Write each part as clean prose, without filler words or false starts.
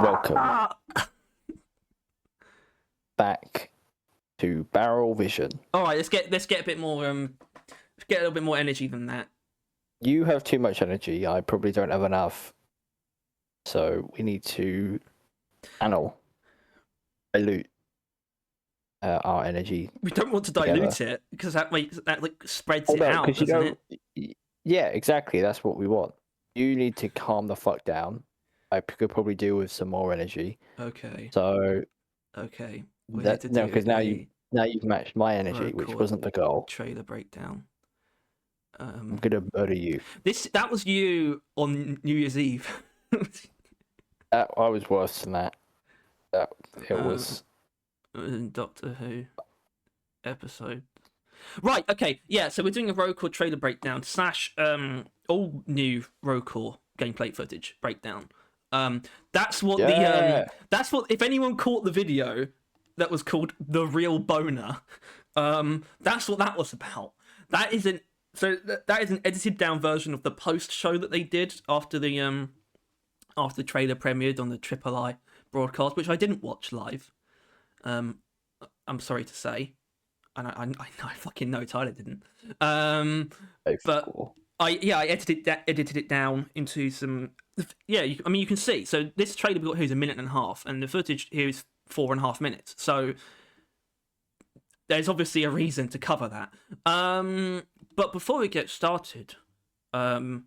Welcome back to Barrel Vision. All right, let's get a bit more let's get a little bit more energy than that. You have too much energy. I probably don't have enough. So we need to dilute our energy. We don't want to dilute it because that spreads it out, because doesn't it? Yeah, exactly. That's what we want. You need to calm the fuck down. I could probably do with some more energy. Okay. So okay, because now you've matched my energy, which wasn't the goal. Trailer breakdown. I'm gonna murder you. That was you on New Year's Eve. I was worse than that. It was Doctor Who episode. Right. Okay. Yeah. So we're doing a Rocore trailer breakdown / all new Rocore gameplay footage breakdown. That's what that's what, if anyone caught the video that was called The Real Boner, that's what that was about. That is an edited down version of the post show that they did after the trailer premiered on the Triple I broadcast, which I didn't watch live. I'm sorry to say, and I fucking know Tyler didn't. But cool. I edited it down into some. Yeah, you can see. So this trailer we got here is 1.5 minutes, and the footage here is 4.5 minutes. So there's obviously a reason to cover that. But before we get started, the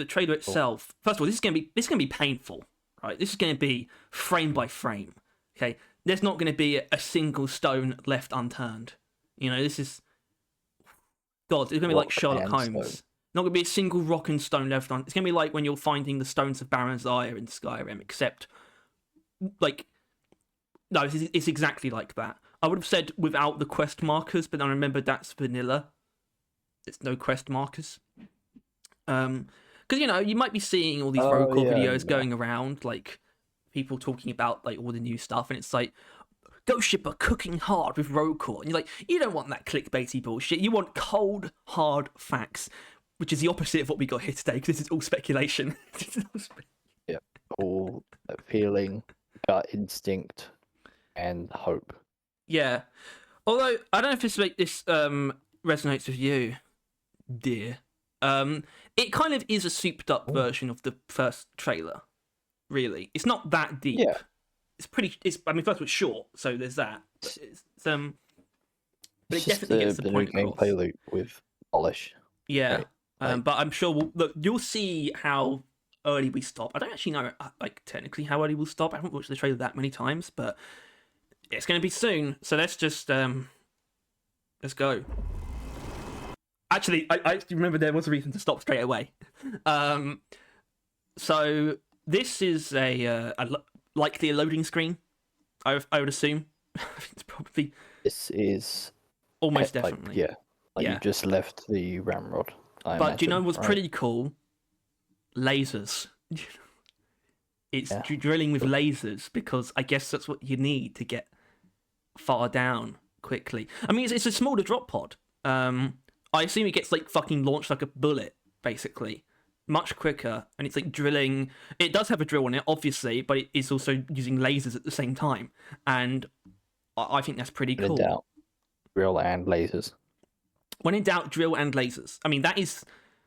trailer itself. First of all, this is gonna be painful, right? This is gonna be frame by frame. Okay, there's not gonna be a single stone left unturned. You know, this is. God, it's gonna be like Sherlock Holmes. Not going to be a single rock and stone left on. It's going to be like when you're finding the stones of Baron's Ire in Skyrim, except, like, no, it's exactly like that. I would have said without the quest markers, but I remember that's vanilla. It's no quest markers. Because, you might be seeing all these Rocore videos going around, like, people talking about, like, all the new stuff, and it's like, Ghost Shipper cooking hard with Rocore. And you're like, you don't want that clickbaity bullshit. You want cold, hard facts. Which is the opposite of what we got here today, because this is all speculation. Yeah, all feeling, gut instinct, and hope. Yeah. Although, I don't know if this resonates with you, dear. It kind of is a souped-up version of the first trailer, really. It's not that deep. Yeah. First of all, it's short, so there's that. But it definitely gets the point across. Gameplay loop with polish. Yeah. Right. But I'm sure you'll see how early we stop. I don't actually know, technically how early we'll stop. I haven't watched the trailer that many times, but it's going to be soon. So let's just let's go. Actually, I remember there was a reason to stop straight away. So this is likely a loading screen. I would assume. It's probably. This is almost definitely. You just left the ramrod. But do you know what's pretty cool? Lasers. It's drilling with lasers, because I guess that's what you need to get far down quickly. I mean, it's a smaller drop pod. I assume it gets fucking launched like a bullet, basically. Much quicker, and it's drilling. It does have a drill on it, obviously, but it is also using lasers at the same time. And I think that's pretty cool. When in doubt, drill and lasers. When in doubt, drill and lasers. I mean, that is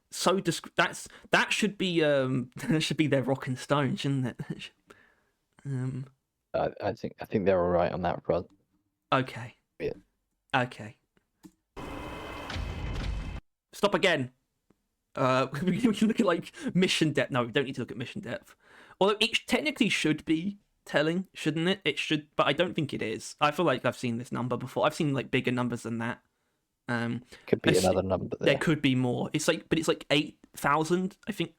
so that should be that should be their rock and stone, shouldn't it? I think they're all right on that front. Okay. Yeah. Okay. Stop again. We can look at mission depth. No, we don't need to look at mission depth. Although it technically should be telling, shouldn't it? It should, but I don't think it is. I feel like I've seen this number before. I've seen bigger numbers than that. Could be another number there. There could be more. But it's 8,000, I think.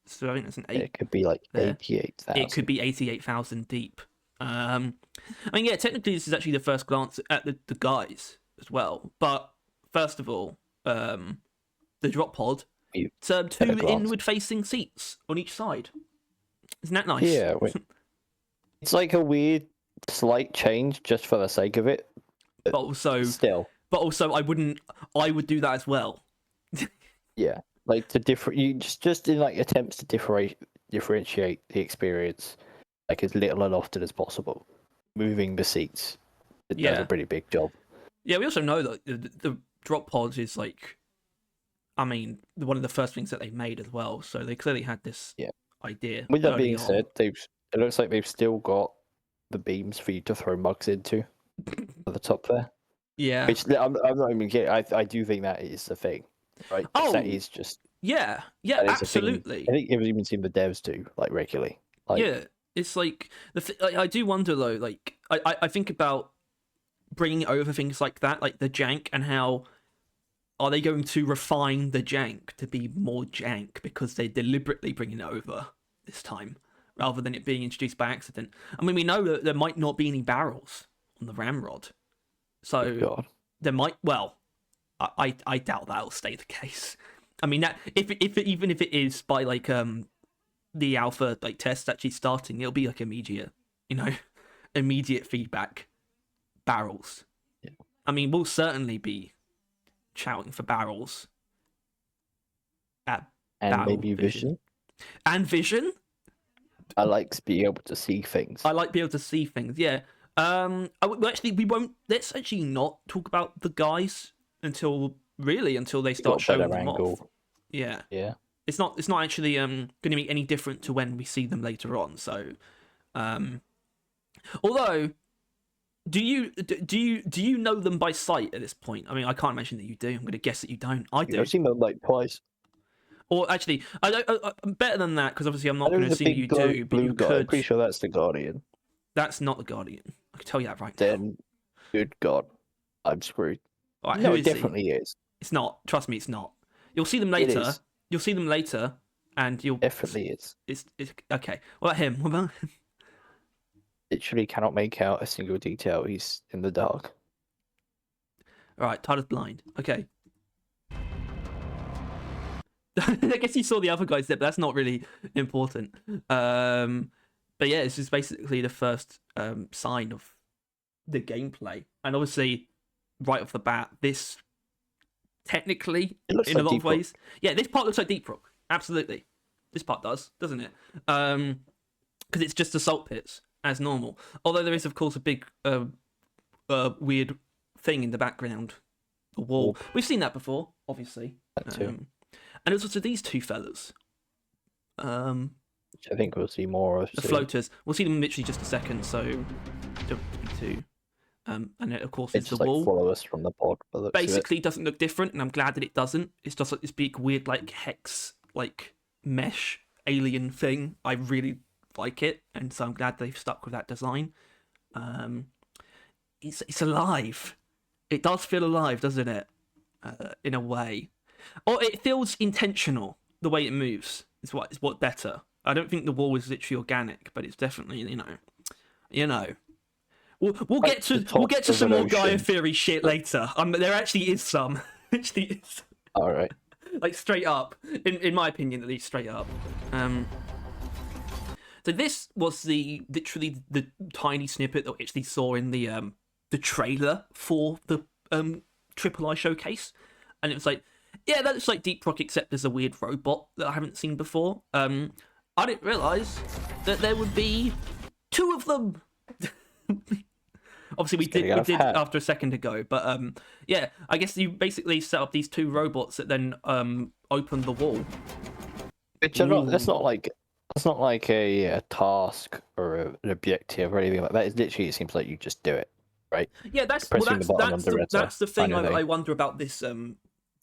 So I think that's an 8. It could be 88,000. It could be 88,000 deep. I mean, yeah, technically this is actually the first glance at the guys as well. But first of all, the drop pod served 2 inward-facing seats on each side. Isn't that nice? Yeah. It's like a weird, slight change just for the sake of it. But also, still. But also, I would do that as well. Yeah, to different. You just in attempts to differentiate the experience. like as little and often as possible. Moving the seats, it does Yeah. a pretty big job. Yeah, we also know that the drop pods is like, I mean, one of the first things that they made as well. So they clearly had this idea. With that early being on. said, it looks like they've still got the beams for you to throw mugs into at the top there. Yeah. Which I'm not even kidding. I do think that is the thing, right? That is just yeah, absolutely. I think you've even seen the devs do like regularly. Like, yeah, it's like I do wonder though. Like I think about bringing over things like that, like the jank, and how are they going to refine the jank to be more jank because they're deliberately bringing it over this time rather than it being introduced by accident. I mean, we know that there might not be any barrels on the ramrod, so there might. Well, I doubt that'll stay the case. I mean, that even if it is by like the alpha like test actually starting, it'll be like immediate, immediate feedback barrels. Yeah. I mean, we'll certainly be shouting for barrels at and maybe vision. And vision. I like being able to see things. I like being able to see things. Yeah. We won't. Let's actually not talk about the guys until they start showing them off. Yeah. Yeah. It's not actually going to be any different to when we see them later on. So, although, do you know them by sight at this point? I mean, I can't imagine that you do. I'm going to guess that you don't. I do. I've seen them like twice. Or actually, I don't. Better than that, because obviously I'm not going to assume you do. But you could. I'm pretty sure that's the Guardian. That's not the Guardian. I can tell you that right now. Then, good God, I'm screwed. Right, no, it definitely is. It's not. Trust me, it's not. You'll see them later. You'll see them later, and you'll definitely is. It's okay. What about him? What about him? Literally cannot make out a single detail. He's in the dark. All right, Tyler's blind. Okay. I guess you saw the other guys there, but that's not really important. But yeah, this is basically the first sign of the gameplay, and obviously, right off the bat, this technically, in a lot of ways, this part looks like Deep Rock. Absolutely, this part does, doesn't it? Because it's just assault pits as normal. Although there is, of course, a big weird thing in the background, the wall. We've seen that before, obviously. That too. And it's also these two fellas. Which I think we'll see more of. The floaters. We'll see them in literally just a second, so don't be too. And it, of course, it's the wall. Follow us from the pod. Basically, doesn't look different, and I'm glad that it doesn't. It's just like this big, weird, like hex, like mesh alien thing. I really like it, and so I'm glad they've stuck with that design. It's alive. It does feel alive, doesn't it? In a way. Or it feels intentional, the way it moves. Is what better. I don't think the wall is literally organic, but it's definitely, We'll get to some more Gaia theory shit later. There actually is some. Actually is. All right. Like straight up, in my opinion, at least straight up. So this was literally the tiny snippet that we actually saw in the trailer for the Triple I showcase, and it was like, yeah, that looks like Deep Rock, except there's a weird robot that I haven't seen before. I didn't realise that there would be two of them. Obviously, we did after a second ago, but yeah, I guess you basically set up these two robots that then open the wall. Which that's not like a task or an objective or anything like that. It's literally, it seems like you just do it, right? Yeah, that's the thing I wonder about this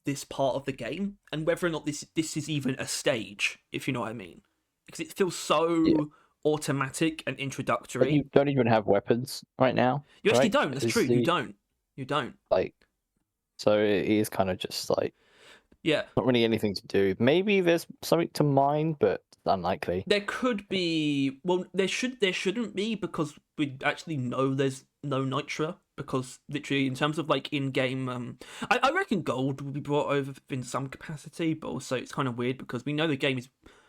this part of the game, and whether or not this is even a stage, if you know what I mean, because it feels so automatic and introductory. But you don't even have weapons right now. You actually don't. That's true. You don't. Like, so it is kind of just like, not really anything to do. Maybe there's something to mine, but unlikely. There could be. Well, there shouldn't be, because we actually know there's no nitra. Because literally, in terms of like in-game, I reckon gold will be brought over in some capacity, but also it's kind of weird because we know the game is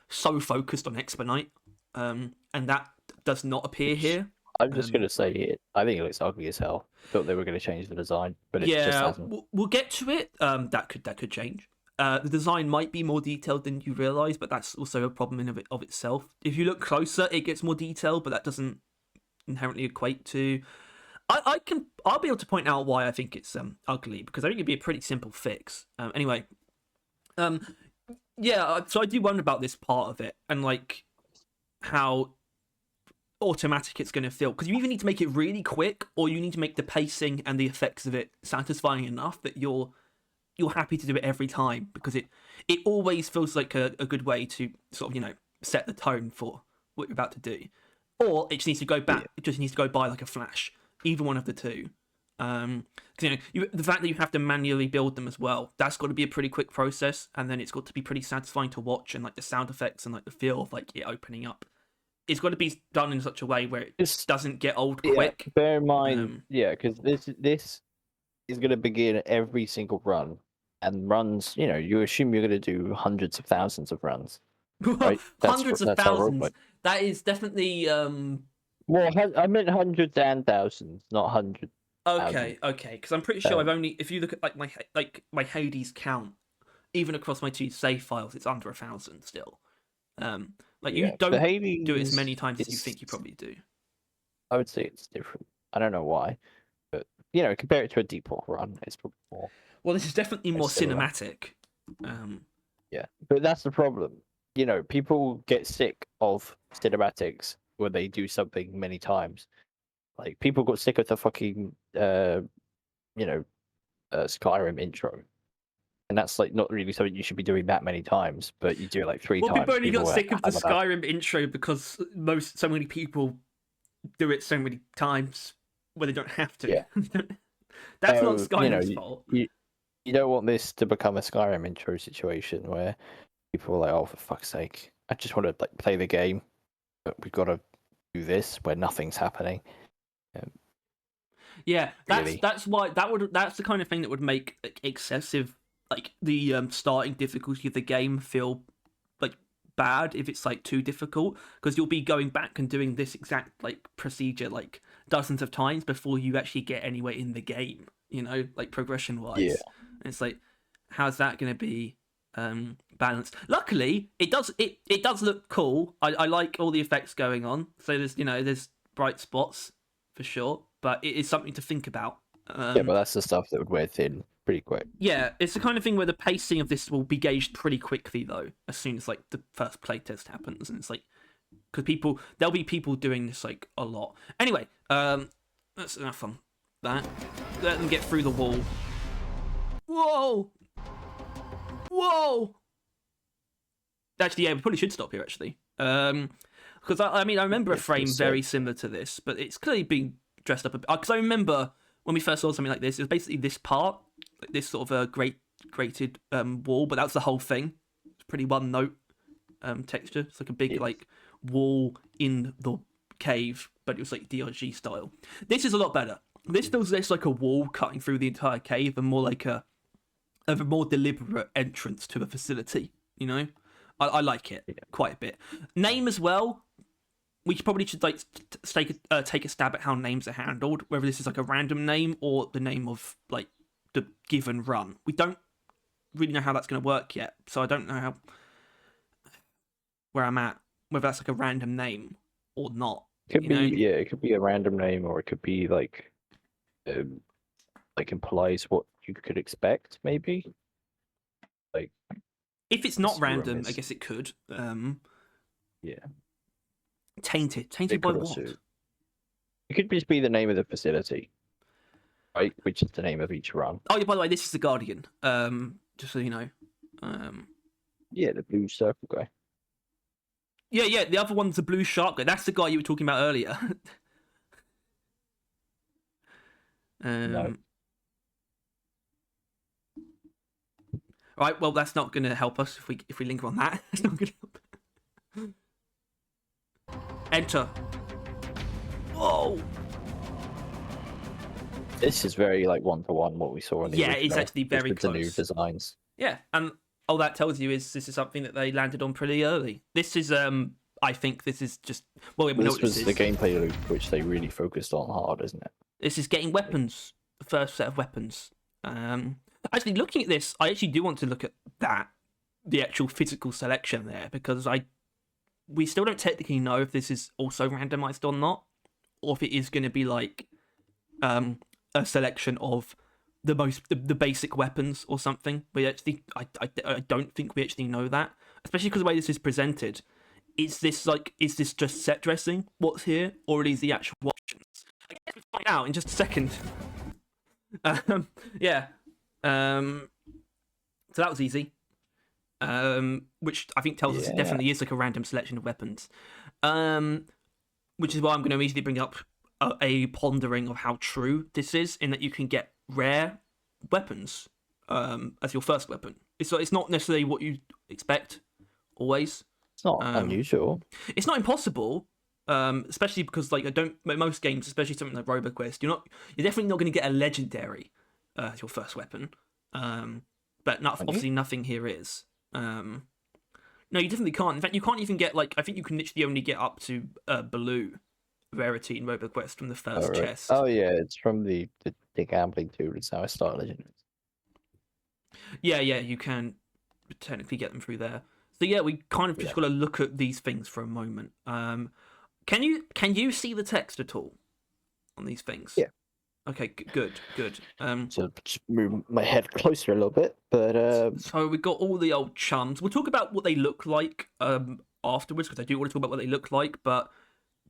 so focused on Expedite, and that does not appear here. I'm just gonna say it. I think it looks ugly as hell. Thought they were gonna change the design, but it just hasn't. We'll get to it. That could change. The design might be more detailed than you realize, but that's also a problem in of itself. If you look closer, it gets more detailed, but that doesn't inherently equate to. I'll be able to point out why I think it's ugly, because I think it'd be a pretty simple fix. Anyway, yeah. So I do wonder about this part of it, and like how automatic it's going to feel, because you either need to make it really quick, or you need to make the pacing and the effects of it satisfying enough that you're happy to do it every time, because it always feels like a good way to sort of set the tone for what you're about to do. Or it just needs to go back. It just needs to go by like a flash. Either one of the two. Because the fact that you have to manually build them as well, that's got to be a pretty quick process, and then it's got to be pretty satisfying to watch, and like the sound effects and like the feel of like it opening up. It's got to be done in such a way where it doesn't get old quick. Bear in mind, because this is going to begin every single run, and runs. You assume you're going to do hundreds of thousands of runs. Right? Hundreds of thousands. That is definitely. Well, I meant hundreds and thousands, not hundreds. Okay. Because I'm pretty sure I've only. If you look at my Hades count, even across my 2 save files, it's under 1,000 still. You don't do it as many times as you think you probably do. I would say it's different. I don't know why, but compare it to a deep water run, it's probably more. Well, this is definitely more cinematic. Yeah, but that's the problem. People get sick of cinematics when they do something many times. Like people got sick of the fucking Skyrim intro. And that's like not really something you should be doing that many times, but you do it like 3 times. People only got sick of the Skyrim intro because so many people do it so many times where they don't have to. Yeah. That's not Skyrim's fault. You don't want this to become a Skyrim intro situation where people are like, "Oh, for fuck's sake, I just want to like play the game, but we've got to do this where nothing's happening." Yeah, that's why that's the kind of thing that would make excessive. Like the starting difficulty of the game feel like bad if it's like too difficult, because you'll be going back and doing this exact like procedure like dozens of times before you actually get anywhere in the game, like progression wise. Yeah. And it's like, how's that going to be balanced? Luckily it does look cool. I like all the effects going on, so there's bright spots for sure, but it is something to think about. But that's the stuff that would wear thin pretty quick. Yeah, it's the kind of thing where the pacing of this will be gauged pretty quickly, though, as soon as like the first playtest happens, and it's like, because there'll be people doing this like a lot. Anyway, that's enough on that. Let them get through the wall. Whoa! Actually, yeah, we probably should stop here. Actually, because I remember a frame very similar to this, but it's clearly been dressed up a bit. Because I remember when we first saw something like this, it was basically this part, like this sort of a grated wall, but that's the whole thing. It's pretty one note texture. It's like a big like wall in the cave, but it was like DRG style. This is a lot better. This feels less like a wall cutting through the entire cave and more like a more deliberate entrance to a facility. I like it quite a bit. Name as well. We probably should like take a stab at how names are handled, whether this is like a random name or the name of like the given run. We don't really know how that's going to work yet, so I don't know where I'm at, whether that's like a random name or not. It could be a random name, or it could be like implies what you could expect, maybe. Like if it's not random, I guess it could. Yeah. Tainted by what? It could just be the name of the facility, right? Which is the name of each run. Oh, yeah, by the way, this is the Guardian. Just so you know. Yeah, the blue circle guy. Yeah. The other one's the blue shark guy. That's the guy you were talking about earlier. No. Right. Well, that's not going to help us if we linger on that. It's not going to help. Enter. Whoa. This is very like 1-to-1 what we saw in the original, it's actually very close. The new designs. Yeah, and all that tells you is this is something that they landed on pretty early. This is I think this is just this was the gameplay loop which they really focused on hard, isn't it? This is getting weapons, the first set of weapons. Actually, looking at this, I actually do want to look at the actual physical selection there, because we still don't technically know if this is also randomized or not, or if it is going to be like a selection of the basic weapons or something. We actually, I don't think we actually know that, especially because the way this is presented. Is this just set dressing what's here, or is the actual options? I guess we'll find out in just a second. Yeah. So that was easy. Which I think tells us it definitely is like a random selection of weapons. Which is why I'm going to immediately bring up a pondering of how true this is, in that you can get rare weapons as your first weapon. It's not necessarily what you expect always. It's not unusual. It's not impossible, especially because like most games, especially something like RoboQuest, you're definitely not going to get a legendary as your first weapon. But obviously nothing here is. No, you definitely can't. In fact, you can't even get I think you can literally only get up to blue rarity in RoboQuest from the first chest. Oh yeah, it's from the gambling tool. It's how I start Legend. Yeah, you can technically get them through there. So yeah, we kind of just got to look at these things for a moment. Can you see the text at all on these things? Yeah. Okay, good. So just move my head closer a little bit, but so we got all the old chums. We'll talk about what they look like afterwards, because I do want to talk about what they look like. But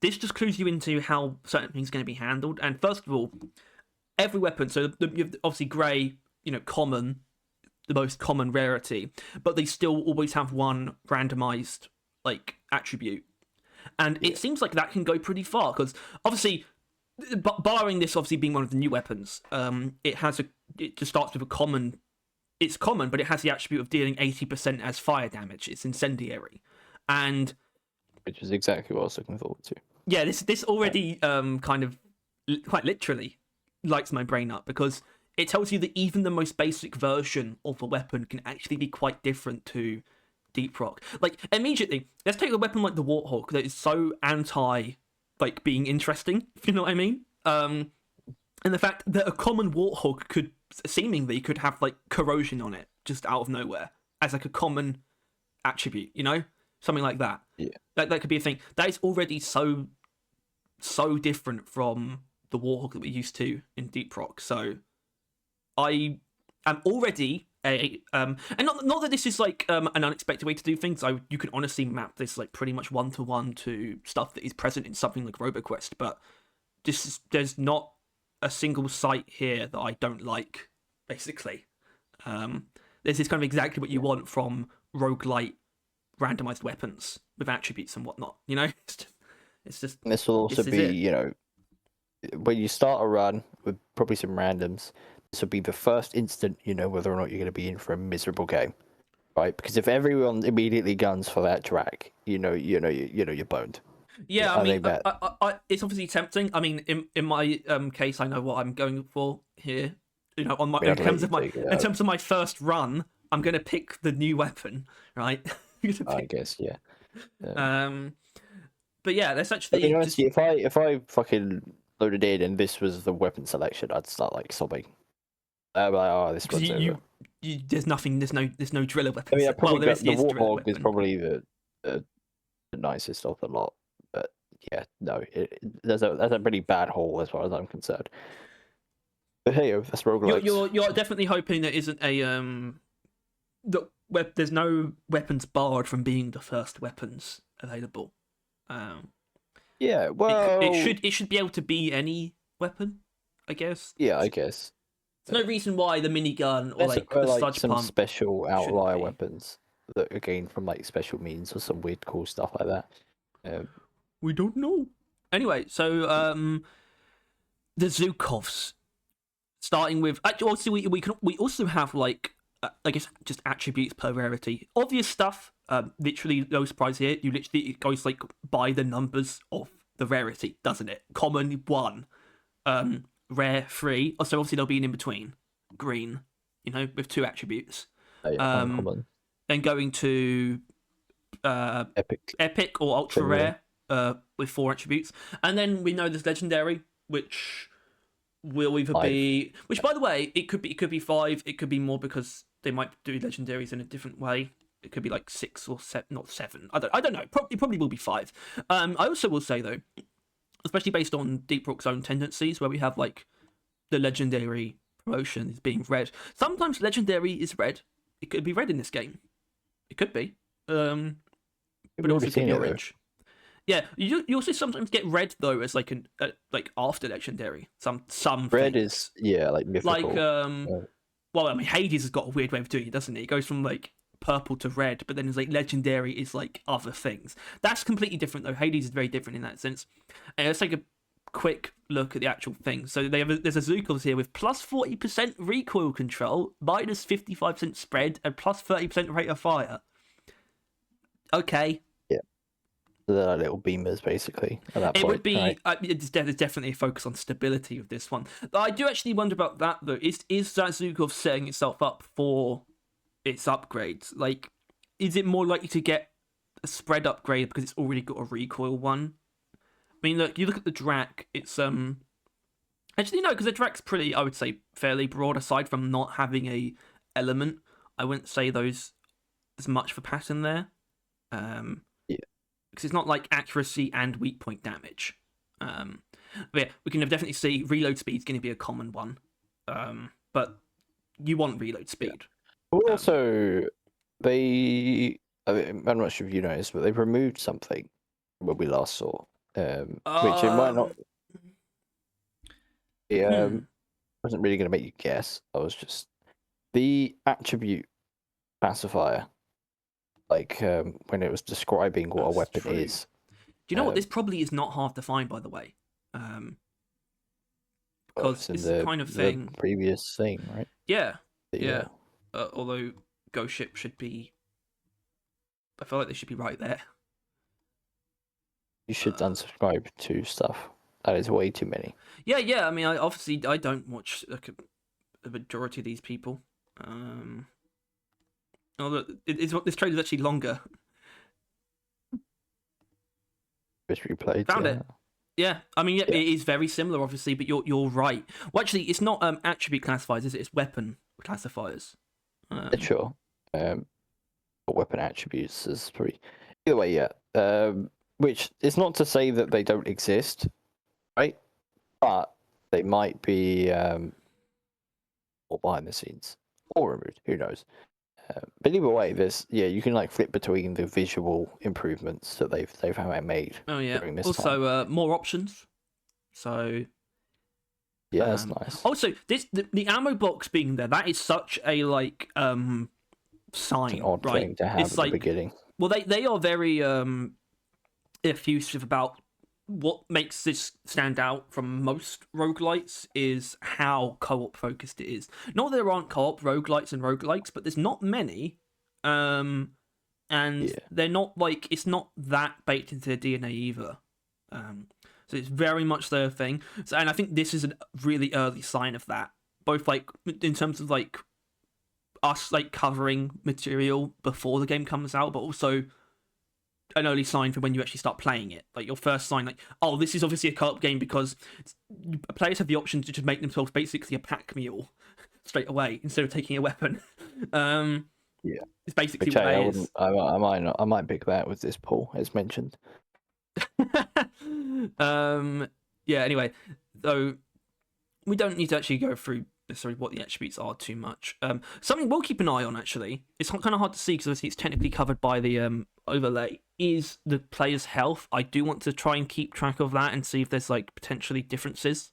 this just clues you into how certain things are going to be handled. And first of all, every weapon. So you have obviously grey, common, the most common rarity, but they still always have one randomized attribute, and it seems like that can go pretty far, because obviously, barring this obviously being one of the new weapons, it just starts with a common. It's common, but it has the attribute of dealing 80% as fire damage. It's incendiary, and which is exactly what I was looking forward to. Yeah, this already kind of quite literally lights my brain up, because it tells you that even the most basic version of a weapon can actually be quite different to Deep Rock. Immediately, let's take a weapon like the Warthog that is so anti being interesting, if you know what I mean. And the fact that a common Warthog could have corrosion on it just out of nowhere as a common attribute, something like that. Yeah, that could be a thing. That is already so different from the Warthog that we're used to in Deep Rock. So I am already and not that this is an unexpected way to do things. You can honestly map this pretty much 1-to-1 to stuff that is present in something like RoboQuest, but there's not a single site here that I don't like. Basically, this is kind of exactly what you want from roguelite randomized weapons with attributes and whatnot. It's just. This will also be when you start a run with probably some randoms. This will be the first instant you know whether or not you're going to be in for a miserable game, right? Because if everyone immediately guns for that track, you're boned. Yeah, I mean, it's obviously tempting. I mean, in my case, I know what I'm going for here. In terms of my first run, I'm going to pick the new weapon, right? I guess, yeah. But yeah, that's actually. Honestly, if I fucking loaded in and this was the weapon selection, I'd start sobbing. I'd be like, oh, this one's over. There's nothing. There's no driller weapon. I mean, the Warthog is probably the nicest of the lot. But yeah, no, that's a pretty bad haul as far as I'm concerned. But hey, that's roguelikes. You're definitely hoping there isn't there's no weapons barred from being the first weapons available. Yeah, well, it should be able to be any weapon, I guess. Yeah, I guess. There's no reason why the minigun or the sludge some pump special outlier weapons that are gained from special means or some weird cool stuff like that. We don't know. Anyway, so the Zhukovs, starting with actually we also have I guess just attributes per rarity. Obvious stuff. Literally no surprise here. It goes by the numbers of the rarity, doesn't it? Common 1, rare 3. So obviously there'll be an in between, green, with 2 attributes. Uncommon. Then going to epic or ultra rare with 4 attributes, and then we know there's legendary, which will either 5. be, which by the way, it could be 5, it could be more because they might do legendaries in a different way. It could be like 6 or 7, not 7. I don't know. Probably will be 5. I also will say though, especially based on Deep Rock's own tendencies, where we have like the legendary promotion is being red. Sometimes legendary is red. It could be red in this game. It could be. But it also could be orange. Yeah, you also sometimes get red though as like an like after legendary. Some Red things. is like mythical. Like well, I mean Hades has got a weird way of doing it, doesn't it? It goes from like purple to red, but then it's like legendary is like other things. That's completely different though. Hades is very different in that sense. And let's take a quick look at the actual thing. So there's a Zukov here with plus 40% recoil control, minus 55% spread, and plus 30% rate of fire. Okay. The little beamers, basically. At that it point, would be. right? There's definitely a focus on stability with this one. But I do actually wonder about that though. Is that Zukov setting itself up for its upgrades? Like, is it more likely to get a spread upgrade because it's already got a recoil one? I mean, look, you look at the Drac. It's actually no, because the Drac's pretty, I would say, fairly broad. Aside from not having a element, I wouldn't say there's much for pattern there. Because it's not like accuracy and weak point damage. But yeah, we can definitely see reload speed is going to be a common one. But you want reload speed. But also, I'm not sure if you noticed, but they've removed something when we last saw, which it might not. Wasn't really going to make you guess. I was just the attribute classifier. Like when it was describing what a weapon is. Do you know what? This probably is not hard to find, by the way. Because it's the kind of thing. The previous thing, right? Yeah. Although Ghost Ship should be. I feel like they should be right there. You should unsubscribe to stuff. That is way too many. Yeah. I mean, I don't watch like the majority of these people. Although this trailer is actually longer. Just replayed. Found it. Yeah, I mean, it is very similar, obviously, but you're right. Well, actually, it's not attribute classifiers, is it? It's weapon classifiers. Sure. But weapon attributes is pretty. Either way, yeah. Which is not to say that they don't exist, right? But they might be or behind the scenes or removed. Who knows? But either way, you can like flip between the visual improvements that they've made. Oh yeah. During this also, more options. So. Yeah, that's nice. Also, the ammo box being there, that is such a like sign, it's an odd right? thing to have it's at like, the beginning. Well, they are very effusive about what makes this stand out from most roguelites is how co-op focused it is. Not that there aren't co-op roguelites and roguelikes, but there's not many. And they're not like, it's not that baked into their DNA either. So it's very much their thing. So, and I think this is a really early sign of that. Both like in terms of like us like covering material before the game comes out, but also an early sign for when you actually start playing it. Like your first sign, like, oh, this is obviously a co-op game because players have the option to just make themselves basically a pack mule straight away instead of taking a weapon. Yeah, it's basically what it is. I might pick that with this poll as mentioned. Yeah. Anyway, though, we don't need to actually go through necessarily what the attributes are too much. Something we'll keep an eye on actually. It's kind of hard to see because obviously it's technically covered by the overlay. Is the player's health? I do want to try and keep track of that and see if there's like potentially differences.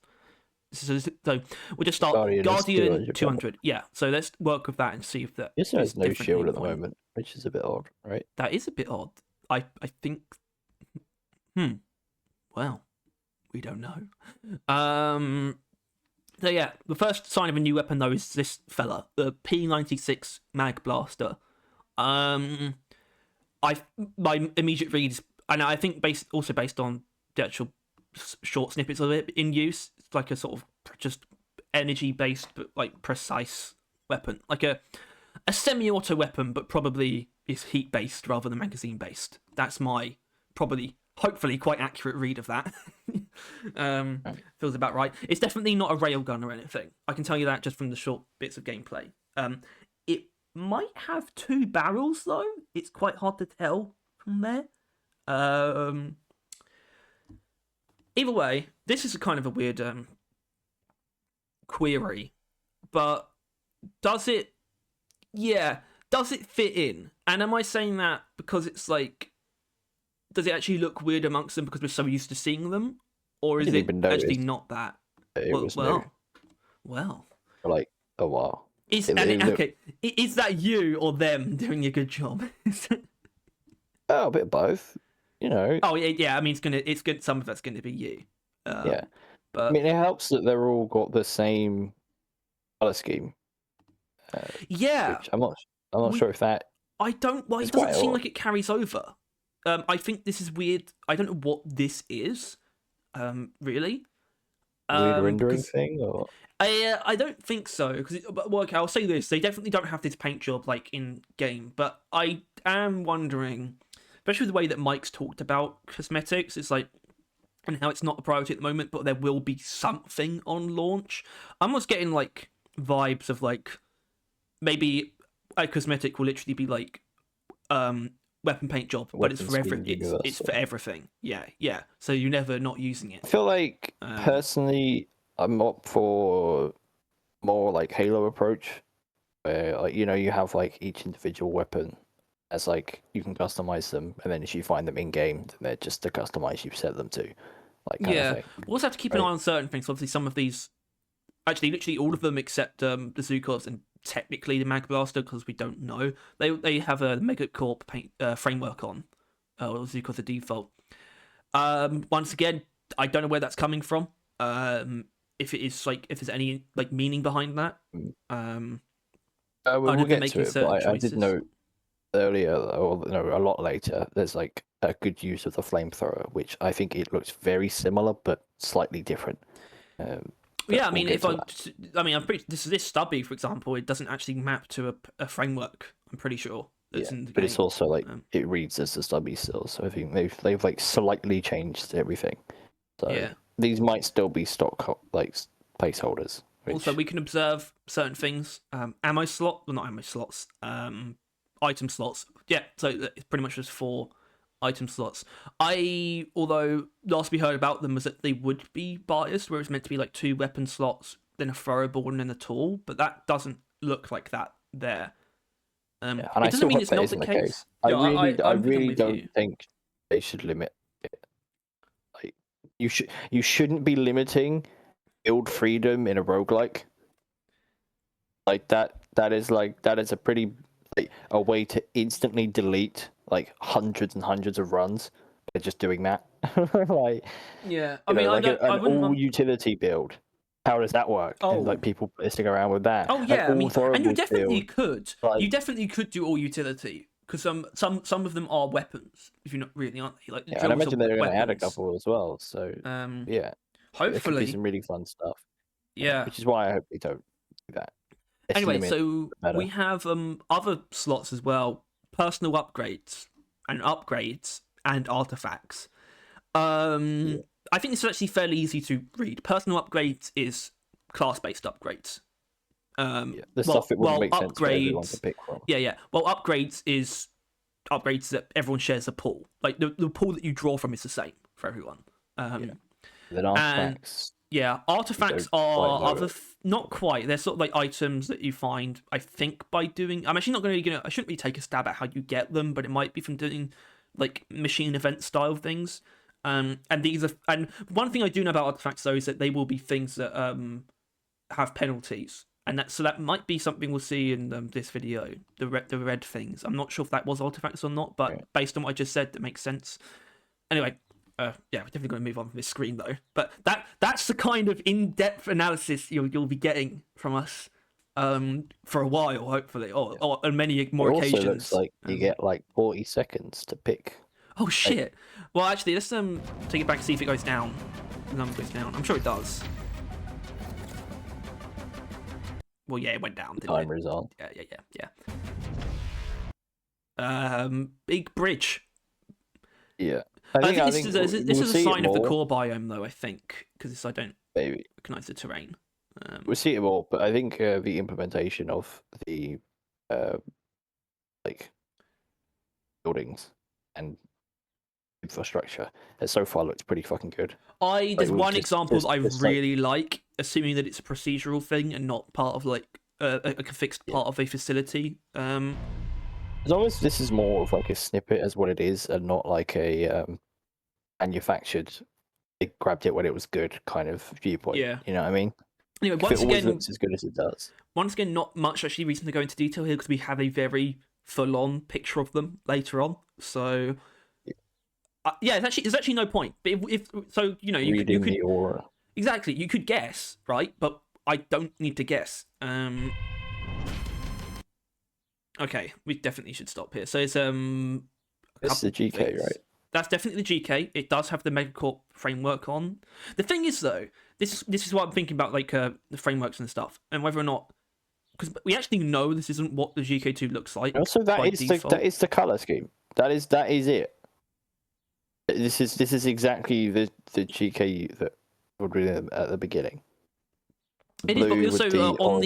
So we'll just start Guardian 200. Yeah, so let's work with that and see if that. Yes, there's no shield at the moment, which is a bit odd, right? That is a bit odd. I think. Well, we don't know. So yeah, the first sign of a new weapon though is this fella, the P96 Mag Blaster. My immediate read is, and I think based on the actual short snippets of it in use, it's like a sort of just energy based but like precise weapon, like a semi-auto weapon, but probably is heat based rather than magazine based. That's my hopefully quite accurate read of that. Feels about right. It's definitely not a railgun or anything. I can tell you that just from the short bits of gameplay. It might have 2 barrels though. It's quite hard to tell from there. Either way, this is a kind of a weird query, but does it? Yeah, does it fit in? And am I saying that because it's like, does it actually look weird amongst them because we're so used to seeing them, or is it actually not that? It was new Well. for like a while. Okay, is that you or them doing a good job? Oh, a bit of both, you know. Oh yeah. I mean, it's good. Some of that's going to be you. Yeah, but I mean, it helps that they're all got the same color scheme. Yeah, which I'm not sure if that. I don't. Well, it doesn't seem like it carries over. I think this is weird. I don't know what this is. Really. Weird rendering thing, or I don't think so. Because well, okay, I'll say this: they definitely don't have this paint job like in game. But I am wondering, especially the way that Mike's talked about cosmetics, it's like, and how it's not a priority at the moment, but there will be something on launch. I'm almost getting like vibes of like maybe a cosmetic will literally be like weapon paint job, but it's for it's for everything. Yeah. So you're never not using it. I feel like personally, I'm up for more like Halo approach, where like you have like each individual weapon as like you can customize them, and then if you find them in game, then they're just the customize you set them to, like kind of thing. We'll also have to keep an eye on certain things. Obviously, some of these, actually, literally all of them except the Zukovs and technically the Mag Blaster, because we don't know. They have a Megacorp paint framework on, or Zukov the default. Once again, I don't know where that's coming from. If it is like, if there's any like meaning behind that. We'll get to it, but I did note earlier, or no, a lot later, there's like a good use of the flamethrower, which I think it looks very similar but slightly different. Yeah, I mean, I'm pretty. This stubby, for example, it doesn't actually map to a framework. I'm pretty sure. But it's also like it reads as the stubby still, so I think they've like slightly changed everything. So these might still be stock like placeholders. Also, we can observe certain things. Ammo slot, well, not ammo slots. Item slots. Yeah, so it's pretty much just 4 item slots. Although last we heard about them was that they would be biased, where it's meant to be like 2 weapon slots, then a throwable, and then a tool, but that doesn't look like that there. And it doesn't mean it's not the case. I really don't think they should limit it. Like you shouldn't be limiting build freedom in a roguelike. Like that is a pretty a way to instantly delete like hundreds and hundreds of runs by just doing that. Like, I mean, like an all utility build. How does that work? Oh, and, like people pissing around with that. Oh yeah, I mean, and you definitely could. You definitely could do all utility, because some of them are weapons. If you're not really, aren't they? Like, and I imagine they're going to add a couple as well. So hopefully, there could be some really fun stuff. Yeah, which is why I hope they don't do that. Anyway, so we have other slots as well, personal upgrades and artifacts. I think this is actually fairly easy to read. Personal upgrades is class-based upgrades. Stuff it wouldn't make sense for everyone to upgrades. pick from. Yeah. Well, upgrades is upgrades that everyone shares a pool. Like the pool that you draw from is the same for everyone. Then artifacts. Artifacts are not quite. They're sort of like items that you find, I think, by doing. I'm actually not going to. I shouldn't really take a stab at how you get them, but it might be from doing like machine event style things. And these are. And one thing I do know about artifacts though is that they will be things that have penalties, and that might be something we'll see in this video. The red things. I'm not sure if that was artifacts or not, but based on what I just said, that makes sense. Anyway. We're definitely going to move on from this screen though. But that's the kind of in-depth analysis you'll be getting from us for a while, hopefully, or on many more occasions. Also looks like you get like 40 seconds to pick. Oh shit! Well, actually, let's take it back and see if it goes down. The number goes down. I'm sure it does. Well, yeah, it went down. Timer's on. Yeah. Big bridge. Yeah. I think this is a sign of the more. core biome, though. I think because I don't Maybe recognize the terrain. we'll see it more, but I think the implementation of the like buildings and infrastructure has so far looked pretty fucking good. There's one example that I just really like, assuming that it's a procedural thing and not part of like a fixed part of a facility. As long as this is more of like a snippet as what it is, and not like a manufactured, they grabbed it when it was good kind of viewpoint. Yeah. You know what I mean? Anyway, If it always looks as good as it does. Once again, not much actually reason to go into detail here because we have a very full-on picture of them later on. So, yeah, there's actually no point. But if so, you know, you could the aura. Exactly, you could guess, right? But I don't need to guess. Okay, we definitely should stop here. So it's That's the GK, right? That's definitely the GK. It does have the Megacorp framework on. The thing is, though, this is what I'm thinking about, like the frameworks and stuff, and whether or not, because we actually know this isn't what the GK2 looks like. Also, that is the color scheme. That is it. This is exactly the GK that would be at the beginning. It is, but also on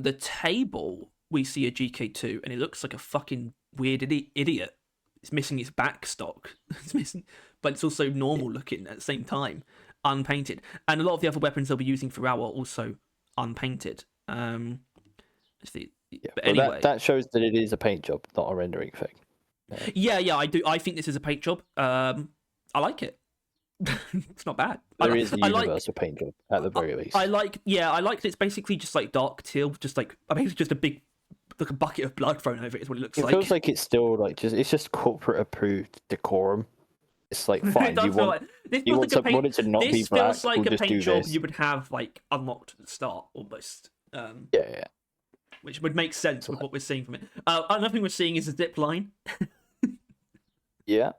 the table we see a GK2, and it looks like a fucking weird idiot. It's missing its back stock. It's missing, but it's also normal looking at the same time, unpainted. And a lot of the other weapons they'll be using throughout are also unpainted. But anyway, that shows that it is a paint job, not a rendering thing. Yeah, I do. I think this is a paint job. I like it. It's not bad. There is a universal paint job at the very least. I like that it's basically just like dark teal, just like basically just a big, like a bucket of blood thrown over it is what it looks like. It feels like it's still like it's just corporate approved decorum. It's like fine. It want it to not be black. This feels like a paint job you would have like unlocked at the start almost. Yeah. Which would make sense with what we're seeing from it. Another thing we're seeing is a zip line. Yeah.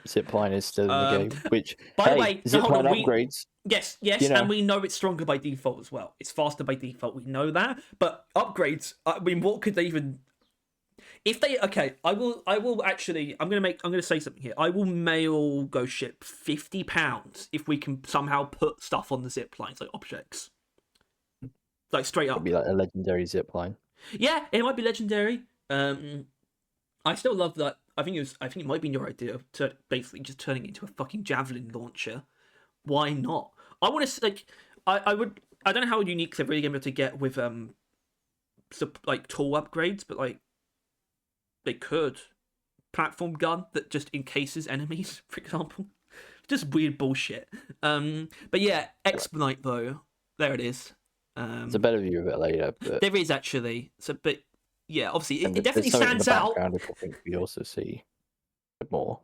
Zipline is still in the game. Which, by the way, zipline upgrades. Yes, and we know it's stronger by default as well. It's faster by default. We know that, but upgrades. I mean, what could they even? If they I will actually. I'm gonna say something here. I will mail go ship £50 if we can somehow put stuff on the zip lines like objects, like straight up. It'd be like a legendary zipline. Yeah, it might be legendary. I still love that. I think it might be your idea to basically just turning it into a fucking javelin launcher. Why not? I want to like. I would. I don't know how unique they're really going to be able to get with like tool upgrades, but like they could platform gun that just encases enemies, for example. Just weird bullshit. But yeah, Expedite though. There it is. There's a better view of it later. But... There is actually. But yeah, obviously it definitely stands out. Which I think we also see more.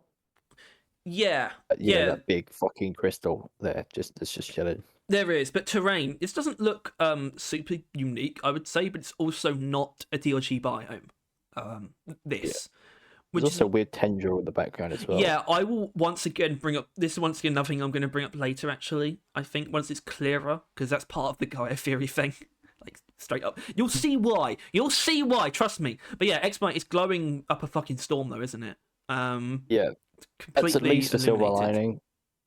Yeah. That big fucking crystal there, it's just chilling. There is, but terrain. This doesn't look super unique, I would say, but it's also not a DRG biome. There's also a weird tendril in the background as well. Yeah, I will once again bring up this. Once again, another thing I'm going to bring up later. Actually, I think once it's clearer, because that's part of the Gaia theory thing. Like straight up, you'll see why. Trust me. But yeah, X-Mite is glowing up a fucking storm, though, isn't it? Yeah. Completely that's at least the silver illuminated. lining.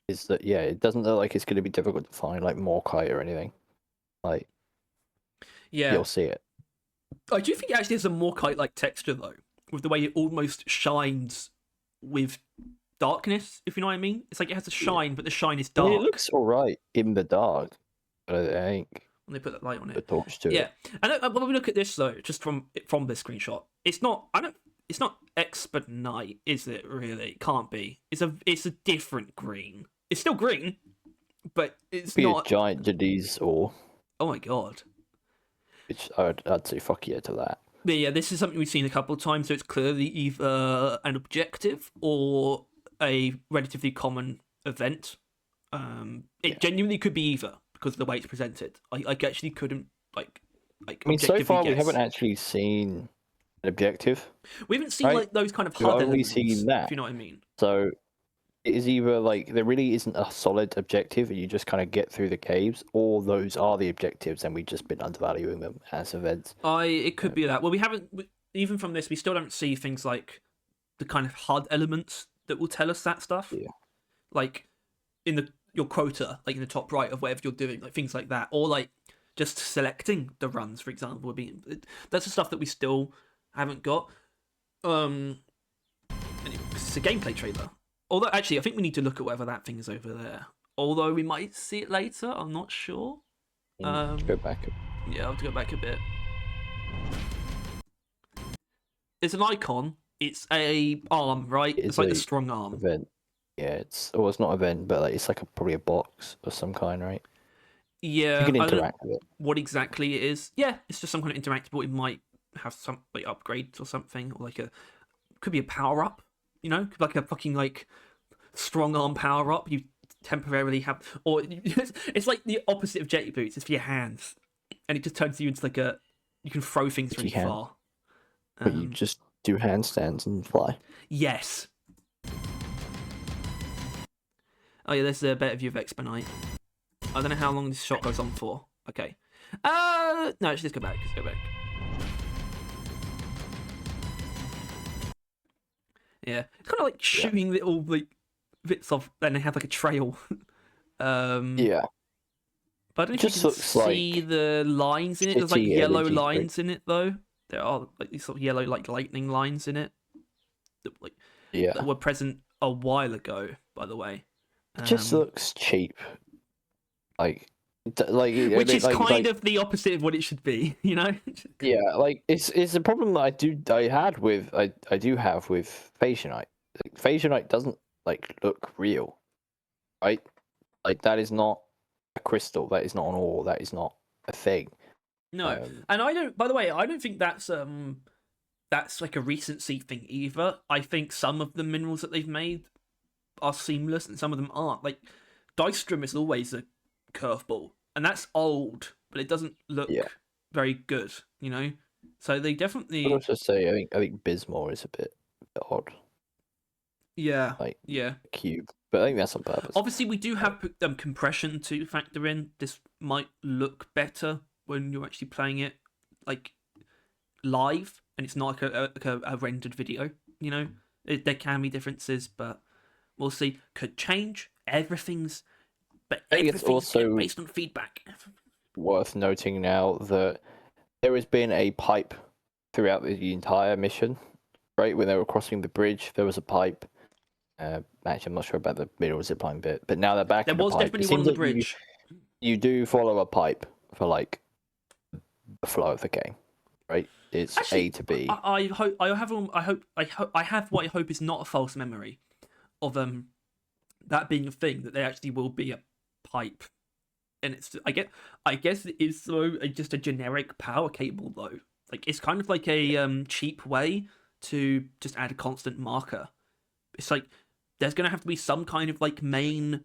Is that it doesn't look like it's going to be difficult to find like Morkite or anything. Like, you'll see it. I do think it actually has a Morkite-like texture though, with the way it almost shines with darkness. If you know what I mean, it's like it has a shine, but the shine is dark. I mean, it looks alright in the dark, but I think when they put that light on it, the torch to it. Yeah, and when we look at this though, just from this screenshot, it's not. It's not Expedite, is it? Really, it can't be. It's a different green. It's still green, but it's not a giant Jadis or. Oh my god! Which I'd say fuck yeah to that. But yeah, this is something we've seen a couple of times, so it's clearly either an objective or a relatively common event. It genuinely could be either because of the way it's presented. I actually couldn't like. I mean, so far guess. we haven't actually seen an objective. We haven't seen like those kind of HUD elements, seen that. If you know what I mean. So it is either like there really isn't a solid objective and you just kind of get through the caves, or those are the objectives and we've just been undervaluing them as events. It could be that. Well, we haven't even from this. We still don't see things like the kind of HUD elements that will tell us that stuff. Yeah. Like in your quota, like in the top right of whatever you're doing, like things like that, or like just selecting the runs, for example, would be that's the stuff that we still haven't got. Anyway, it's a gameplay trailer. Although actually, I think we need to look at whatever that thing is over there. Although we might see it later, I'm not sure. Let's go back. Yeah, I'll have to go back a bit. It's an icon. It's a arm, right? It's like a strong arm. Event. Yeah, it's not an event, but like it's like probably a box of some kind, right? Yeah, You can I don't know interact with it. what exactly it is. Yeah, it's just some kind of interactable. It might have some like upgrades or something, or like could be a power up. You know, could be like a fucking like strong arm power up. You temporarily have, or it's like the opposite of jetty boots. It's for your hands, and it just turns you into like you can throw things really far. But you just do handstands and fly. Yes. Oh yeah, there's a better view of Expedite. I don't know how long this shot goes on for. Okay. No, actually, let's go back. Let's go back. Yeah, it's kind of like shooting little like bits off, and they have like a trail. Yeah. But I don't know if you can see the lines in it. There's like yellow lines in it, though. There are like these sort of yellow like lightning lines in it. That were present a while ago, by the way. It just looks cheap. Which is kind of the opposite of what it should be, you know? Yeah, like it's a problem that I do have with Phasionite. Like, Phasionite doesn't like look real, right? Like that is not a crystal. That is not an ore. That is not a thing. No, and I don't. By the way, I don't think that's like a recency thing either. I think some of the minerals that they've made are seamless, and some of them aren't. Like Dystrom is always a curveball, and that's old, but it doesn't look very good, you know. So they definitely. I'd also say I think Bismore is a bit odd. Yeah. Like yeah. cube, but I think that's on purpose. Obviously, we do have compression to factor in. This might look better when you're actually playing it, like live, and it's not like a rendered video. You know, there can be differences, but we'll see. Could change. Everything's also based on feedback. Worth noting now that there has been a pipe throughout the entire mission. Right when they were crossing the bridge, there was a pipe. Actually, I'm not sure about the middle zipline bit, but now they're back. There was definitely one on the bridge. You do follow a pipe for like the flow of the game, right? It's actually, A to B. I have what I hope is not a false memory of that being a thing, that there actually will be a pipe, and it's I guess it is just a generic power cable though. Like it's kind of like a cheap way to just add a constant marker. It's like there's gonna have to be some kind of like mains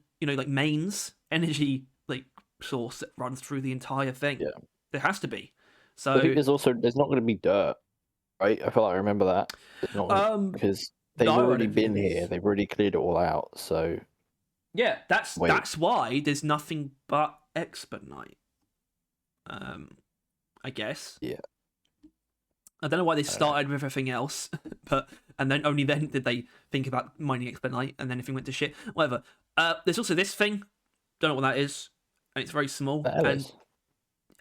energy like source that runs through the entire thing. Yeah, there has to be. So I think there's not going to be dirt, right? I feel like I remember that. Because they've already been here. They've already cleared it all out. So yeah, that's why there's nothing but Expedite. I guess. Yeah. I don't know why they started with everything else, and then only then did they think about mining Expedite, and then everything went to shit. Whatever. There's also this thing. Don't know what that is, and it's very small. And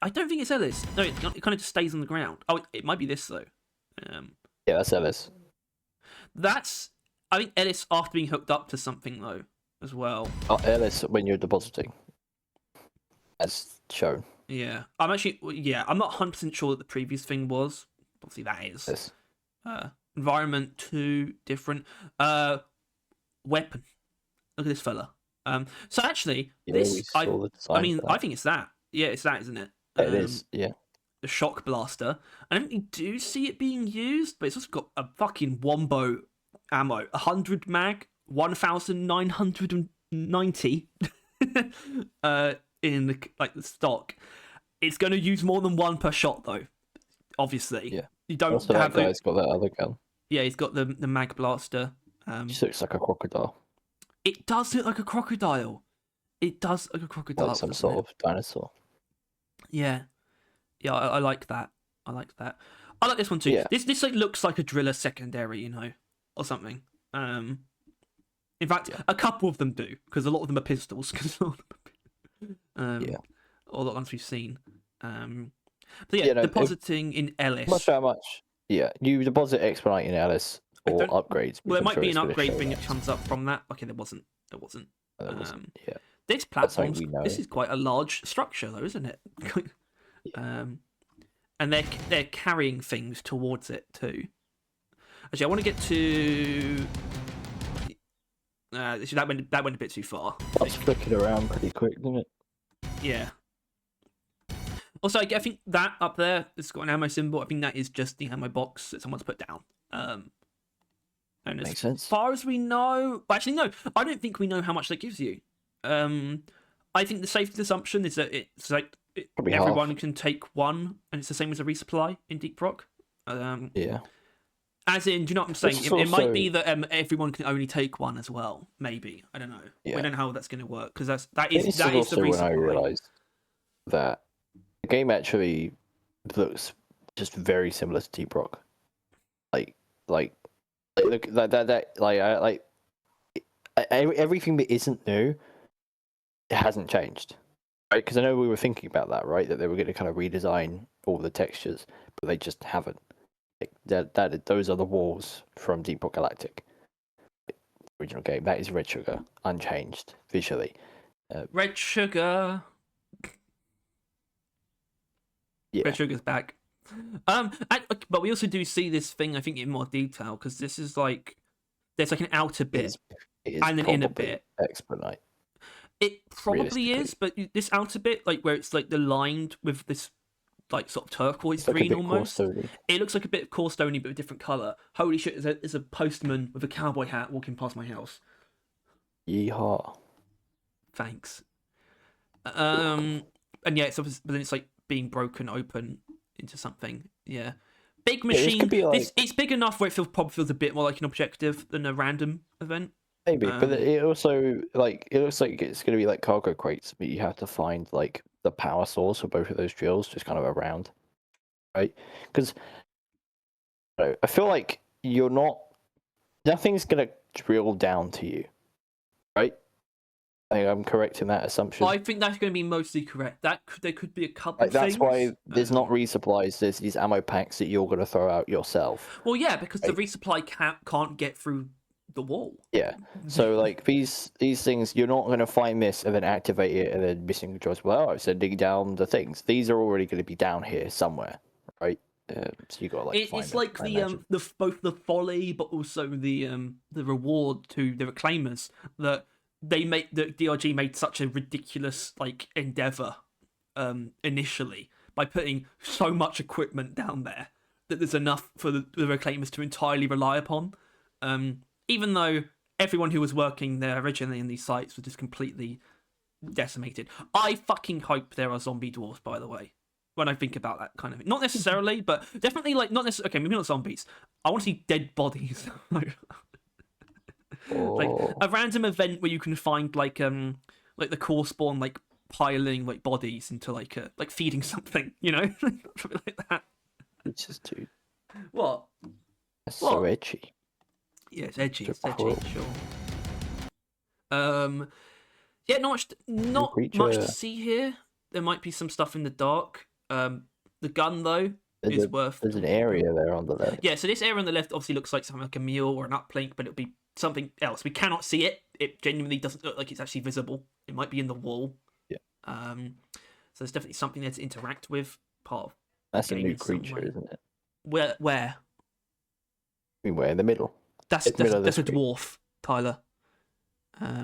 I don't think it's Ellis. No, it kind of just stays on the ground. Oh, it might be this though. Yeah, that's Ellis. I think Ellis after being hooked up to something though, as well. Oh, Ellis when you're depositing, as shown. Yeah, I'm not 100% sure that the previous thing was. Obviously, that is. Yes. Environment 2, different. Weapon. Look at this fella. So actually, I think it's that. Yeah, it's that, isn't it? It is. Yeah. The shock blaster. I don't think you do see it being used, but it's also got a fucking wombo ammo. 100 mag, 1,990 in the stock. It's going to use more than one per shot though. Obviously, yeah. You don't also, have that guy's got that other gun. Yeah, he's got the mag blaster. It looks like a crocodile. It does look like a crocodile. It does look like a crocodile. Like some sort of dinosaur. Yeah, I like that. I like this one too. Yeah. This like looks like a driller secondary, you know, or something. In fact, a couple of them do, because a lot of them are pistols. Yeah. All the ones we've seen. But yeah, You know, depositing in I'm Ellis. not sure how much. Yeah, you deposit Expedite in Alice or upgrades. Well, there I'm might sure be it's an gonna upgrade show thing that. that comes up from that. Okay, there wasn't. Yeah. This That's something platform's we know. this is quite a large structure, though, isn't it? And they're carrying things towards it too. Actually, I want to get to. That went a bit too far. That's flicking around pretty quick, isn't it? Yeah. Also, I think that up there, it's got an ammo symbol. I think that is just the ammo box that someone's put down. And Makes as sense. far as we know, actually, no, I don't think we know how much that gives you. I think the safety assumption is that it's like Probably everyone half. can take one, and it's the same as a resupply in Deep Rock. Yeah. As in, do you know what I'm saying? This It is might be also- that everyone can only take one as well. Maybe, I don't know. Yeah. We don't know how that's going to work, because that This is is the also when I resupply. realised that the game actually looks just very similar to Deep Rock. Look like that everything that isn't new, it hasn't changed, right? Because I know we were thinking about that, right? That they were going to kind of redesign all the textures, but they just haven't. Like, those are the walls from Deep Rock Galactic, original game. That is Red Sugar, unchanged visually. Red Sugar. Yeah. Red Sugar's back. But we also do see this thing, I think, in more detail, because this is like there's like an outer bit It is and an inner probably bit. Expedite. It probably is, but this outer bit, like where it's like lined with this like sort of turquoise It's like green a bit almost. Corestone-y. It looks like a bit of core stony, but a different color. Holy shit! There's a postman with a cowboy hat walking past my house. Yeehaw. Thanks. And yeah, but then it's like being broken open into something. Yeah. Big machine. could be like- It's big enough where probably feels a bit more like an objective than a random event. Maybe, but it also it looks like it's going to be like cargo crates, but you have to find like the power source for both of those drills just kind of around, right? Because I feel like nothing's going to drill down to you, right? I think I'm correct in that assumption. I think that's going to be mostly correct. There could be a couple. Like, that's things. why there's not resupplies. There's these ammo packs that you're going to throw out yourself. Well, yeah, because the resupply can't get through the wall. Yeah. So like these things, you're not going to find this and then activate it and then missing controls. Well, I'm sending down the things. These are already going to be down here somewhere, right? So you got to like. It's like the both the folly, but also the reward to the reclaimers that DRG made such a ridiculous like endeavor initially by putting so much equipment down there that there's enough for the reclaimers to entirely rely upon. Even though everyone who was working there originally in these sites was just completely decimated. I fucking hope there are zombie dwarves, by the way, when I think about that kind of thing. Not necessarily, but definitely like not necessarily. Okay, maybe not zombies. I want to see dead bodies. Like a random event where you can find like the core spawn like piling like bodies into like feeding something, you know, something like that. It's just too. What? That's so edgy. Yeah, it's edgy. It's It's edgy, cruel. sure. Yeah, not much to see here. There might be some stuff in the dark. The gun though is worth. There's an area there on the left. Yeah, so this area on the left obviously looks like something like a mule or an uplink, but it'll be something else. We cannot see it. It genuinely doesn't look like it's actually visible. It might be in the wall. Yeah. So there's definitely something there to interact with. Part of That's a game new in some creature, way. isn't it? Where? I mean, we're in the middle. That's It's middle of the a screen. dwarf, Tyler.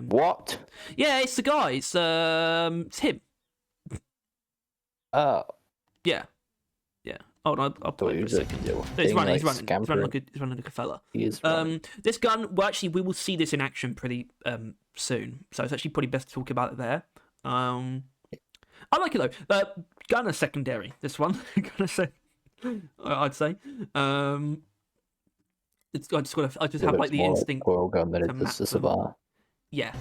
What? Yeah, it's the guy. It's him. Oh. Yeah. Hold on, I'll play for a second. He's He's running like a fella. He is running. This gun, well, actually, we will see this in action pretty soon. So it's actually probably best to talk about it there. I like it though. Gun is secondary. This one, I'd say. I just have like the instinct. Like gun that it does to survive. Yeah.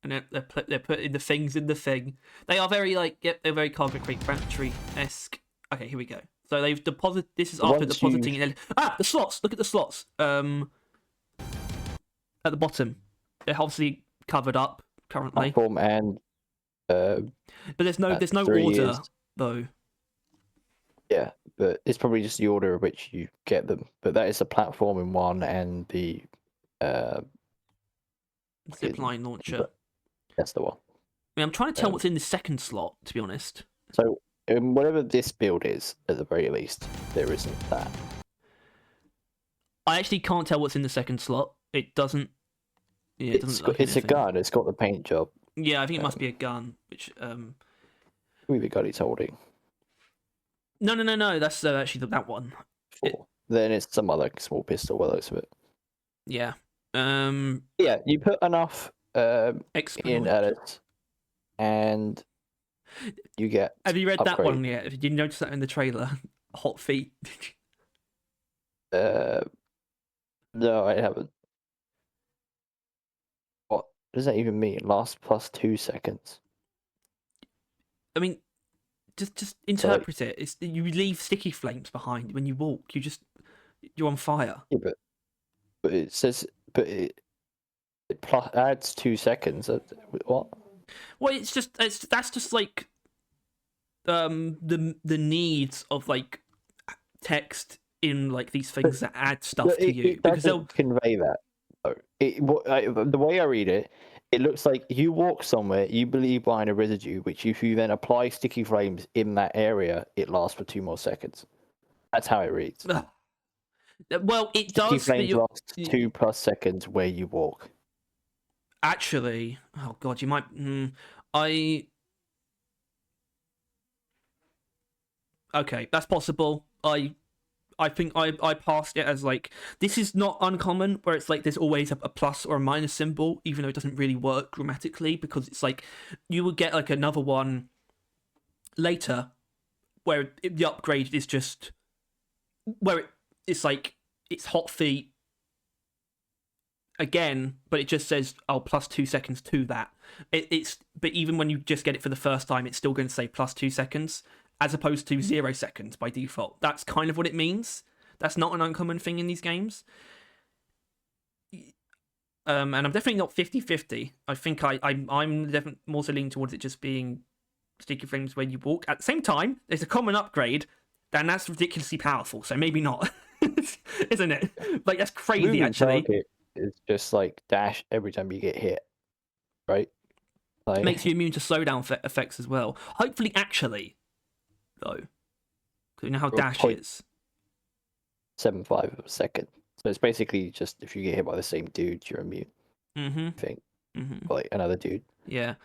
And they're putting the things in the thing. They are very they're very cargo crate factory-esque. Okay, here we go. So they've deposited. This is after depositing. The slots. Look at the slots. at the bottom. They're obviously covered up currently, Platform and but there's no three order is- though. yeah, but it's probably just the order of which you get them. But that is the platform in one and the Zipline launcher. that's the one. I mean, I'm trying to tell Um, what's in the second slot, to be honest. So whatever this build is, at the very least, there isn't that. I actually can't tell what's in the second slot. It doesn't. Yeah, it doesn't look like It's a anything. gun. It's got the paint job. Yeah, I think it must be a gun. Which Who the gun he's holding? no. That's actually that one. Then it's some other small pistol. Well, looks of it. Yeah. Yeah, you put enough in Exploit. edits, and you get. Have you read that upgrade. one yet? Did you notice that in the trailer? Hot feet. No, I haven't. What does that even mean? Last plus 2 seconds. I mean, just interpret it. It's you leave sticky flames behind when you walk. You're on fire. Yeah, but it says, but it plus adds 2 seconds. What? Well, that's just like the needs of like text in like these things that add stuff to you because they'll convey that. The way I read it, it looks like you walk somewhere, you believe behind a residue, which if you then apply sticky flames in that area, it lasts for 2 more seconds. That's how it reads. Well, it Sticky does. flames last 2+ seconds where you walk. Actually, oh god, you might. Okay, that's possible. I think I passed it as like this is not uncommon where it's like there's always a plus or a minus symbol even though it doesn't really work grammatically because it's like you will get like another one later where the upgrade is just where it's like it's hot feet again but it just says plus 2 seconds to that. It's but even when you just get it for the first time it's still going to say plus 2 seconds as opposed to 0 seconds by default. That's kind of what it means. That's not an uncommon thing in these games. And I'm definitely not 50-50. I think I'm definitely more so leaning towards it just being sticky flames where you walk. At the same time, there's a common upgrade, and that's ridiculously powerful, so maybe not. Isn't it? Like, that's crazy, Moving actually. target is just like dash every time you get hit, right? Like, Makes you immune to slowdown effects as well. Hopefully, actually, though. Because you know how dash is. 7.5 of a second. So it's basically just if you get hit by the same dude, you're immune. Mm-hmm. I think. Mm-hmm. Like another dude. Yeah.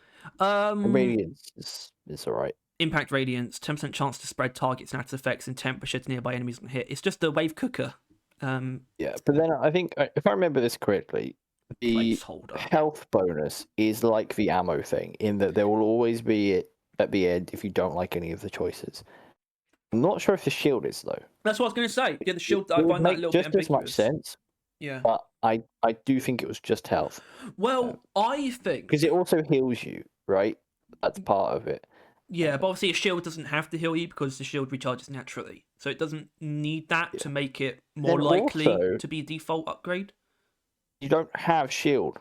Radiance is alright. Impact radiance, 10% chance to spread targets and add effects and temperature to nearby enemies on hit. It's just a wave cooker. Yeah, but then I think if I remember this correctly, the health bonus is like the ammo thing in that there will always be it at the end if you don't like any of the choices. I'm not sure if the shield is though. That's what I was going to say. Yeah, the shield. I find that a little bit ambiguous. Just as much sense. Yeah. But I do think it was just health. Well, I think because it also heals you, right? That's part of it. Yeah, but obviously a shield doesn't have to heal you because the shield recharges naturally, so it doesn't need that to make it more likely to be a default upgrade. You don't have shield.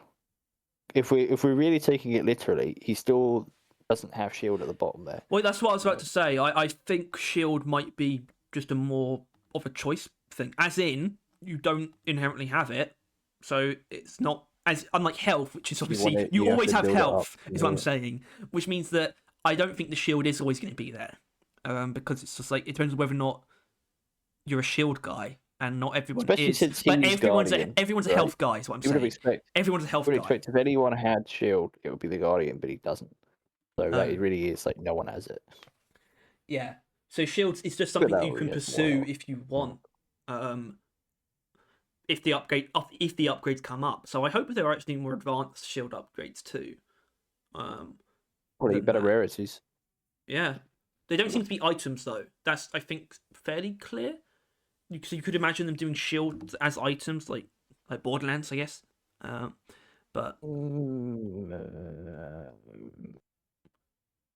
If we're really taking it literally, he still doesn't have shield at the bottom there. Well, that's what I was about to say. I think shield might be just a more of a choice thing, as in you don't inherently have it, so it's not as unlike health, which is obviously you always have health. Is what I'm saying, which means that I don't think the shield is always going to be there, because it's just like it depends on whether or not you're a shield guy, and not everyone is. But everyone's a health guy. Is what I'm saying. Everyone's a health guy. Expect if anyone had shield, it would be the Guardian, but he doesn't. So that it really is like no one has it. Yeah. So shields is just something you can pursue if you want. If the upgrades come up, so I hope there are actually more advanced shield upgrades too. Probably better rarities. Yeah, they don't seem to be items though. That's I think fairly clear. So you could imagine them doing shields as items, like Borderlands, I guess. But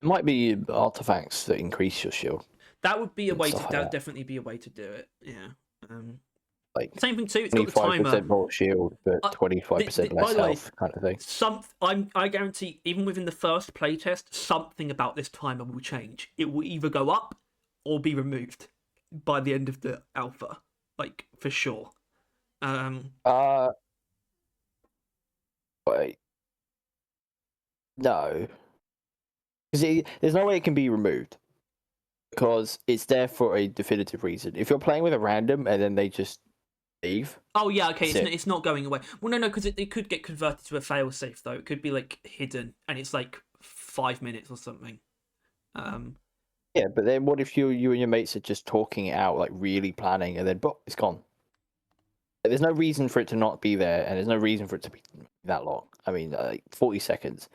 it might be artifacts that increase your shield. That would be a way to. That would definitely be a way to do it. Yeah. like Same thing too. It's got the 25% timer. more shield, but 25% By less the way, health, kind of thing. I guarantee, even within the first playtest, something about this timer will change. It will either go up or be removed by the end of the alpha, like for sure. Wait, no, because there's no way it can be removed because it's there for a definitive reason. If you're playing with a random and then they just leave. Oh yeah, okay, That's it's not going away. Well, no, because it could get converted to a failsafe though. It could be like hidden, and it's like 5 minutes or something. Yeah, but then what if you and your mates are just talking it out, like really planning, and then it's gone? There's no reason for it to not be there, and there's no reason for it to be that long. I mean, like 40 seconds.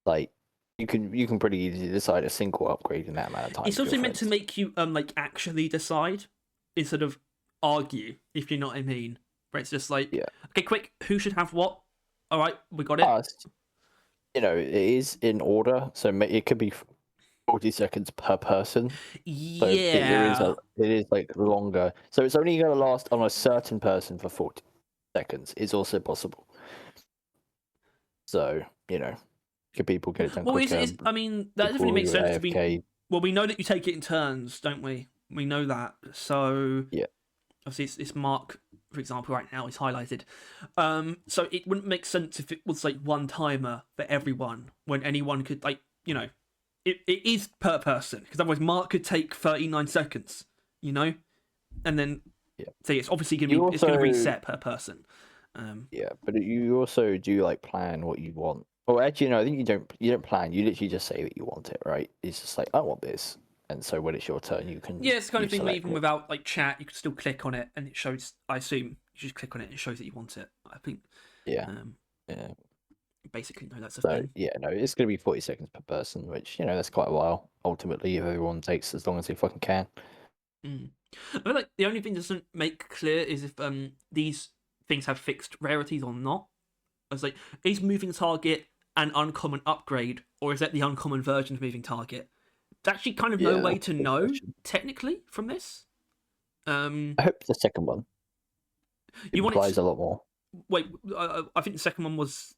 Like you can pretty easily decide a single upgrade in that amount of time. It's with also your meant to friends. make you like actually decide instead of argue, if you know what I mean. Where it's just like, Yeah. okay, quick, who should have what? All right, we got it. Plus, it is in order, so it could be 40 seconds per person. So Yeah. it is like longer. So it's only going to last on a certain person for 40 seconds. It's also possible. So could people get it done Well, quicker? I mean, that definitely People makes who are sense to be. AFK. Well, we know that you take it in turns, don't we? We know that. So Yeah. obviously, it's Mark, for example, right now is highlighted. So it wouldn't make sense if it was like one timer for everyone when anyone could it is per person because otherwise Mark could take 39 seconds, and then say it's obviously gonna it's gonna reset per person. Yeah, but you also do like plan what you want. Well, actually, no, I think you don't. You don't plan. You literally just say that you want it, right? It's just like I want this, and so when it's your turn, you can. Yeah, it's the kind of thing where select even it. without like chat, you can still click on it and it shows. I assume you just click on it and it shows that you want it. I think. Yeah. Yeah. Basically, no, that's a So thing. yeah, no, it's gonna be 40 seconds per person, which that's quite a while. Ultimately, if everyone takes as long as they fucking can. I feel like the only thing that doesn't make clear is if these things have fixed rarities or not. I was like, is moving target an uncommon upgrade, or is that the uncommon version of moving target? There's actually kind of no way to know technically from this. I hope the second one. It implies a lot more. Wait, I think the second one was.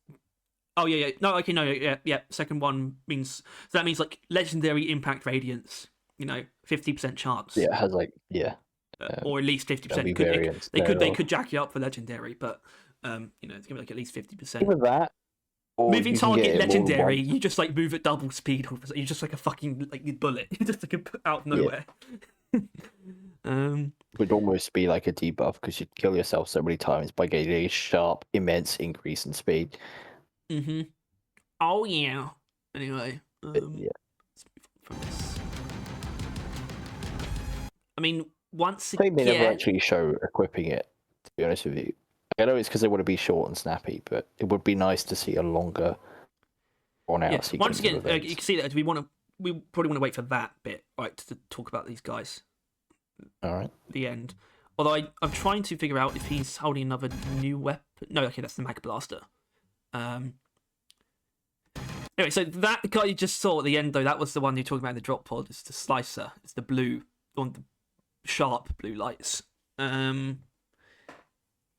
Oh yeah. No, okay, no, yeah. Second one means so that means like legendary impact radiance. 50% chance. Yeah, it has Or at least 50%. They could jack you up for legendary, but it's gonna be like at least 50%. Either that, or moving you can target get it legendary, you just like move at double speed. You're just like a fucking like bullet, just like out of nowhere. Would almost be like a debuff because you'd kill yourself so many times by getting a sharp, immense increase in speed. Oh yeah. Anyway, Yeah. let's move on from this. I mean, once I think they again, never actually show equipping it. To be honest with you, I know it's because they want to be short and snappy, but it would be nice to see a longer, drawn-out sequence. Once again, of you events. can see that we probably want to wait for that bit, right, to talk about these guys. All right. The end. Although I'm trying to figure out if he's holding another new weapon. No, okay, that's the Mag Blaster. Anyway, so that guy you just saw at the end, though, that was the one you're talking about in the drop pod. It's the Slicer. It's the blue, on the sharp blue lights.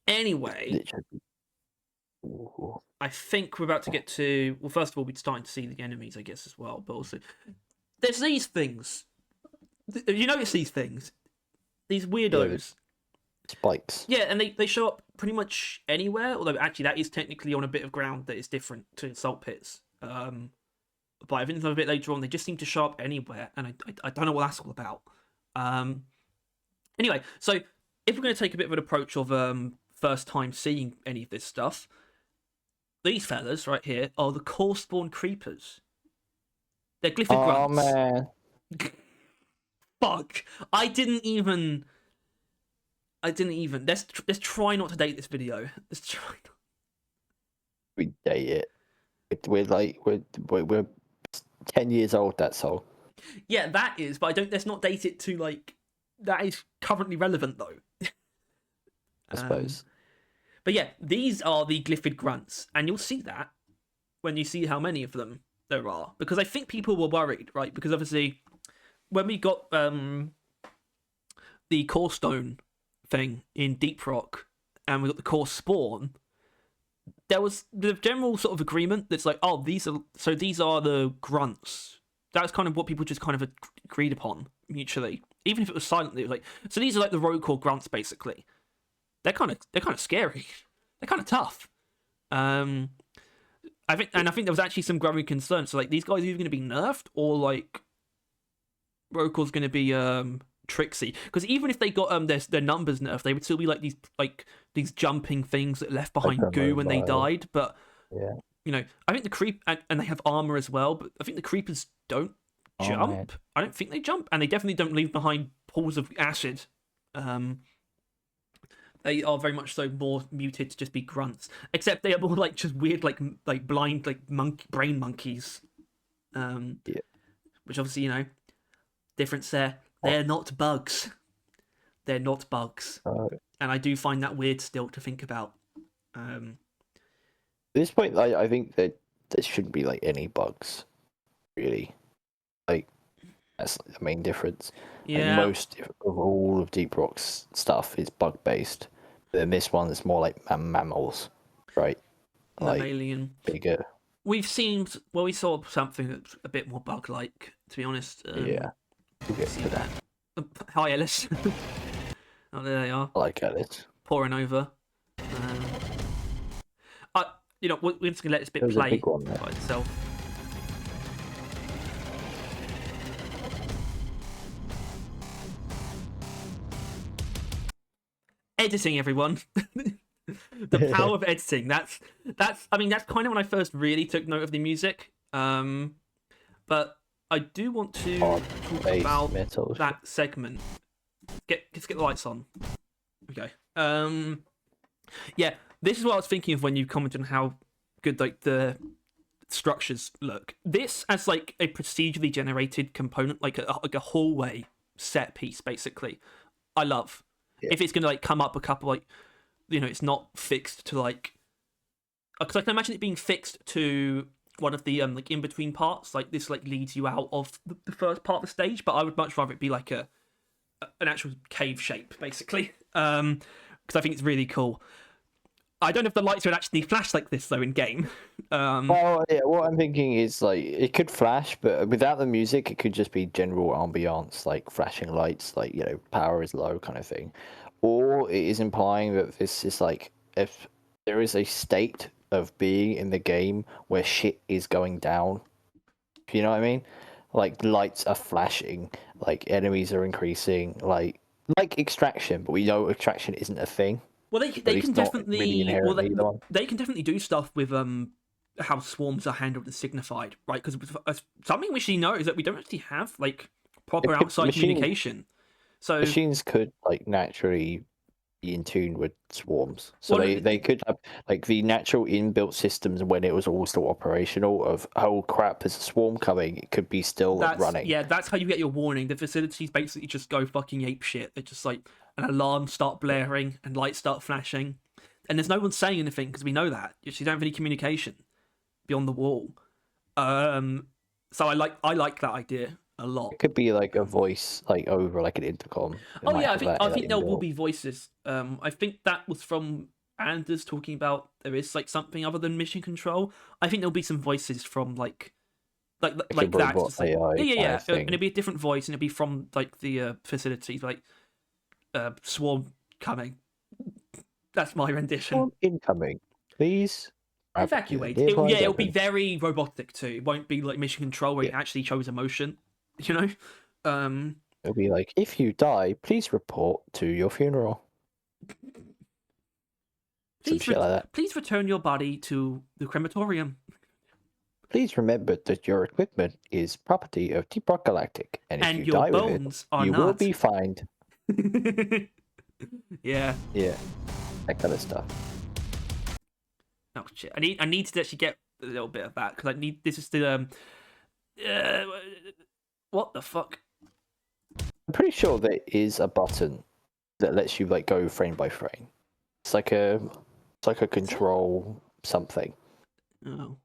Anyway, I think we're about to get to. Well, first of all, we're starting to see the enemies, I guess, as well. But also, there's these things. You notice these things? These weirdos. Spikes. Yeah, and they show up pretty much anywhere. Although actually, that is technically on a bit of ground that is different to salt pits. But I think a bit later on, they just seem to show up anywhere, and I don't know what that's all about. Anyway, so if we're going to take a bit of an approach of first time seeing any of this stuff, these fellas right here are the core spawn creepers. They're glyphid grunts. Oh man. Fuck! I didn't even. Let's try not to date this video. Let's try. We date it. We're 10 years old. That's all. Yeah, that is. But I don't. Let's not date it to like. That is currently relevant though. I suppose. But yeah, these are the glyphid grunts, and you'll see that when you see how many of them there are. Because I think people were worried, right? Because obviously, when we got the core stone thing in Deep Rock, and we got the core Spawn, there was the general sort of agreement that's like, oh, these are the grunts. That's kind of what people just kind of agreed upon mutually, even if it was silently. It was like, so these are like the rogue core grunts, basically. They're kind of scary. They're kind of tough. I think there was actually some growing concern. So like, these guys are either going to be nerfed or like rogue core's going to be tricksy, because even if they got their numbers nerfed, they would still be like these jumping things that left behind Like goo when they mobile. died. But Yeah. I think the creep and they have armor as well, but I think the creepers don't jump. Man. I don't think they jump, and they definitely don't leave behind pools of acid. They are very much so more muted to just be grunts, except they are more like just weird, like blind, like brain monkeys. Yeah. Which obviously, difference there. They're not bugs. They're not bugs, and I do find that weird still to think about. At this point, I think that there shouldn't be like any bugs, really. Like, that's the main difference. Yeah. Like, most of all of Deep Rock's stuff is bug based, but then this one is more like mammals, right? Like Mammalian. bigger. We saw something that's a bit more bug-like, to be honest. Yeah, we'll get to that. Hi, Ellis. Oh, there they are. I like Alice. Pouring over. We're just gonna let this bit There was a play big one there. by itself. Editing, everyone. The power of editing. That's kind of when I first really took note of the music. But I do want to talk about that segment. Let's get the lights on. Okay. Yeah, this is what I was thinking of when you commented on how good like the structures look. This as like a procedurally generated component, like a hallway set piece, basically. I love. Yeah. If it's gonna like come up a couple like, it's not fixed to like, because I can imagine it being fixed to one of the like in between parts, like this like leads you out of the first part of the stage. But I would much rather it be like an actual cave shape, basically, because I think it's really cool. I don't know if the lights would actually flash like this though in game. Well, yeah, what I'm thinking is like it could flash, but without the music, it could just be general ambiance, like flashing lights, like power is low kind of thing. Or it is implying that this is like if there is a state of being in the game where shit is going down. You know what I mean? Like lights are flashing, like enemies are increasing, like extraction, but we know extraction isn't a thing. Well, they can definitely really they can definitely do stuff with how swarms are handled and signified, right? Because something we should know is that we don't actually have like proper outside communication. So machines could like naturally be in tune with swarms, so they could have like the natural inbuilt systems when it was all still operational of oh crap, there's a swarm coming, it could be still running. Yeah, that's how you get your warning. The facilities basically just go fucking ape shit. They're just like an alarm start blaring and lights start flashing, and there's no one saying anything because we know that you don't have any communication beyond the wall. So I like that idea a lot. It could be like a voice, like over like an intercom. Oh yeah, I think there will be voices. I think that was from Anders talking about there is like something other than mission control. I think there'll be some voices from like that. Just, like, yeah. And it'll be a different voice, and it'll be from like the facilities, like swarm coming. That's my rendition. Swarm incoming, please. Evacuate. It'll be very robotic too. It won't be like mission control where it actually shows emotion. It'll be like, if you die, please report to your funeral. Please return your body to the crematorium. Please remember that your equipment is property of Deep Rock Galactic, and if you die with it, you will be fined. Yeah, that kind of stuff. Oh shit! I need to actually get a little bit of that because I need. This is the what the fuck? I'm pretty sure there is a button that lets you like go frame by frame. It's like a control something. Oh.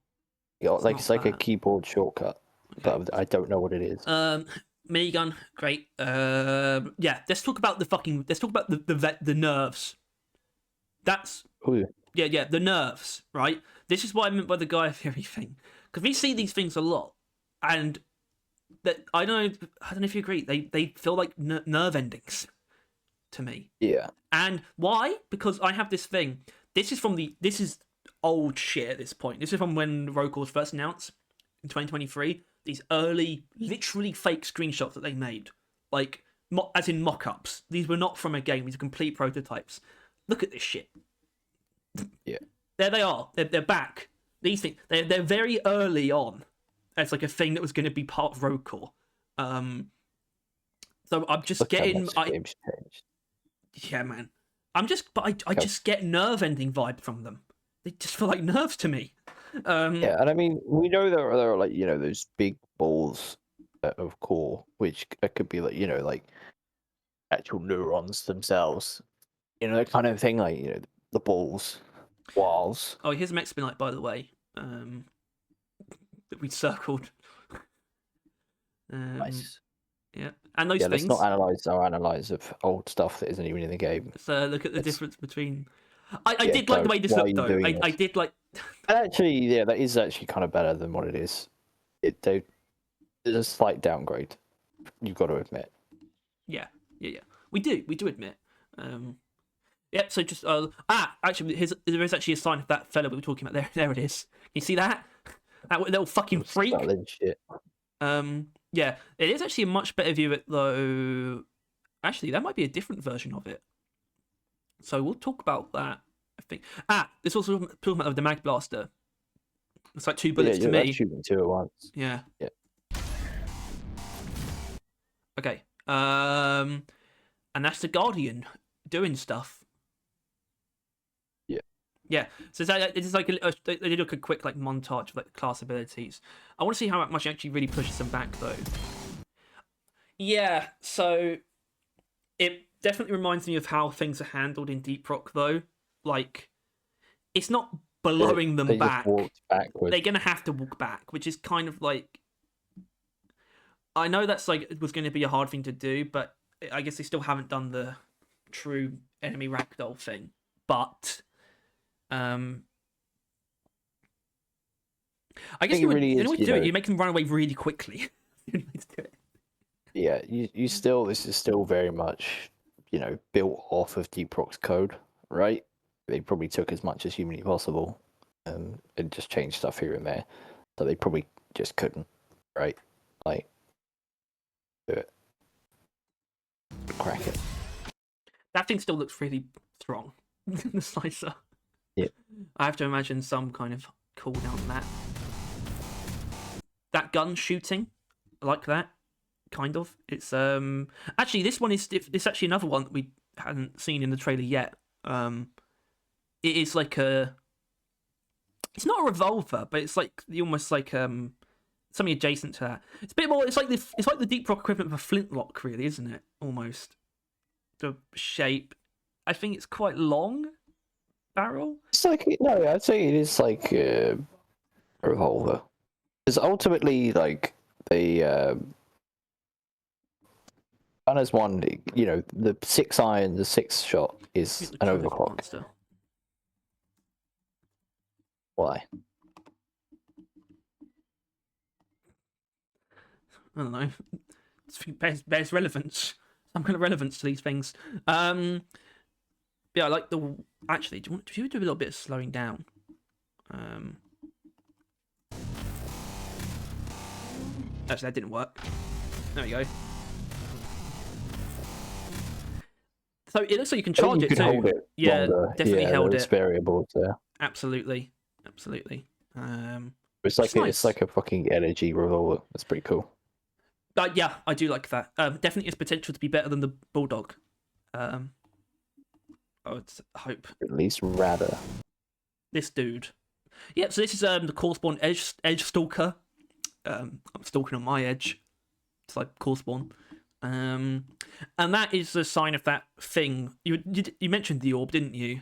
It's like a keyboard shortcut, but I don't know what it is. Minigun, great. Yeah, let's talk about the nerves. That's Ooh, yeah, the nerves, right? This is what I meant by the Gaia theory thing, because we see these things a lot, and that I don't know if you agree. They feel like nerve endings to me. yeah, And why? Because I have this thing. This is old shit at this point. This is from when Roku was first announced in 2023. These early, literally fake screenshots that they made, like as in mock-ups. These were not from a game. These are complete prototypes. Look at this shit. yeah. There they are. They're back. These things. They're very early on. It's like a thing that was going to be part of Roadcore. So I'm just Look how getting. much the game's changed. Yeah, man. I just get nerve ending vibe from them. They just feel like nerves to me. Yeah, and I mean, we know there are like those big balls of core, which could be like like actual neurons themselves. That kind of thing, like the balls, walls. Oh, here's Mexpinite, by the way. That we circled. Nice. Yeah, and those Yeah, things. let's not analyze our analyze of old stuff that isn't even in the game. So look at the difference between. I Yeah, did like the way this why are looked you though. doing I this? did like. Actually, yeah, that is actually kind of better than what it is. There's a slight downgrade. You've got to admit. Yeah. We do admit. Yep. So just actually, there is actually a sign of that fella we were talking about there. There it is. Can you see that? That little fucking freak. Shit. Yeah, it is actually a much better view of it though. Actually, that might be a different version of it. So we'll talk about that. I think. This also talking about the mag blaster. It's like 2 bullets to me. Shooting 2 at once. Yeah. Yeah. Okay. And that's the Guardian doing stuff. Yeah. Yeah. So it's like they did like a quick like montage of like the class abilities. I want to see how much it actually really pushes them back though. Yeah. So it definitely reminds me of how things are handled in Deep Rock though. Like it's not blowing them back. They're gonna have to walk back, which is kind of like. I know that's like it was going to be a hard thing to do, but I guess they still haven't done the true enemy ragdoll thing. But I guess you would do it. You make them run away really quickly. Yeah, you still. This is still very much built off of Deep Rock's code, right? They probably took as much as humanly possible, and just changed stuff here and there. So they probably just couldn't, right? Like. Do it. Crack it. That thing still looks really strong. The slicer. Yeah. I have to imagine some kind of cooldown on that. That gun shooting, I like that. Kind of. It's actually this one is it's actually another one that we hadn't seen in the trailer yet. It is like a. It's not a revolver, but it's like almost like something adjacent to that. It's a bit more. It's like the Deep Rock equivalent of a flintlock, really, isn't it? Almost. The shape. I think it's quite long. Barrel. It's like I'd say it is like a revolver. Because ultimately, like the Gunner's one, the 6 iron, the 6 shot is an overclock. Monster. Why? I don't know. There's relevance. Some kind of relevance to these things. Yeah, I like the. Actually, do you do a little bit of slowing down? Actually, that didn't work. There we go. So it looks like you can charge it too. Hold it yeah, longer. Definitely held it. Variables there. Absolutely. It's like a fucking energy revolver. That's pretty cool. Yeah, I do like that. Definitely has potential to be better than the Bulldog. I would hope. At least radder. This dude. Yeah, so this is the Core Spawn Edge Stalker. I'm stalking on my edge. It's like Core Spawn. And that is a sign of that thing. You mentioned the orb, didn't you?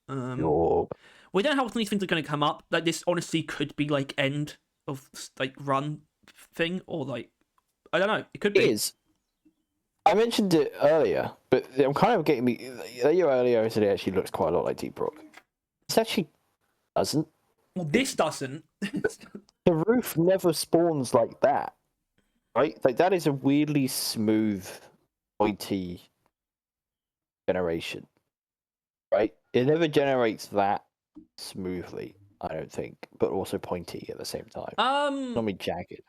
The orb. We don't know how often these things are going to come up. Like this, honestly, could be like end of like run thing or like I don't know. It could It be. is. I mentioned it earlier, but I'm kind of getting me. Your earlier today actually looks quite a lot like Deep Rock. This actually doesn't. Well, this doesn't. The roof never spawns like that, right? Like that is a weirdly smooth, pointy generation, right? It never generates that smoothly, I don't think, but also pointy at the same time. Normally jagged.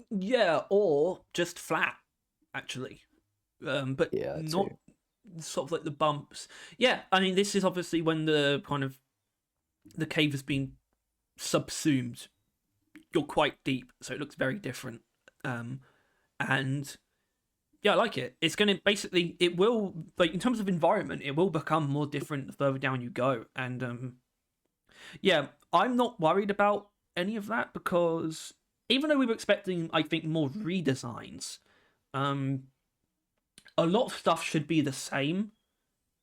Yeah, or just flat, actually. But Yeah, not too. sort of like the bumps. Yeah, I mean, this is obviously when the kind of the cave has been subsumed. You're quite deep, so it looks very different. And yeah, I like it. It's gonna basically, it will, like, in terms of environment, it will become more different the further down you go. And yeah, I'm not worried about any of that because even though we were expecting, I think, more redesigns, a lot of stuff should be the same,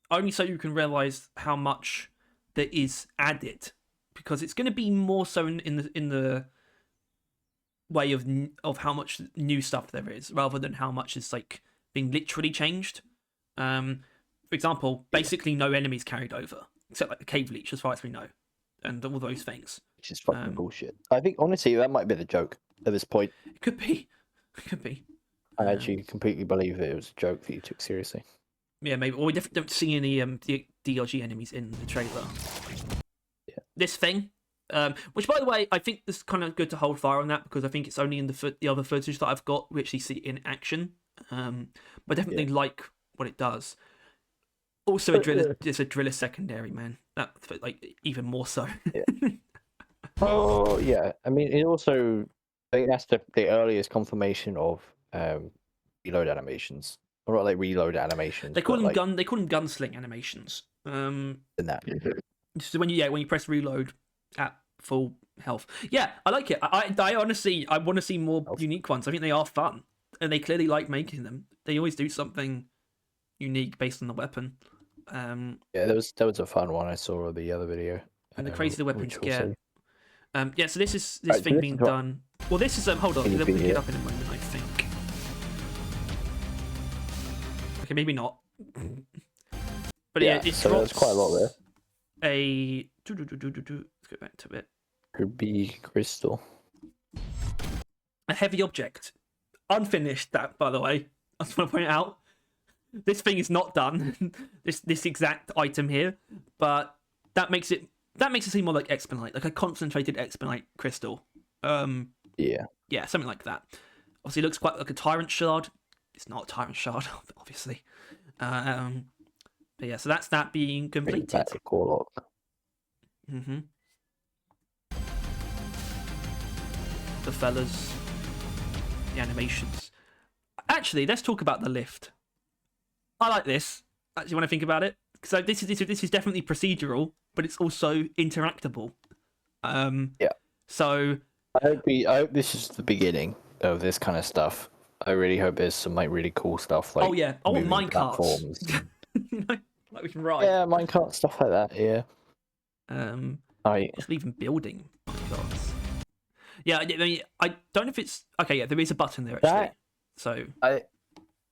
only so you can realize how much there is added, because it's going to be more so in the way of how much new stuff there is, rather than how much is like being literally changed. For example, basically no enemies carried over except like the cave leech, as far as we know, and all those things. Which is fucking bullshit. I think honestly that might be the joke at this point. It could be, it could be. I actually completely believe it was a joke that you took seriously. Yeah, maybe. Or we definitely don't see any DRG enemies in the trailer. Yeah. This thing, which by the way, I think this is kind of good to hold fire on that because I think it's only in the other footage that I've got we actually see it in action. But I definitely like what it does. Also, it's a driller secondary, man. That like even more so. Yeah. Oh yeah, I mean it also. I think that's the earliest confirmation of reload animations, or not like reload animations. They call them like, They call them gunsling animations. in that. So when you press reload at full health, yeah, I like it. I honestly I want to see more unique ones. I think they are fun, and they clearly like making them. They always do something unique based on the weapon. Yeah, there was a fun one I saw in the other video. And the crazier the weapons get. See. Yeah, so this is this thing being done. Well, this is hold on, we'll pick it up in a moment, I think. Okay, maybe not. But yeah, it so drops there's quite a lot there. Let's go back to it. Ruby crystal. A heavy object, unfinished. That, by the way, I just want to point out. This thing is not done. this exact item here, but that makes it seem more like Explanite, like a concentrated Explanite crystal. Yeah, something like that. Obviously, it looks quite like a Tyrant Shard. It's not a Tyrant Shard, obviously. But yeah, so that's that being completed. Mm-hmm. The fellas, the animations. Actually, let's talk about the lift. I like this. Actually, when I think about it, so this is definitely procedural, but it's also interactable. Yeah. So I hope this is the beginning of this kind of stuff. I really hope there's some like really cool stuff like. Oh yeah, I want minecarts. You know, like we can ride. Yeah, minecart stuff like that. Yeah. Just even building minecarts. Yeah, I mean, I don't know if it's okay. Yeah, there is a button there actually.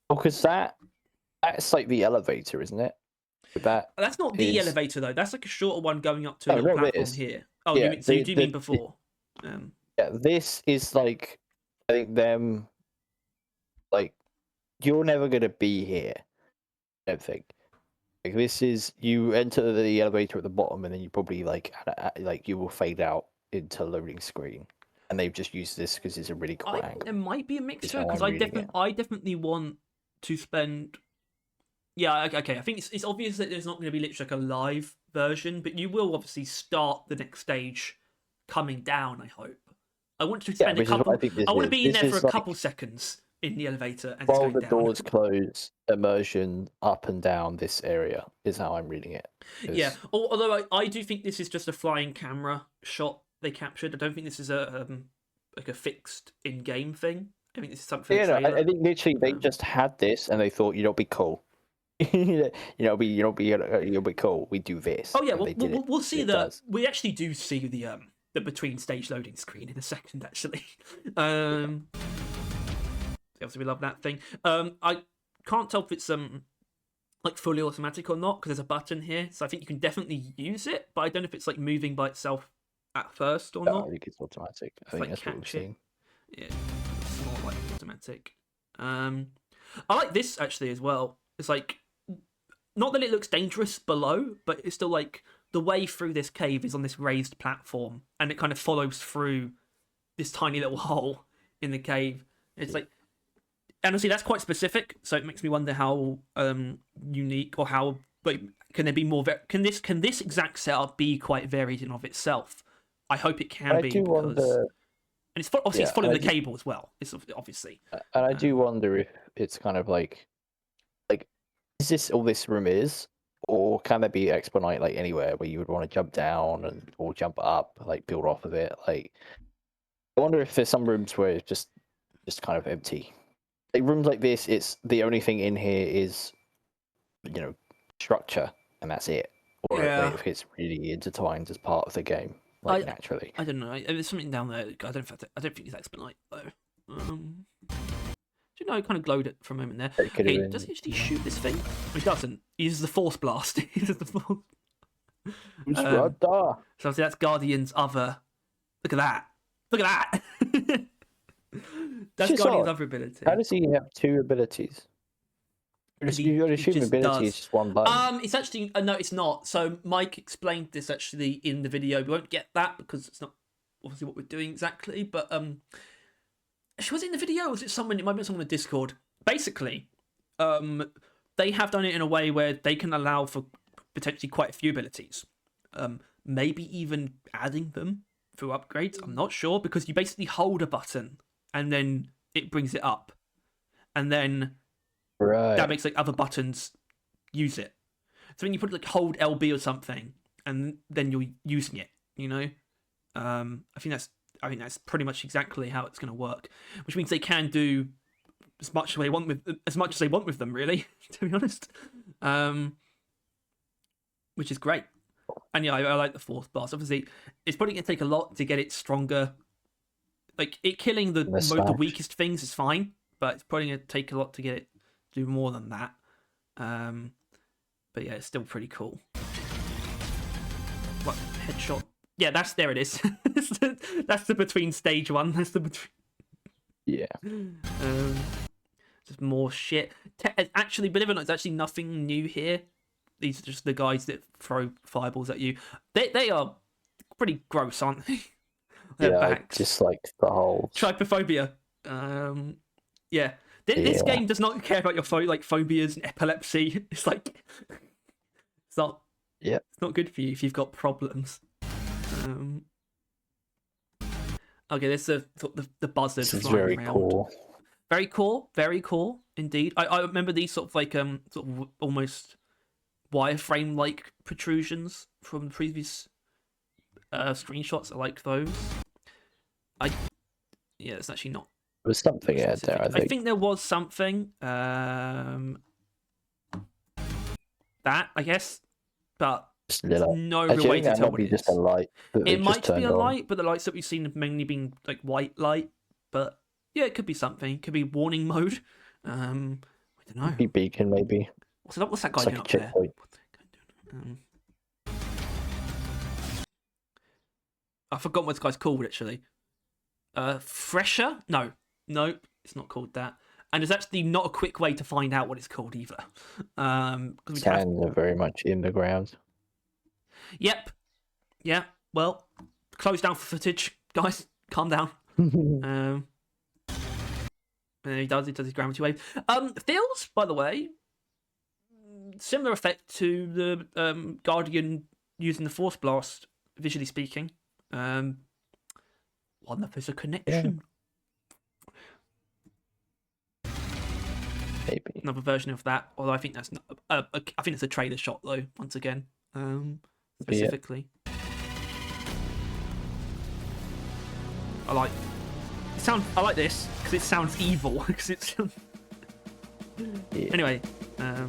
Because that's like the elevator, isn't it? That's not the elevator though. That's like a shorter one going up to a little platform here. Oh, yeah, you do mean before? Yeah, this is like I think them. Like, you're never gonna be here. I don't think. Like this is you enter the elevator at the bottom, and then you probably like you will fade out into loading screen. And they've just used this because it's a really cool angle. It might be a mixture because I definitely want to spend. Yeah, okay. I think it's obvious that there's not going to be literally like a live version, but you will obviously start the next stage coming down. I hope. I want to spend a couple. I want to be in there for a couple seconds in the elevator and while the doors close. Immersion up and down this area is how I'm reading it. Yeah, although I do think this is just a flying camera shot they captured. I don't think this is a fixed in-game thing. I think this is something. Yeah, I think literally they just had this and they thought, be cool. You'll be cool. We do this. Oh yeah, we'll see that. We actually do see the between stage loading screen in a second. Actually, Obviously, we love that thing. I can't tell if it's like fully automatic or not because there's a button here, so I think you can definitely use it, but I don't know if it's like moving by itself at first or No, not. I think it's automatic. I It's think like that's what we've catch it. seen. Yeah, it's more like automatic. I like this actually as well. It's like not that it looks dangerous below, but it's still like the way through this cave is on this raised platform, and it kind of follows through this tiny little hole in the cave. It's like, honestly, that's quite specific. So it makes me wonder how unique or how like can there be more? Can this exact setup be quite varied in of itself? I hope it can I be do because, wonder, and it's obviously it's yeah, following and the cable as well. It's obviously, and I do wonder if it's kind of like is this all this room is, or can there be Exponite like anywhere where you would want to jump down and or jump up, like build off of it? Like, I wonder if there's some rooms where it's just kind of empty. Like rooms like this, it's the only thing in here is, structure, and that's it. Or yeah. if it's really intertwined as part of the game, like naturally. I don't know. There's something down there. I don't think it's Expedite though. Do you know? I kind of glowed it for a moment there. It could have Okay, been. does he actually shoot this thing? He doesn't. He uses the Force Blast. He uses the Force. Who's Um, Radar? So obviously that's Guardian's other. Look at that. Look at that. That's Just Guardian's odd. other ability. How does he have two abilities? You'd assume just ability does. is just one button. It's actually no, it's not. So Mike explained this actually in the video. We won't get that because it's not obviously what we're doing exactly. But was it in the video? Or was it someone? It might be someone on Discord. Basically, they have done it in a way where they can allow for potentially quite a few abilities. Maybe even adding them through upgrades. I'm not sure because you basically hold a button and then it brings it up, and then Right. that makes like other buttons use it. So when you put like hold LB or something, and then you're using it, I think that's pretty much exactly how it's going to work. Which means they can do as much as they want with them, really. To be honest, which is great. And yeah, I like the fourth blast. Obviously, it's probably going to take a lot to get it stronger. Like it killing the weakest things is fine, but it's probably going to take a lot to get it to do more than that. But yeah, it's still pretty cool. What headshot? Yeah, there it is. That's the between stage one. That's the between. Yeah. Just more shit. Actually, believe it or not, it's actually nothing new here. These are just the guys that throw fireballs at you. They are pretty gross, aren't they? Their backs. Just like the whole trypophobia. Yeah. This game does not care about your phobias and epilepsy. It's like it's not. Yeah. It's not good for you if you've got problems. Okay, this is the buzzard This is flying very around. cool. Very cool indeed. I remember these sort of almost wireframe like protrusions from the previous screenshots. I like those. It's actually not. There was something out there, I think. There was something. That I guess, but no real way to tell what it is. Just a light. It might be a light, but the lights that we've seen have mainly been like white light. But yeah, it could be something. It could be warning mode. I don't know. Be beacon maybe. What's that guy doing up there? I forgot what this guy's called actually. Fresher? No, it's not called that. And there's actually not a quick way to find out what it's called either. Sands are very much in the ground. Yep. Yeah. Well, close down for footage, guys. Calm down. And he does his gravity wave. Feels, by the way, similar effect to the Guardian using the Force Blast, visually speaking. Wonder if there's a connection. Yeah. Maybe another version of that. Although I think that's not. I think it's a trailer shot though. Once again, specifically. Yeah. I like this because it sounds evil. Because it's. Yeah. Anyway, there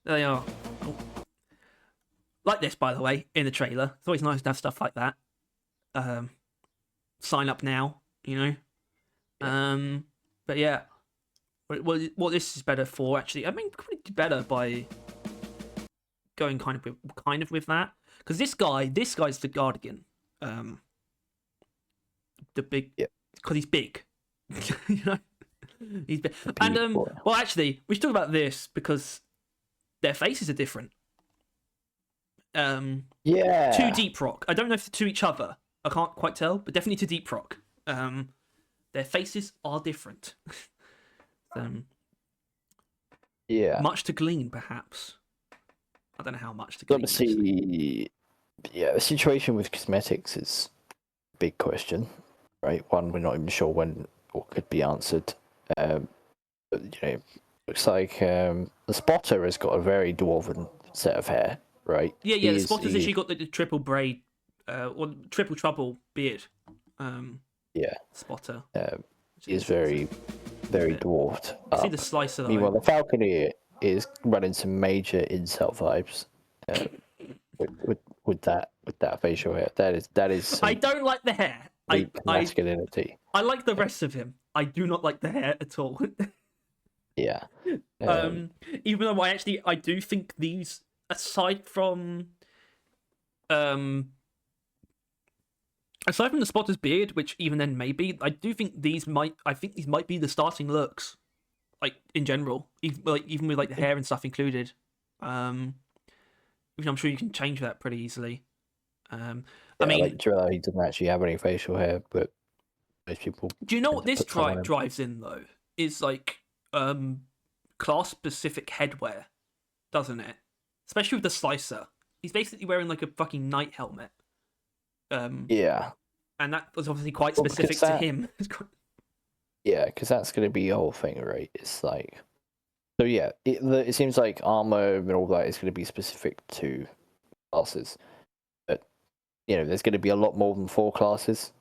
they are. Oh. Like this, by the way, in the trailer. It's always nice to have stuff like that. Sign up now, But yeah, what this is better for, actually, I mean, probably do better by going kind of with that, because this guy's the Guardian, the big, Yeah. because he's big, you know, he's big, and well, actually, we should talk about this because their faces are different. Yeah. To Deep Rock, I don't know if to each other, I can't quite tell, but definitely to Deep Rock. Their faces are different. Yeah. Much to glean, perhaps. I don't know how much to glean. Obviously, yeah, the situation with cosmetics is a big question, right? One, we're not even sure when or could be answered. But, looks like the Spotter has got a very dwarven set of hair, right? Yeah. The Spotter's actually got the triple braid, or triple trouble beard. Yeah. Spotter. Is very dwarfed. I see the slicer though. Meanwhile, the Falconeer is running some major incel vibes with that facial hair. That is. I don't like the hair. Masculinity. I like the rest of him. I do not like the hair at all. Yeah. Even though I do think these, aside from the Spotter's beard, which even then maybe, I do think these might be the starting looks, like in general, even with like the hair and stuff included. Even I'm sure you can change that pretty easily. I mean, like Driller, he doesn't actually have any facial hair, but most people. Do you know what this drives in though? Is like class specific headwear, doesn't it? Especially with the slicer. He's basically wearing like a fucking knight helmet. Yeah. And that was obviously quite specific to him. Yeah, because that's going to be the whole thing, right? It's like, so yeah, it seems like armor and all that is going to be specific to classes, but there's going to be a lot more than 4 classes.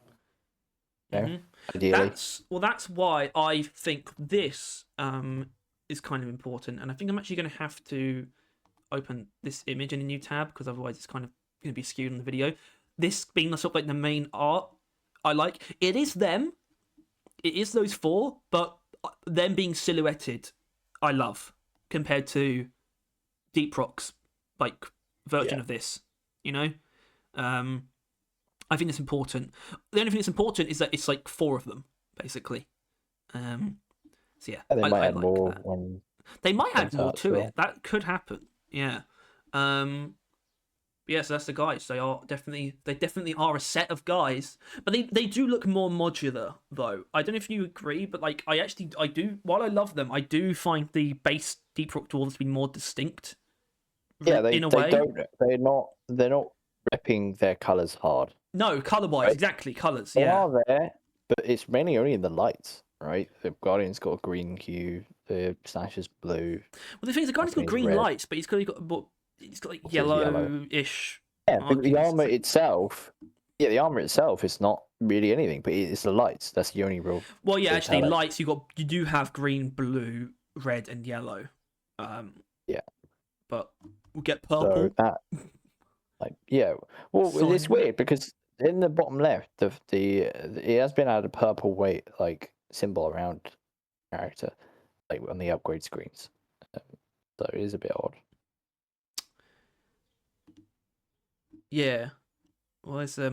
Ideally. That's why I think this is kind of important, and I think I'm actually going to have to open this image in a new tab because otherwise it's kind of going to be skewed on the video. This being the sort of like the main art, I like it is them. It is those 4, but them being silhouetted, I love compared to Deep Rock's like version of this. I think it's important. The only thing that's important is that it's like 4 of them basically. So yeah, and they might add like more that. when they might add more to it. That could happen. Yeah. Yeah, so that's the guys. They definitely are a set of guys, but they do look more modular though. I don't know if you agree, but like I do. While I love them, I do find the base Deep Rock dwarves to be more distinct. Yeah, in a way. They're not repping their colors hard. No, color-wise, exactly colors. They are there, but it's mainly only in the lights, right? The Guardian's got a green hue. The Slash is blue. Well, the thing is, the Guardian's got green lights, but he's got like yellowish. Yeah, but the armor itself. Yeah, the armor itself is not really anything, but it's the lights. That's the only real. Well, yeah, actually, lights. You do have green, blue, red, and yellow. Yeah. But we'll get purple. So well, it's weird because in the bottom left, it has been added a purple weight like symbol around character, like on the upgrade screens. So it is a bit odd. Yeah. Well, there's I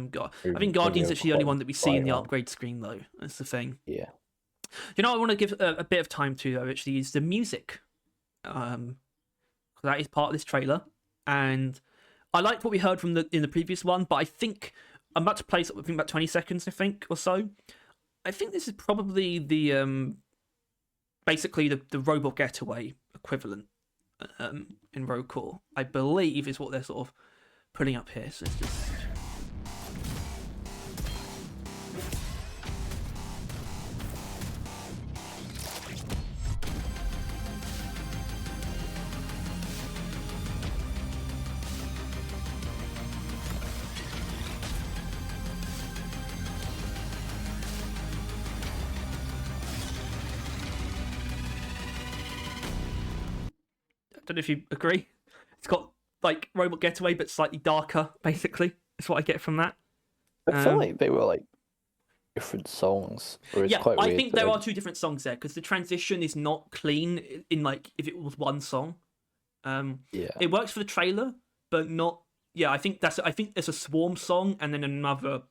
think Guardian's actually the only one that we see in the upgrade screen though. That's the thing. Yeah. You know, I want to give a bit of time to though. Actually, is the music. That is part of this trailer, and I liked what we heard in the previous one, but I think I'm about to play something about 20 seconds, I think, or so. I think this is probably the basically the Robot Getaway equivalent in Roadcore. I believe is what they're sort of putting up here. So it's just. I don't know if you agree. It's got like Robot Getaway, but slightly darker. Basically, is what I get from that. I feel like they were like different songs, or it's Yeah, quite I weird. think there are two different songs there because the transition is not clean in like if it was one song. Yeah, It works for the trailer, but not. Yeah, I think there's a Swarm song and then another.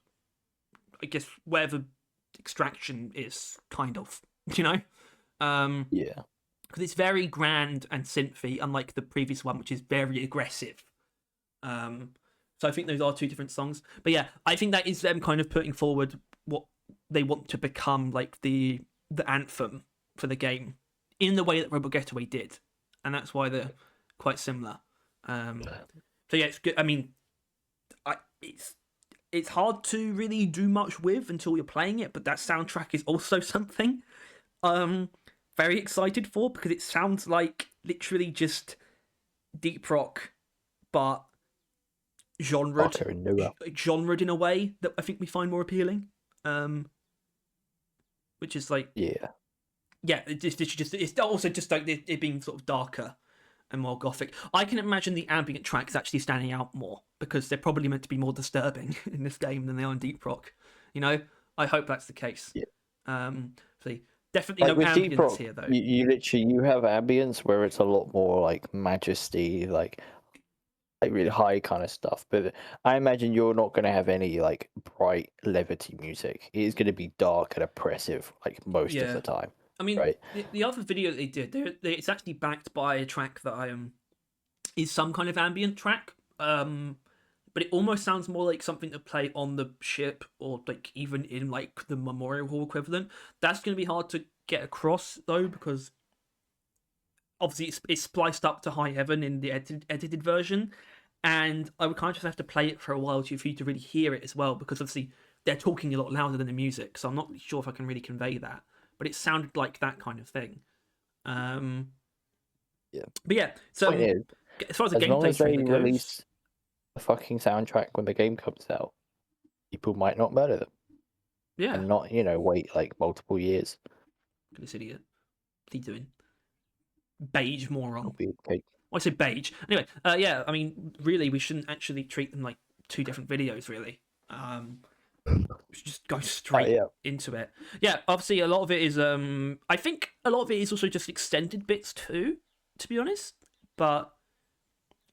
I guess wherever Extraction is kind of, you know, yeah, because it's very grand and synthy, unlike the previous one, which is very aggressive. So I think those are two different songs. But yeah, I think that is them kind of putting forward what they want to become, like the anthem for the game, in the way that Rebel Getaway did, and that's why they're quite similar. So yeah, it's good. I mean, it's hard to really do much with until you're playing it, but that soundtrack is also something very excited for because it sounds like literally just deep rock, but darker and newer. genred in a way that I think we find more appealing. Which is like Yeah, it's also just like it being sort of darker and more gothic. I can imagine the ambient tracks actually standing out more because they're probably meant to be more disturbing in this game than they are in Deep Rock. You know, I hope that's the case. yeah. So definitely Like no with Deep ambience Rock, here though. you literally have ambience where it's a lot more like majesty, like really high kind of stuff. But I imagine you're not going to have any like bright levity music. It is going to be dark and oppressive like most of Yeah. the time. I mean, Right. the other video they did, it's actually backed by a track that I is some kind of ambient track. But it almost sounds more like something to play on the ship or like even in like the Memorial Hall equivalent. That's going to be hard to get across though because obviously it's spliced up to high heaven in the edited version, and I would kind of just have to play it for a while for you to really hear it as well because obviously they're talking a lot louder than the music, so I'm not sure if I can really convey that. But it sounded like that kind of thing. Yeah. But yeah, so Point is, as far as the as long gameplay as they trailer goes, release the fucking soundtrack when the game comes out, people might not murder them yeah, and not, wait like multiple years. this idiot, what's he doing? Beige moron. It'll be okay. I say beige. Anyway, yeah, I mean, really, we shouldn't actually treat them like two different videos, really. We should just go straight yeah. into it. Yeah, obviously, a lot of it is. I think a lot of it is also just extended bits too, to be honest. But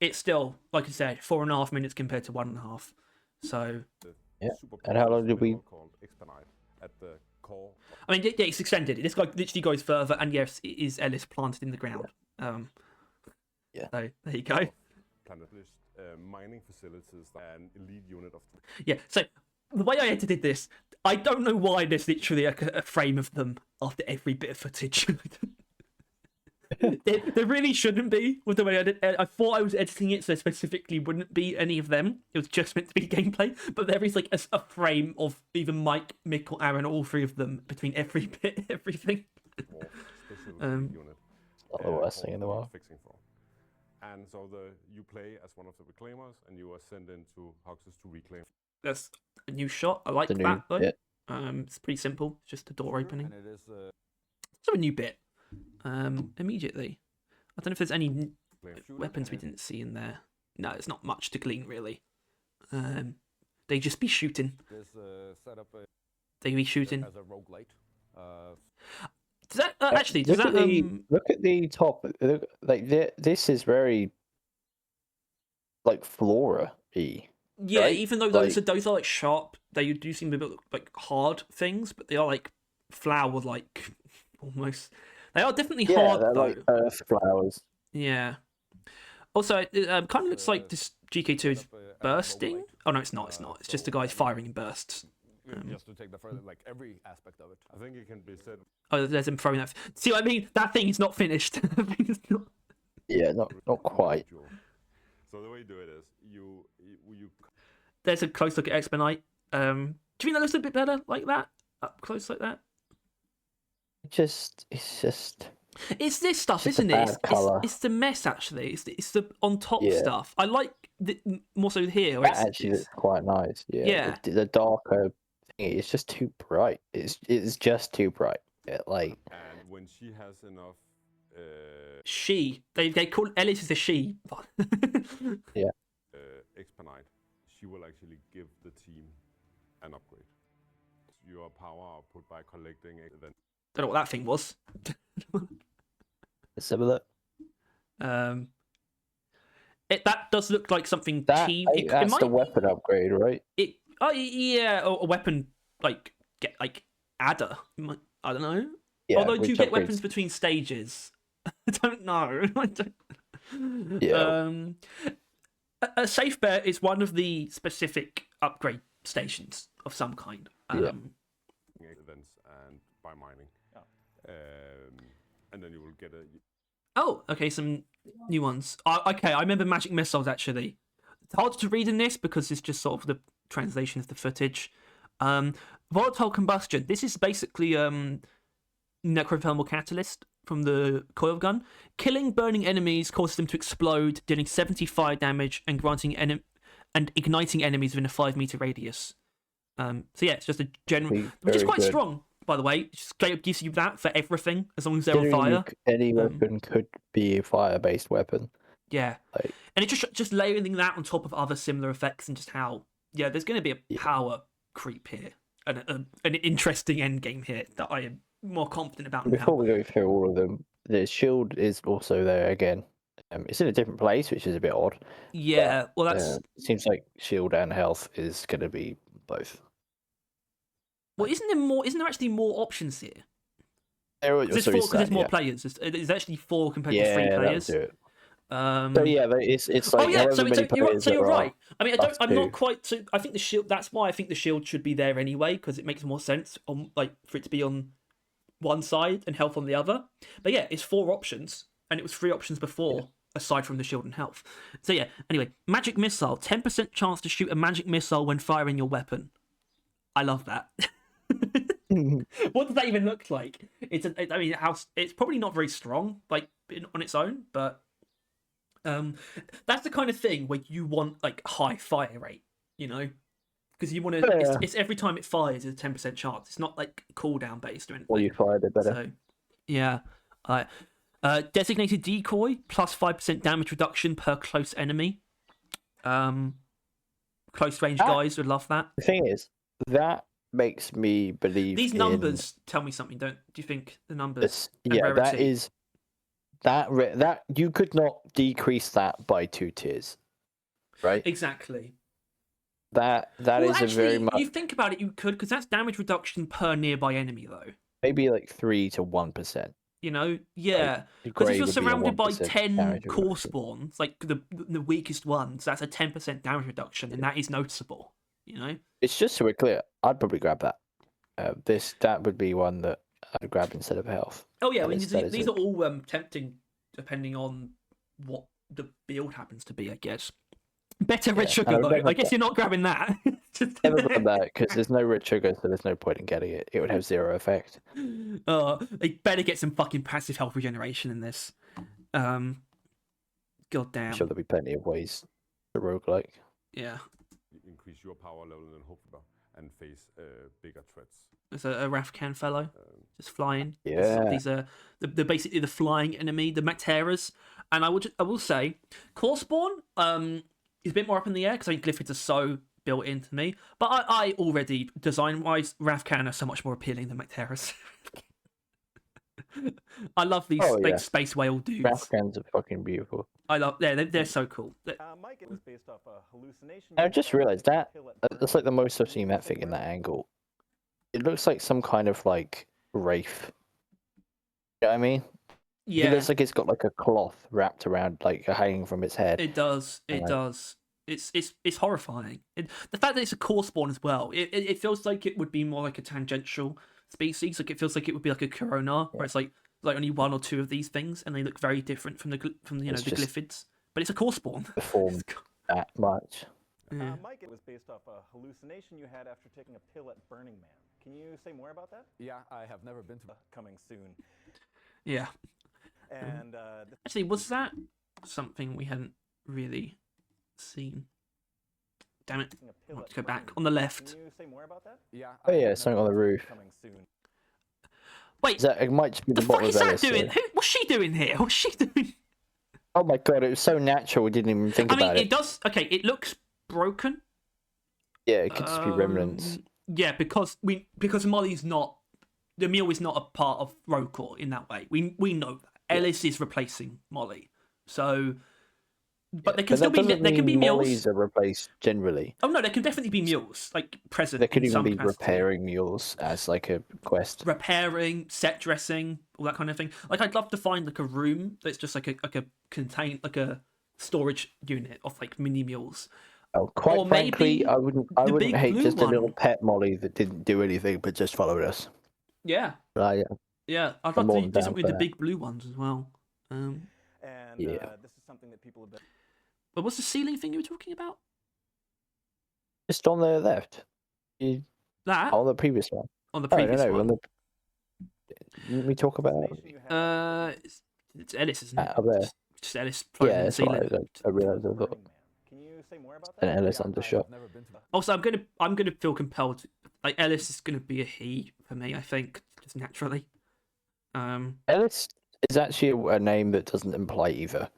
it's still, like I said, 4.5 minutes compared to 1.5. So Yeah. And how long did we? I mean, yeah, it's extended. This guy literally goes further, and yes, it is Ellis planted in the ground. Yeah. So there you go. Mining facilities and elite unit of. Yeah. So the way I edited this, I don't know why there's literally a frame of them after every bit of footage. there really shouldn't be with the way I did. I thought I was editing it so specifically wouldn't be any of them. It was just meant to be gameplay, but there is like a frame of either Mike, Mick, or Aaron, all three of them between every bit, everything. Unit. Not the worst thing in the world. Fixing for. And so you play as one of the reclaimers, and you are sent into Hoxes to reclaim. That's a new shot. I like The that new though. bit. It's pretty simple. It's just a door opening. And it is So a new bit. Immediately. I don't know if there's any weapons we didn't see in there. No, it's not much to glean really. They just be shooting. set up They be shooting. as a roguelite. Does that actually? Does Look that at look at the top. Look, like this is very like flora-y. Yeah, right? even though those are like sharp, they do seem a bit like hard things, but they are like flower like almost. They are definitely hard they're though. like earth flowers. Yeah. Also, it kind of looks like this GK2 is bursting. Oh no, it's not. It's not. It's just the guys firing in bursts. Just to take the further, like every aspect of it. I think it can be said. Oh, there's him throwing that. See what I mean? That thing is not finished. That thing is not... Yeah, not quite. So the way you do it is you. There's a close look at Expedite. Do you think that looks a bit better like that? Up close like that? It's just. It's this stuff, It's isn't a it? bad colour. It's the mess actually. It's the on top Yeah. stuff. I like more so here. Where That actually looks quite nice. Yeah. Yeah. The darker thing, it's just too bright. It's just too bright. Yeah, like. And when she has enough. She. They call Ellis is a she. Yeah. Expedite, she will actually give the team an upgrade. your power output by collecting then. Don't know what that thing was. Let's have a look. That does look like something That's might the weapon upgrade, right? yeah, or a weapon adder. I don't know. Yeah, Although do you get upgrades... weapons between stages? I don't know. I don't... Yeah. A safe bet is one of the specific upgrade stations of some kind. Events and by mining. And then you will get a... Oh, okay, some new ones. Okay, I remember magic missiles, actually. It's hard to read in this because it's just sort of the translation of the footage. Volatile combustion. This is basically necrothermal catalyst from the coil gun. Killing burning enemies causes them to explode, dealing 70 fire damage and igniting enemies within a 5-meter radius. So yeah, it's just a general, which is quite strong, by the way. It just straight up gives you that for everything as long as they're on fire. Any weapon could be a fire-based weapon. Yeah, and it's just layering that on top of other similar effects and just how there's going to be a power creep here and an interesting end game here that I am more confident about. Before we go through all of them, the shield is also there again. It's in a different place, which is a bit odd. Yeah, but, well, that's seems like shield and health is going to be both. Well, isn't there actually more options here? Because there's more players. There's actually 4 compared to 3 players. So yeah, it's like you're right. I mean, I'm not quite. So I think the shield. That's why I think the shield should be there anyway, because it makes more sense for it to be on one side and health on the other. But yeah, it's 4 options, and it was 3 options before, aside from the shield and health. So yeah. Anyway, magic missile. 10% chance to shoot a magic missile when firing your weapon. I love that. What does that even look like? It's probably not very strong, on its own, but that's the kind of thing where you want high fire rate, because you want to. It's every time it fires, it's a 10% chance. It's not cooldown based or anything. Well, you fired it better. So, yeah. Designated decoy plus 5% damage reduction per close enemy. Close range guys would love that. The thing is, that makes me believe these numbers tell me something. Do you think the numbers? That you could not decrease that by 2 tiers, right? Exactly. That is a very much. You think about it, you could, because that's damage reduction per nearby enemy, though. Maybe 3 to 1%. Yeah. Because if you're surrounded by 10 core spawns, the weakest ones, that's a 10% damage reduction, and that is noticeable. It's just so we're clear. I'd probably grab that. That would be one that I'd grab instead of health. Oh yeah, these are all tempting depending on what the build happens to be, I guess. Better red sugar though. I guess you're not grabbing that. Never grab that because there's no red sugar, so there's no point in getting it. It would have 0 effect. They better get some fucking passive health regeneration in this. God damn. I'm sure there'll be plenty of ways to roguelike. Yeah. Increase your power level and hope and face bigger threats. There's a Rafkan fellow just flying. Yeah. These are basically the flying enemy, the Macteras. And I will say, core spawn is a bit more up in the air because I think Glyphids are so built into me. But I already, design-wise, Rafkan are so much more appealing than Macteras. I love these space whale dudes. Rafkans are fucking beautiful. They're so cool. Mike, it was based off a hallucination. I just realised that's the most I've seen that thing in that angle. It looks like some kind of wraith. You know what I mean? Yeah. It looks like it's got a cloth wrapped around, hanging from its head. It does. It does. It's horrifying. The fact that it's a core spawn as well. It feels like it would be more like a tangential species. It feels like it would be like a corona, where it's only 1 or 2 of these things, and they look very different from the Glyphids. But it's a core spawn. Performed that much. Yeah. Mike, it was based off a hallucination you had after taking a pill at Burning Man. Can you say more about that? Yeah, I have never been to. Coming soon. Yeah. And actually, was that something we hadn't really seen? Damn it! Let's go back on the left. Can you say more about that? Yeah. Oh yeah, something on the roof. Coming soon. Wait, it might just be the the fuck bottom is of that Ellis, doing? What's she doing here? What's she doing? Oh my god, it was so natural. We didn't even think about it. It does. Okay, it looks broken. Yeah, it could just be remnants. Yeah, because Molly's not the meal is not a part of Rocore in that way. We know that Ellis is replacing Molly, so. But there can still be doesn't there can be mean meals. mollies are replaced generally. Oh no, there can definitely be mules like present. There could in even some be capacity. repairing mules as like a quest. Repairing, set dressing, all that kind of thing. Like I'd love to find like a room that's just like a storage unit of like mini mules. Oh, quite Or frankly, maybe I wouldn't the big hate blue just a little one. pet molly that didn't do anything but just followed us. Yeah, Right? yeah. I'd I'm love more to than do down something with for the that. big blue ones as well. And Yeah. this is something that people have been. But what's the ceiling thing you were talking about? Just on the left. That On the previous one. on the Oh, previous no, one. Didn't we talk about hallucination you had It's Ellis, isn't it? up there? Just Ellis floating Yeah, in the that's what ceiling. I realised. I thought Burning Man. Can you say more about an that? Ellis undershot. I've never been to that. Also, I'm gonna feel compelled. Like Ellis is gonna be a he for me. I think just naturally. Ellis is actually a name that doesn't imply either.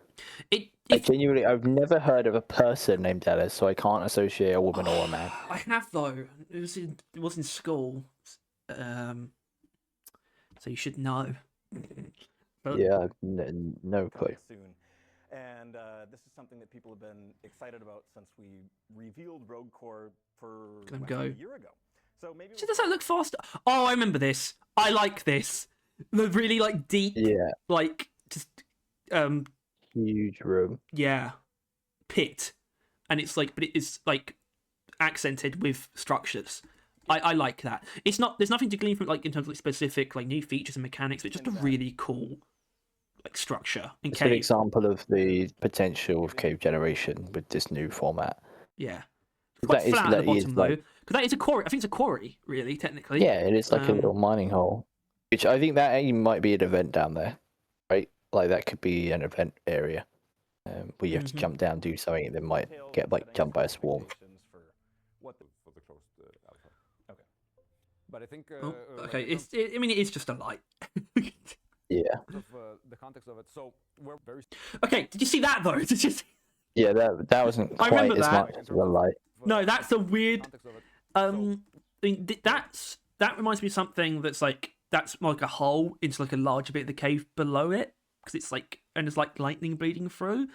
If Genuinely, I've never heard of a person named Ellis, so I can't associate a woman or a man. I have though. It was in school. So you should know. But- Yeah, no clue. Soon. And this is something that people have been excited about since we revealed Rogue Core for Let 'em less go. than a year ago. So maybe Does that look faster? Oh, I remember this. I like this. The really like deep, Yeah, like just huge room. yeah, pit, and it's like, but it is like accented with structures. I like that. It's not. There's nothing to glean from like in terms of like, specific like new features and mechanics, but just a really cool like structure in It's an cave. example of the potential of cave generation with this new format. Yeah, it's quite That is- flat at the that is, bottom though, like- because that is a quarry. I think it's a quarry, really, technically. Yeah, and it's like a Um, little mining hole, which I think that even might be an event down there, right? Like that could be an event area where you have to Mhm. jump down, do something, and then might get like jumped by a swarm. For what the, For the closed alpha. Okay. But I think. Oh, like, okay. in I mean, it is just a light. Yeah, terms of the context of it, so we're very. Okay, did you see that though? Did you see... yeah, that wasn't I quite remember as that. much as a light. No, that's a weird. Context of it. I mean, that reminds me of something that's more like a hole into like a larger bit of the cave below it because it's like and there's like lightning bleeding through.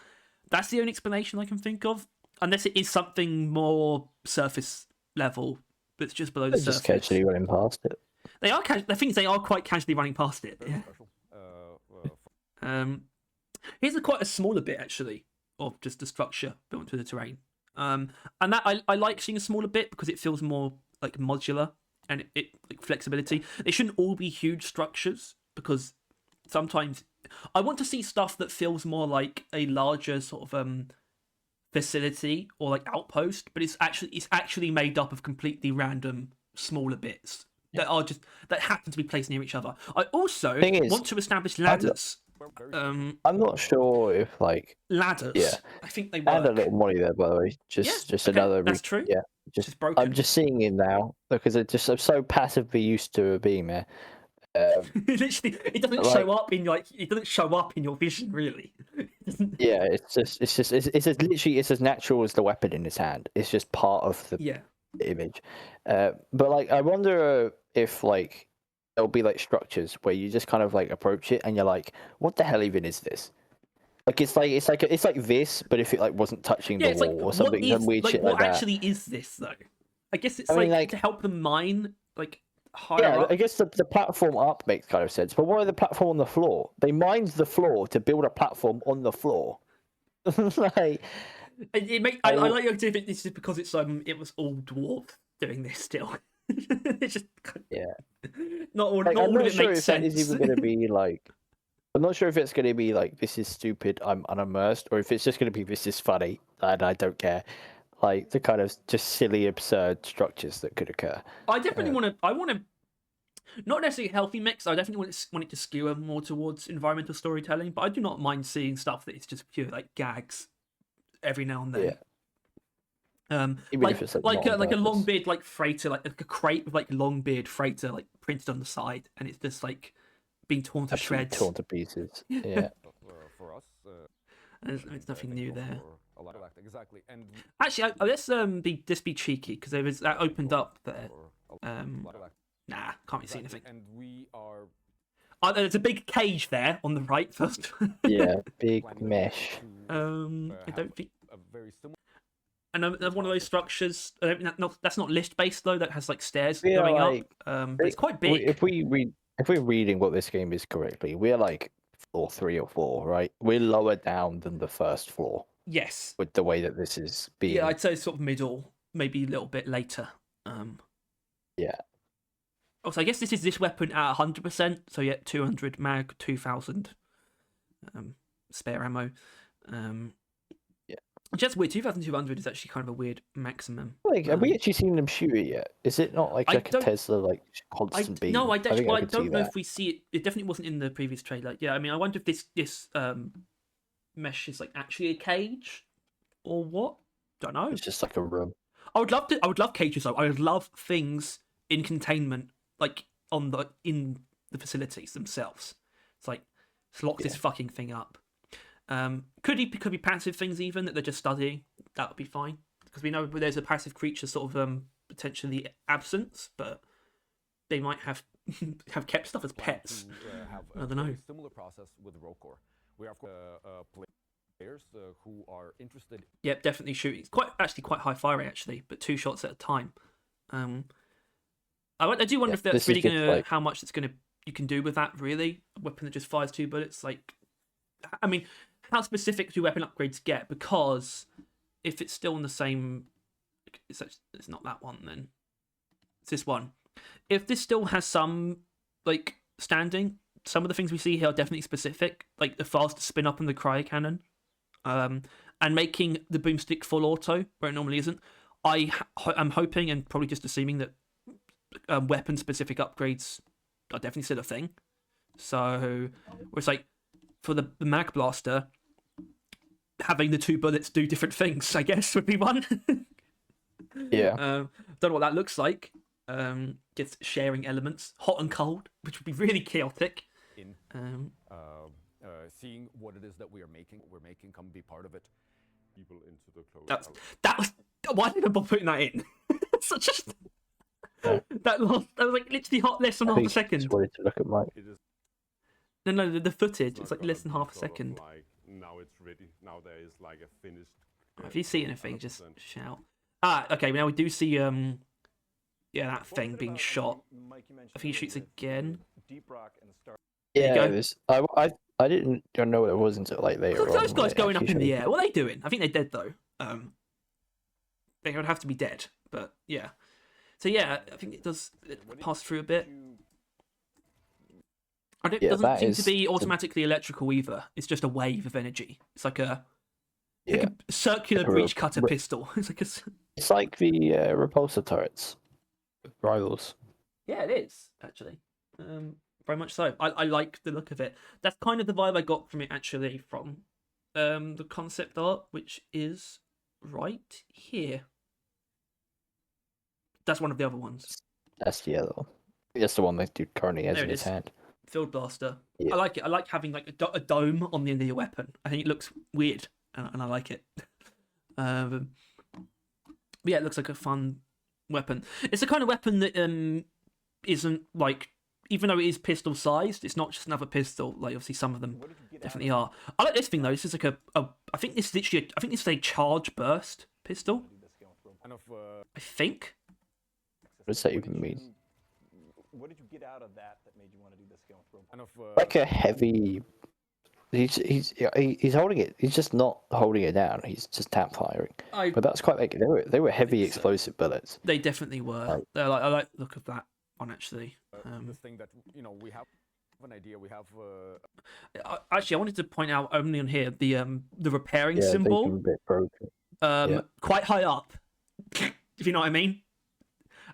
That's the only explanation I can think of, unless it is something more surface level that's just below the They're surface. just casually running past it. They are. The thing is, they are quite casually running past it. Very Yeah. special. Here's quite a smaller bit actually of just the structure built into the terrain. And that I like seeing a smaller bit because it feels more like modular and it like flexibility. They shouldn't all be huge structures because sometimes I want to see stuff that feels more like a larger sort of facility or like outpost, but it's actually made up of completely random smaller bits that are just that happen to be placed near each other. I also Thing is, want to establish ladders. I'm not sure if like Ladders. Yeah. I think they and a work. little molly there, by the way. Just okay, another. that's true. Yeah, just Just broken. I'm just seeing it now because I'm so passively used to being there. Literally, it doesn't Like- show up in it doesn't show up in your vision really. It doesn't- Yeah, it's as natural as the weapon in his hand. It's just part of the yeah. image. But like, I wonder if like there'll be like structures where you just kind of like approach it and you're like, what the hell even is this? Like it's like this, but if it like wasn't touching Yeah, the it's wall like or something, what is some weird like shit what like that. actually is this though? I guess it's I mean, like- to help them mine like higher Yeah, up. I guess the platform up makes kind of sense. But why the platform on the floor? They mined the floor to build a platform on the floor. Like, I like your idea that this is because it was all dwarf doing this still. It's just yeah. not all, Like, not I'm all of not it sure makes if that is sense. even going to be like. I'm not sure if it's going to be like this is stupid, I'm unimmersed, or if it's just going to be this is funny and I don't care. Like the kind of just silly, absurd structures that could occur. I definitely want to. I want to. Not necessarily a healthy mix. I definitely want it to skew more towards environmental storytelling, but I do not mind seeing stuff that is just pure like gags every now and then. Even like if it's, like, like not a, on like a purpose. long beard like freighter, like a crate with like long beard freighter like printed on the side, and it's just like being torn to Absolutely shreds. torn to pieces. Yeah. For us. There's nothing new there. A lot of that, exactly. And Actually, let's be cheeky because there was that opened up there. Nah, can't really see anything. And we are There's a big cage there on the right first. Yeah, big planning mesh. to I have don't think. a very similar. And another one of those structures. I don't think that's not list based though. That has like stairs We are, going like, up. But it's quite big. If we're reading what this game is correctly, we're like floor 3 or 4, right? We're lower down than the first floor Yes. with the way that this is being. Yeah, I'd say sort of middle, maybe a little bit later. Yeah. Also, I guess this weapon at 100%. So yeah, 200 mag, 2000 spare ammo. Yeah. Just weird. 2200 is actually kind of a weird maximum. Like, have we actually seen them shoot it yet? Is it not like I a don't- Tesla like constant beam? No, I don't. think Well, I could see don't know that. if we see it. It definitely wasn't in the previous trailer. Yeah, I mean, I wonder if this mesh is like actually a cage or what. Don't know. It's just like a room. I would love cages though. I would love things in containment, like in the facilities themselves. It's like let's lock this fucking thing up. Could be passive things even that they're just studying. That would be fine because we know there's a passive creature sort of potentially absent, but they might have kept stuff as pets. To, I don't know. very similar process with Rocore. We have players who are interested. Yep, definitely shooting. It's quite high fire rate actually, but 2 shots at a time. I do wonder if that's this is really just gonna like- how much you can do with that really. A weapon that just fires 2 bullets. Like, I mean, how specific do weapon upgrades get? Because if it's still in the same, it's not that one then. It's this one. If this still has some like standing, some of the things we see here are definitely specific, like the faster spin up and the cryo cannon, and making the boomstick full auto where it normally isn't. I'm hoping and probably just assuming that weapon specific upgrades are definitely still a thing. So where it's like for the mag blaster, having the 2 bullets do different things, I guess would be one. Yeah. Don't know what that looks like. Just sharing elements, hot and cold, which would be really chaotic. In seeing what it is that we're making come be part of it. People into the closed. That was why did I bother putting that in? Such a that was like literally less than I half a think second. just wanted to look at my. It is No, the footage. It's not like less than gonna half a be sort of second. Like, now it's ready. Now there is like a finished. If you see anything, just 100%. shout. Okay. Now we do see that thing being shot. If he shoots again. Deep Rock and Star. you Yeah, go. I didn't know what it was until like later Look at on. those when guys it going up actually in the showed. air. What are they doing? I think they're dead though. They would have to be dead, but yeah. So yeah, I think it does pass through a bit. And it Yeah, doesn't that seem to is be the- automatically electrical either. It's just a wave of energy. It's like a Yeah, circular Like a breech cutter re- pistol. It's like it's like the repulsor turrets, rivals. yeah, it is actually. Very much so. I like the look of it. That's kind of the vibe I got from it actually from the concept art, which is right here. That's one of the other ones. That's the other one. That's the one that dude currently has There in it his is. hand. Field blaster. Yeah. I like it. I like having like a dome on the end of your weapon. I think it looks weird, and I like it. But yeah, it looks like a fun weapon. It's the kind of weapon that isn't like, even though it is pistol sized, it's not just another pistol. Like obviously some of them definitely are. I like this thing though. This is like I think this is literally. I think this is a charge burst pistol. Kind of, I think. What does that even mean? What did you get out of that made you want to do this game with kind of Like a heavy. He's holding it. He's just not holding it down. He's just tap firing. But that's quite like they were heavy think so. explosive bullets. They definitely were. I like the look of that one actually. this thing that we have an idea. We have Actually, I wanted to point out only on here the repairing Yeah, they've been symbol a bit broken. Yeah. quite high up. If you know what I mean.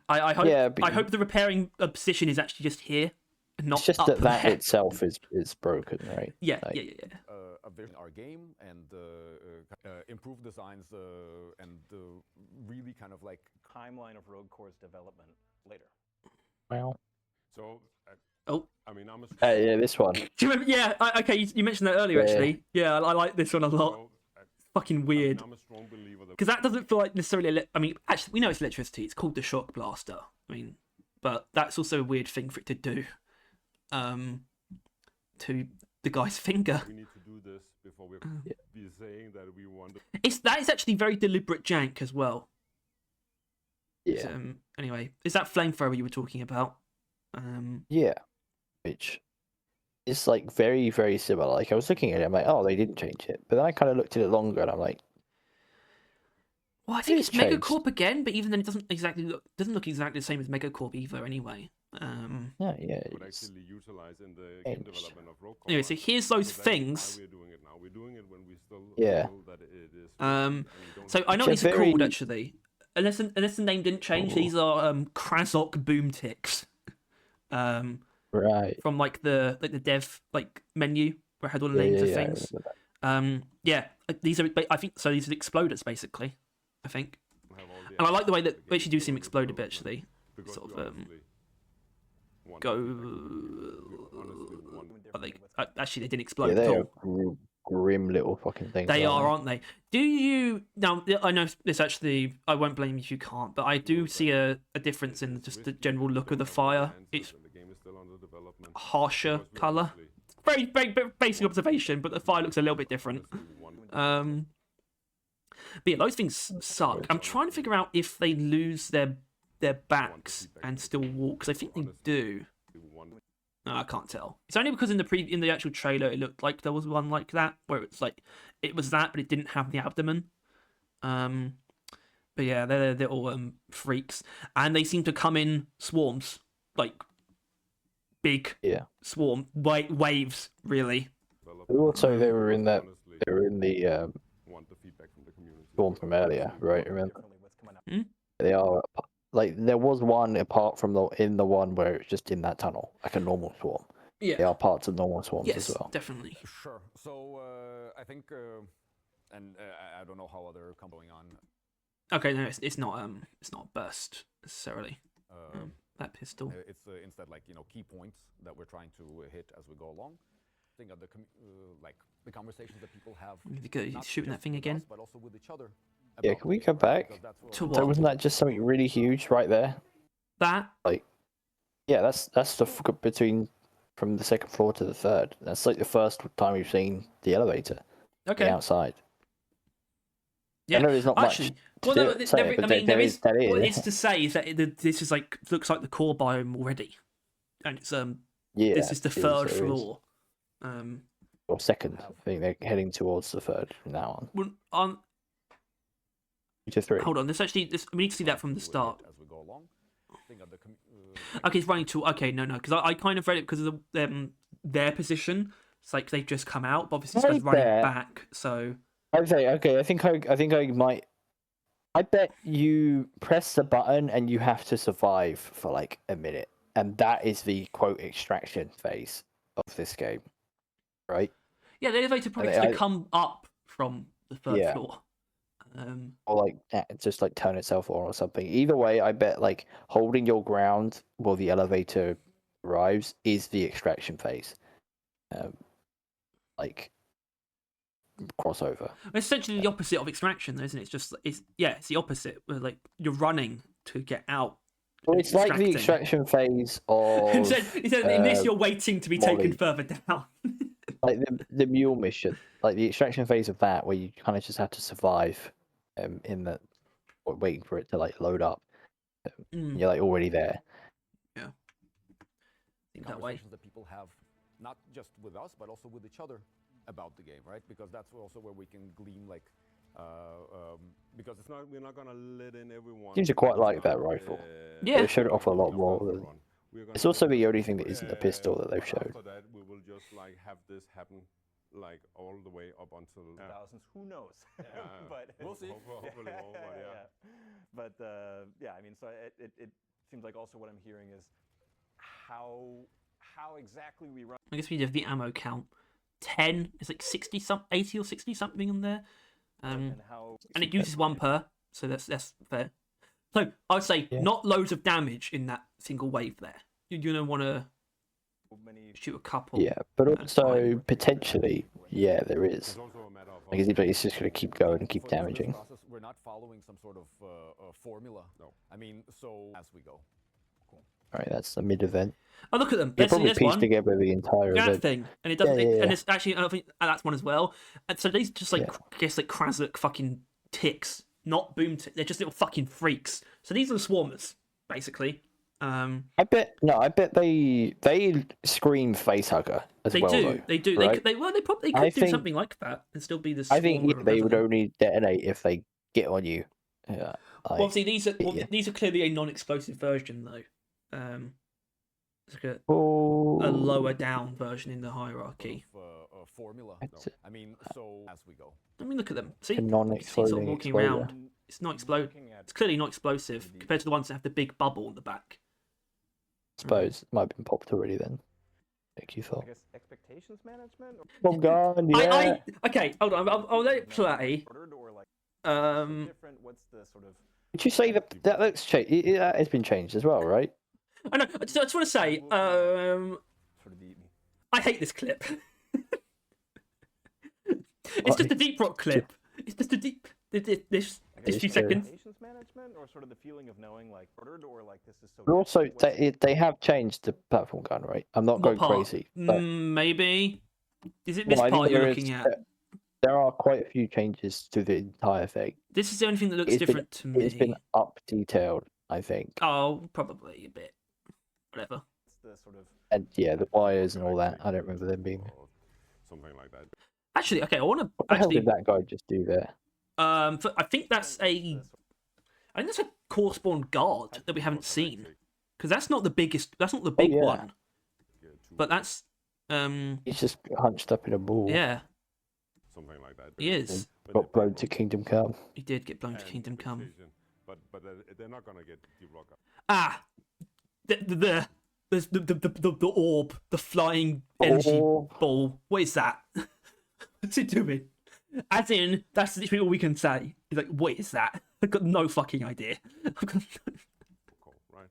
I hope Yeah, but I hope the repairing position is actually just here and not It's just up that there. itself is broken, right? Yeah, like- yeah. a vision our game and improve designs and really kind of like timeline of Rogue Core's development later. Well, so. Oh. I mean, I'm a. yeah, this one. Do you remember? Yeah, okay. You mentioned that earlier, Yeah. actually. Yeah, I like this one a lot. So, Fucking weird. I'm a strong believer that Because that doesn't feel like necessarily. I mean, actually, we know it's electricity. It's called the shock blaster. I mean, but that's also a weird thing for it to do. To the guy's finger. We need to do this before we be saying that we want to. That is actually very deliberate jank as well. Yeah. Anyway, is that flamethrower you were talking about? Yeah. Which is like very, very similar. Like I was looking at it, I'm like, oh, they didn't change it. But then I kind of looked at it longer and I'm like, well, I think it's It's changed. Megacorp again, but even then it doesn't look exactly the same as Megacorp either anyway. yeah, Would it's, actually utilize in the game Changed. development of Rogue Anyway, so here's those So that is things. why we're doing it now. We're doing it when we still Yeah. feel that it is. So I know what Which these are are called very- actually. Unless the name didn't change, these are Krasok boomticks. right. From like the dev menu where it had all the names of I things. remember that. These are I think so. These are exploders basically. I think, and I like the way that they actually do seem explode a bit actually. Sort of go. Are they actually? They didn't explode Yeah, at they all. are grim little fucking things. They are, aren't aren't they? Do you now? I know this actually. I won't blame you if you can't, but I do see a difference in just the general look of the fire. It's harsher color. Very, very basic observation, but the fire looks a little bit different. But yeah, those things suck. I'm trying to figure out if they lose their backs and still walk, because I think they do. No, I can't tell. It's only because in the actual trailer it looked like there was one like that, where it's like it was that, but it didn't have the abdomen. But yeah, they're all freaks, and they seem to come in swarms, like big Yeah. swarm waves, really. But also, they were in the Want the feedback from the community. storm from earlier, right? Remember? Differently what's coming out. They are like there was one apart from the one where it's just in that tunnel, like a normal swarm. They Yeah. are parts of normal swarms Yes, as well. definitely. Sure. So I think, and I don't know how other going on. Okay, no, it's not burst necessarily. That pistol. It's instead like key points that we're trying to hit as we go along. I think of the like the conversations that people have. He's not shooting that just thing with again. us, but also with each other. Yeah, about can we the go game, back because that's what- To So what? wasn't that just something really huge right there? That. Yeah, that's the between from the second floor to the third. That's like the first time we've seen the elevator Okay. outside. Yeah. I know there's not Actually, much. well, to no, say, I but mean, there there is is. that What is. it's to say is that this is like looks like the core biome already, and it's Yeah, this is the it third there is. floor. Or second. I think they're heading towards the third from now on. On To 3. hold on, we need to see that from the to start. hit as we go along. I think of the Okay, it's running to. Okay, no, because I kind of read it because of their position. It's like they've just come out, but obviously this guy's Right running there. back. So I'd say okay. I think I might. I bet you press the button and you have to survive for like a minute, and that is the quote extraction phase of this game, right? yeah, the elevator probably I- has to come up from the third Yeah. floor. Or like just like turn itself on or something. Either way, I bet like holding your ground while the elevator arrives is the extraction phase. Like crossover. It's essentially the opposite of extraction, though, isn't it? It's the opposite. Where like you're running to get out. Well, it's like the extracting. extraction phase of Instead, in this, you're waiting to be taken Molly. further down. like the mule mission, like the extraction phase of that, where you kind of just have to survive, in the waiting for it to like load up. Mm, You're like already there. think that way. conversations that people have, not just with us, but also with each other about the game, right? Because that's also where we can glean, like, because it's not. We're not gonna let in everyone. Seems to quite like that rifle. Yeah. They showed it off a lot more. We're gonna It's also do the it. only thing that isn't the pistol that they've But showed. After that, we will just like have this happen, like all the way up until. Thousands, who knows? But We'll see. Hopefully more, but yeah. But yeah, I mean, so it seems like also what I'm hearing is how exactly we run. I guess we have the ammo count. 10 is like 80 or 60 something in there. And how And it uses one per, so that's fair. So I would say Yeah. not loads of damage in that single wave there. You're gonna want to many shoot a couple. Yeah, but That's also fine. potentially, yeah, there is. It's also a matter of. Like, it's just gonna keep going and keep For this damaging. process, we're not following some sort of formula. No. I mean, so as we go. Cool. Right, that's the mid event. Oh, look at them. You There's, probably there's piece one. together the entire That event. thing, and it doesn't. Yeah, yeah, And yeah. it's actually, I think that's one as well. And so these just like, Yeah. I guess like Krasuk fucking ticks, not boom ticks. They're just little fucking freaks. So these are the swarmers, basically. I bet they scream facehugger as They well. do, though, they do. right? They probably I could do think- something like that and still be the. I think swarmer they would revenue. only detonate if they get on you. Yeah. Well, see, these are yeah. these are clearly a non-explosive version, though. It's like a Oh, lower down version in the hierarchy. Formula. It's I mean, so as we go. I mean, look at them. See, a you can see non-exploding sort of walking exploder. around. It's not explode. It's clearly not explosive compared to the ones that have the big bubble in the back. suppose it might have been popped already then. Like you I thought. guess expectations management. Oh god, yeah. Okay, hold on. I'll let it play. Or like Um, different. What's the sort of Would you say that looks changed? That has been changed as well, right? I know. I just want to say, sort of the I hate this clip. It's just a deep rock clip. It's just a deep. This It's few true. seconds. expectations management, or sort of the feeling of knowing like ordered, or like this is so. But also, different? What's- they have changed the platform gun, right? I'm not What going part? crazy, but Maybe. Is it this no, I think part you're there looking is- at? there are quite a few changes to the entire thing. This is the only thing that looks It's been- different to me. It's been up detailed, I think, Oh, probably a bit. Whatever. the sort of and yeah, the wires and all that. I don't remember them being. Or something like that. Actually, okay, I want to What the hell actually. did that guy just do there? I think that's a. the sort I think that's a core spawn guard that we haven't seen because that's not the biggest. That's not the big yeah. one, but that's He's just hunched up in a ball. yeah, Something like that. he is. But Got they- blown to Kingdom Come. He did get blown to and Kingdom Come. expectation, But they're not gonna get deep rock up. Ah, the orb, the flying energy Orb. ball. What is that? What's it doing? As in, that's literally all we can say. He's like, what is that? I've got no fucking idea. I've got Cool, right?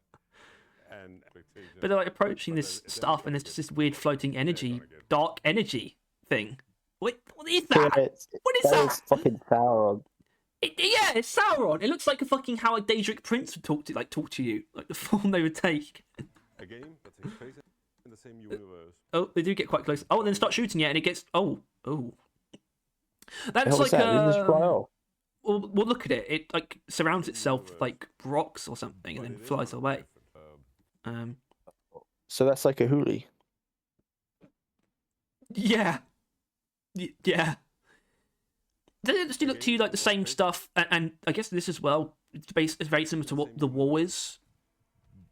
And expectation. But they're like approaching But this they're stuff, not and there's gonna just get- this weird floating they're energy, gonna get- dark energy thing. What is Yeah, that? it's- What is that that? is fucking Sauron. Yeah, it's Sauron. It looks like a fucking how a Daedric prince would talk to you, like the form they would take. A game that takes place in the same universe. Oh, they do get quite close. Oh, and then start shooting it, and it gets oh. That's Hell was like that? Did it just fly off? well, look at it. It like surrounds itself with like rocks or something, and But then it is flies gonna be away. different. So that's like a huli. Yeah. Yeah. Does it still look to you like the same stuff? And I guess this as well. It's very similar to what the wall is.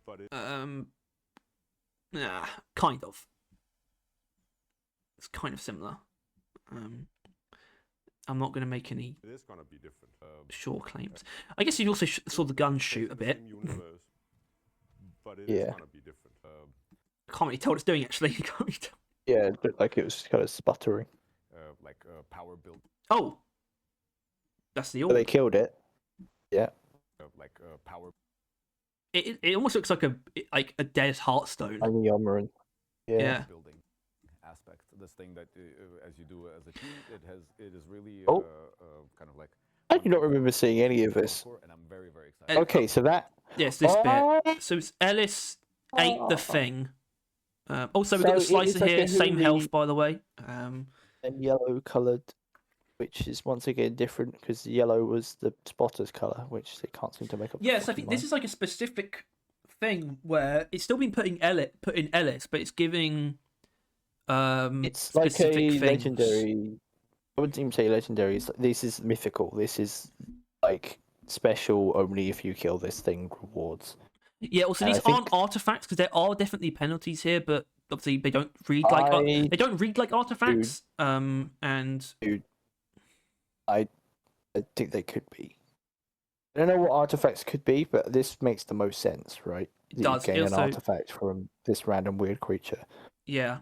But it, Nah, kind of. It's kind of similar. I'm not going to make any it is gonna be different. sure claims. I guess you also saw the gun shoot a the bit. same universe, but it Yeah. is gonna be different. I can't really tell what it's doing actually. Can't really tell. Yeah, it looked like it was kind of sputtering. like power build, Oh, that's the But they orb. killed it. Yeah. like power. It almost looks like a dead Hearthstone. And the Yomaran. Yeah. Building aspect. This thing that as you do as a team, it is really Oh. kind of like. I do not remember seeing any of this. And I'm very very excited. Okay, so that. Yes, this bit. Oh, So it's Ellis ate the thing. Also, we've So got the it slicer is like here, a same Hulu- health by the way. And yellow coloured, which is once again different because yellow was the spotter's colour, which they can't seem to make up. Yes, I think this is like a specific thing where it's still been put in Ellis, but it's giving It's like specific a things. legendary. I wouldn't even say legendary. This is mythical. This is like special. Only if you kill this thing rewards. Yeah, also And I these think- aren't artifacts because there are definitely penalties here, but obviously they don't read like I- they don't read like artifacts. And I think they could be. I don't know what artifacts could be, but this makes the most sense, right? That does. You gain Also- an artifact from this random weird creature. yeah,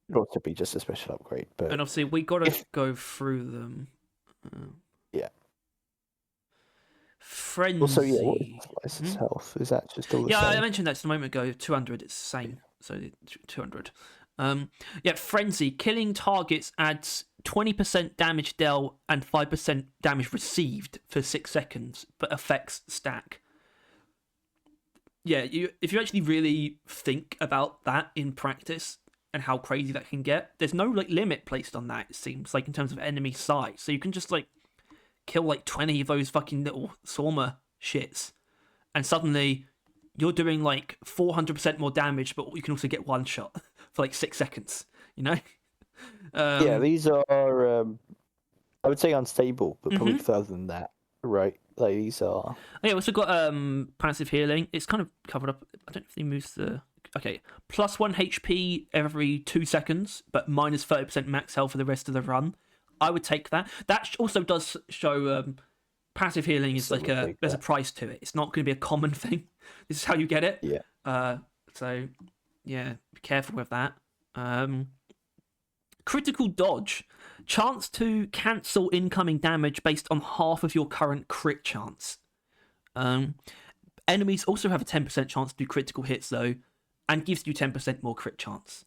It ought to be just a special upgrade, but and obviously we got to if- go through them. Yeah. Frenzy. also, yeah, what is Slice's Hmm? health? Is that just all the Yeah, I same? mentioned that just a moment ago. 200, it's the same. So 200. Yeah, Frenzy. Killing targets adds 20% damage dealt and 5% damage received for 6 seconds, but affects stack. yeah, if you actually really think about that in practice and how crazy that can get, there's no like limit placed on that. It seems like in terms of enemy size, so you can just like kill like 20 of those fucking little Swarmer shits, and suddenly you're doing like 400% more damage, but you can also get one shot for like 6 seconds. You know? Yeah, these are I would say unstable, but probably Mhm. further than that, right? Like these are. Oh, yeah, we also got passive healing. It's kind of covered up. I don't know if he moves the. Okay, plus 1 HP every 2 seconds, but minus 30% max health for the rest of the run. I would take that. That also does show passive healing is Still like would a take there's a that. price to it. It's not going to be a common thing. This is how you get it. Yeah. So yeah, be careful with that. Critical dodge. Chance to cancel incoming damage based on half of your current crit chance. Enemies also have a 10% chance to do critical hits, though, and gives you 10% more crit chance.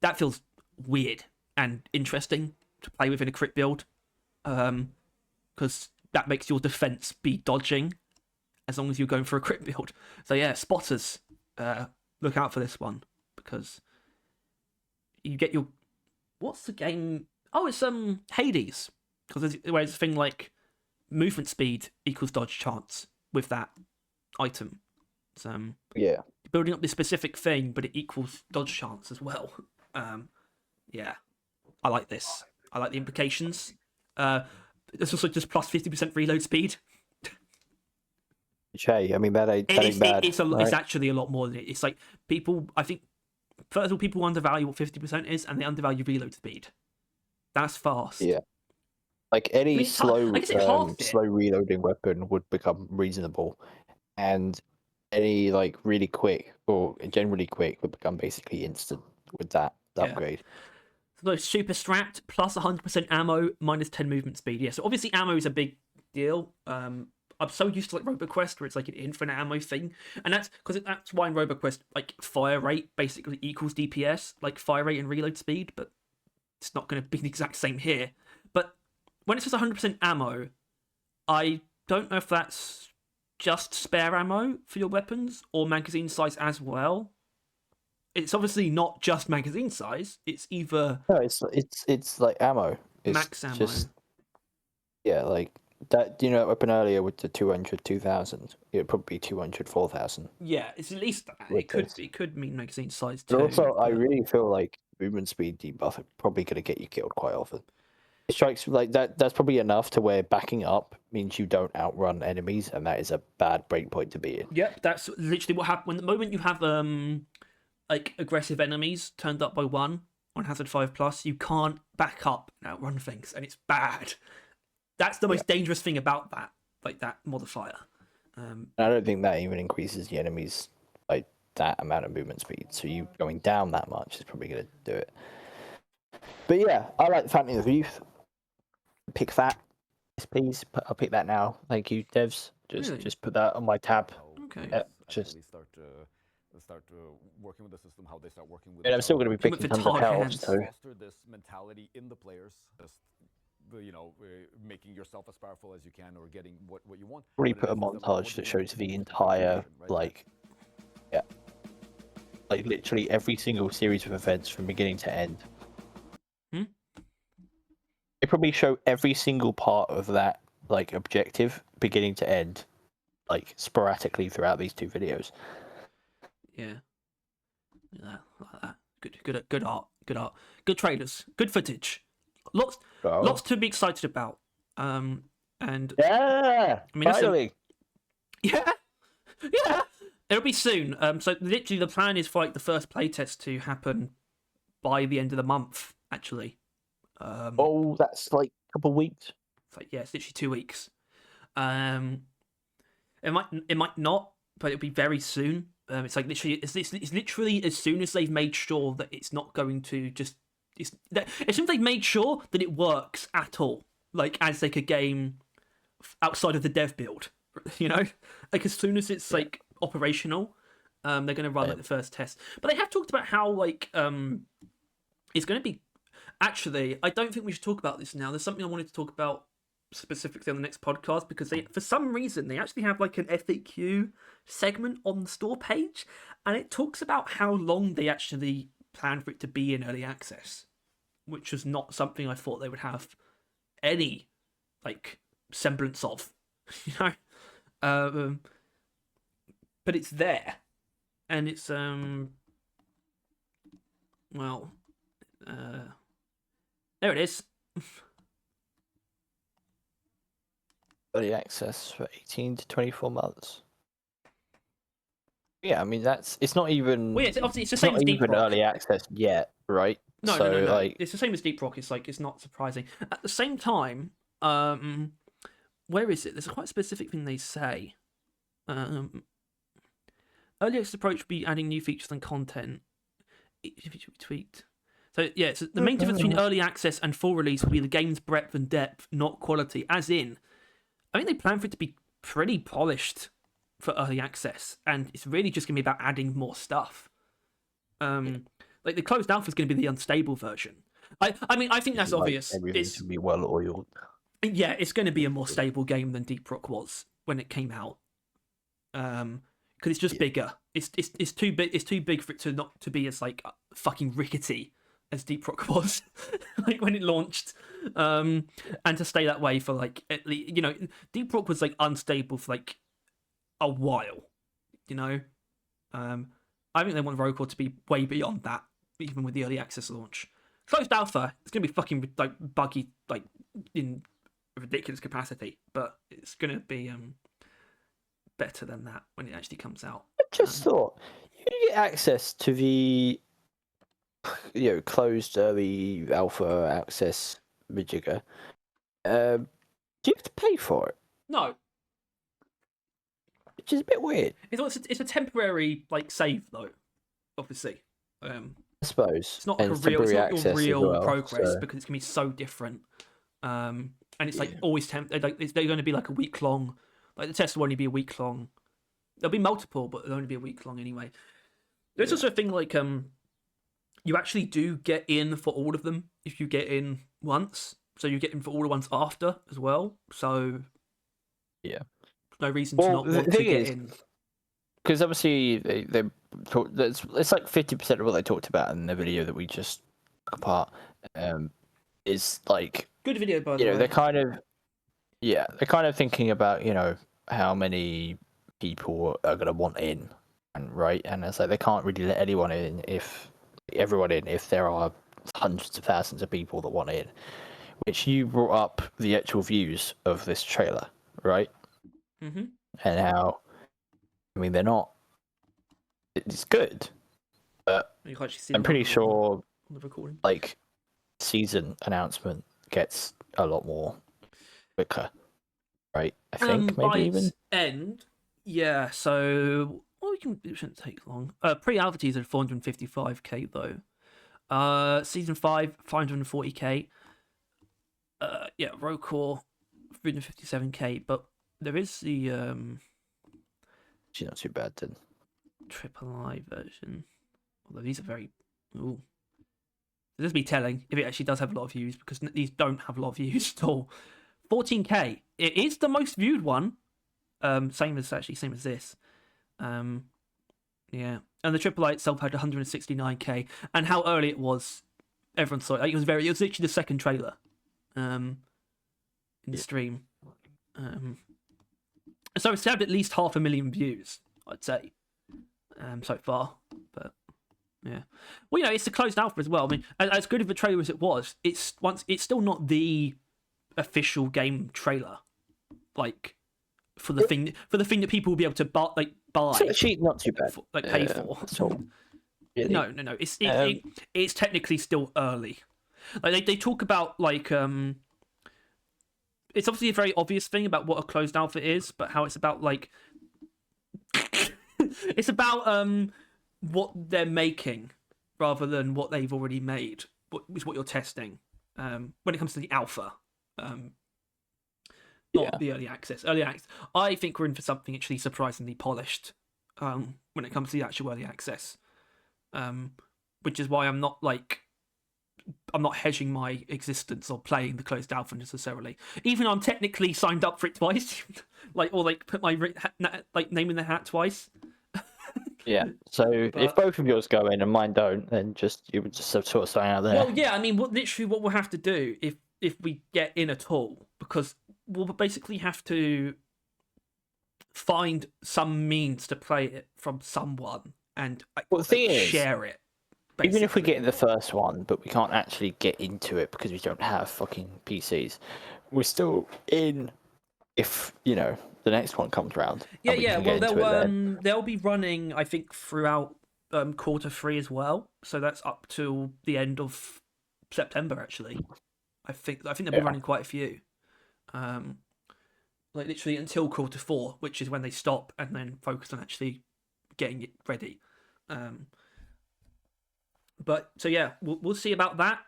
That feels weird and interesting to play with in a crit build, because that makes your defense be dodging as long as you're going for a crit build. So yeah, spotters, look out for this one, because you get your... What's the game? Oh, it's Hades, because there's a thing like movement speed equals dodge chance with that item. It's Yeah. building up this specific thing, but it equals dodge chance as well. Yeah, I like this. I like the implications. There's also just plus 50% reload speed. Hey, I mean that ain't bad. It's actually a lot more than it. It's like people. I think first of all, people undervalue what 50% is, and they undervalue reload speed. That's fast. Yeah. Like any I mean, I guess it halved it. slow reloading weapon would become reasonable, and any like really quick or generally quick would become basically instant with that upgrade. So super strapped plus 100% ammo minus 10 movement speed. Yeah, so obviously ammo is a big deal. I'm so used to like RoboQuest where it's like an infinite ammo thing, and that's because that's why in RoboQuest like fire rate basically equals DPS, like fire rate and reload speed, but it's not going to be the exact same here. But when it says 100% ammo, I don't know if that's just spare ammo for your weapons or magazine size as well. It's obviously not just magazine size. It's either No, it's like ammo. It's max ammo. Just, yeah, like that. You know, that weapon earlier with the 200, 2000. It'd probably be 200, 4000. Yeah, it's at least that. With this. It could mean magazine size too. But also, I but- really feel like movement speed debuff are probably going to get you killed quite often. It strikes like that. That's probably enough to where backing up means you don't outrun enemies, and that is a bad breakpoint to be in. Yep, that's literally what happened. When the moment you have like aggressive enemies turned up by 1 on Hazard 5+, you can't back up and outrun things, and it's bad. That's the most dangerous thing about that, like that modifier. And I don't think that even increases the enemies like that amount of movement speed. So you going down that much is probably going to do it. But yeah, I like the Fountain of Youth. Pick that, yes, please. I'll pick that now. Thank you, devs. Really? Just put that on my tab. Okay. Yeah, Actually just. start working with the system, how they start working with. And I'm still going to be Picking picking with the 100 target health. hands. So Foster this mentality in the players, just making yourself as powerful as you can or getting what you want. really But put a it is about montage what that you shows want the to entire right? like, yeah, like literally every single series of events from beginning to end. They probably show every single part of that like objective beginning to end, like sporadically throughout these 2 videos. Yeah. Yeah, like that. Good art. Good art. Good trailers. Good footage. Lots to be excited about. And Yeah, I mean, listen, finally. yeah, it'll be soon. So literally, the plan is for like the first playtest to happen by the end of the month. Actually, Oh, that's like a couple of weeks. it's like it's literally 2 weeks. It might not, but it'll be very soon. It's like literally, it's literally as soon as they've made sure that it's not going to just. As soon as they've made sure that it works at all, like as like a game outside of the dev build, you know, like as soon as it's like operational, they're going to run like the first test. But they have talked about how like it's going to be. Actually, I don't think we should talk about this now. There's something I wanted to talk about specifically on the next podcast, because they, for some reason, they actually have like an FAQ segment on the store page, and it talks about how long they actually plan for it to be in early access, which was not something I thought they would have any like semblance of, you know. But it's there, and it's well, there it is. Early access for 18 to 24 months. Yeah, I mean it's not even. Well, yeah, obviously it's the It's same not as Deep even Rock. early access yet, right? No, so, no. Like, It's the same as Deep Rock. It's like, it's not surprising. At the same time, where is it? There's a quite specific thing they say. Early access approach will be adding new features and content. It should be tweaked. So yeah, so the main difference between early access and full release will be the game's breadth and depth, not quality. As in, I think they plan for it to be pretty polished for early access, and it's really just gonna be about adding more stuff. Like the closed alpha is gonna be the unstable version. I mean, I think that's like, obvious. everything It's, should be well oiled. yeah, it's going to be a more stable game than Deep Rock was when it came out. Because it's just bigger. It's too big. It's too big for it to not to be as like fucking rickety as Deep Rock was, like when it launched. And to stay that way for like at least, you know, Deep Rock was like unstable for like a while. You know, I think they want Rotor to be way beyond that, even with the early access launch. Closed alpha, it's gonna be fucking like buggy, like in ridiculous capacity, but it's gonna be better than that when it actually comes out. I just thought you get access to the closed early alpha access majigger. Do you have to pay for it? No, Which is a bit weird. it's a temporary like save though, obviously. I suppose It's not like And a real, it's temporary not your access as real well, progress so- because it's gonna be so different. And it's like always they're going to be like a week long. Like the test will only be a week long. There'll be multiple, but they'll only be a week long anyway. There's also a thing like you actually do get in for all of them if you get in once. So you get in for all the ones after as well. So Yeah. no reason to Well, not the want to thing get is, in. Because obviously they talk, it's like 50% of what they talked about in the video that we just took apart. Is like, Good video, by the you know, way. they're kind of thinking about, you know, how many people are gonna want in, and right, and it's like they can't really let everyone in if there are hundreds of thousands of people that want in. Which you brought up the actual views of this trailer, right? Mm-hmm. And how, I mean, they're not. It's good, but You can actually see I'm them pretty on the- sure on the recording. like season announcement gets a lot more quicker, right? I think By maybe even. its end, yeah. So it shouldn't take long. Pre-alpha teaser 455k though. Season 5 540k. Yeah, Rotor 357k. But there is the She's not too bad then. triple I version. Although these are very ooh. This be telling if it actually does have a lot of views, because these don't have a lot of views at all. 14k. It is the most viewed one. Same as this. Yeah. And the triple I itself had 169k. And how early it was, everyone saw it. Like, it was literally the second trailer. In the stream. So it's had at least 500,000 views, I'd say. So far. But yeah. Well, you know, it's a closed alpha as well. I mean, as good of a trailer as it was, it's still not the official game trailer. Like for the thing that people will be able to buy. It's actually not too bad. Pay for. Really. No. It's technically still early. Like they talk about like it's obviously a very obvious thing about what a closed alpha is, but how it's about like it's about what they're making rather than what they've already made. Is what you're testing when it comes to the alpha. Not the early access. Early access, I think we're in for something actually surprisingly polished when it comes to the actual early access. Which is why I'm not like I'm not hedging my existence or playing the closed alpha necessarily. Even though I'm technically signed up for it twice, like put my name in the hat twice. Yeah. So if But- both of yours go in and mine don't, then you would just sort of sign out there. Well, yeah, I mean, literally what we'll have to do if we get in at all, because we'll basically have to find some means to play it from someone and Well, the thing is, share it. Even if we basically. get in the first one, but we can't actually get into it because we don't have fucking PCs, we're still in if, the next one comes around. Yeah, and we yeah. can Well, get into it then. they'll be running, I think, throughout Q3 as well. So that's up till the end of September. Actually, I think they'll be running quite a few. Like literally until Q4, which is when they stop and then focus on actually getting it ready. But so yeah, we'll see about that.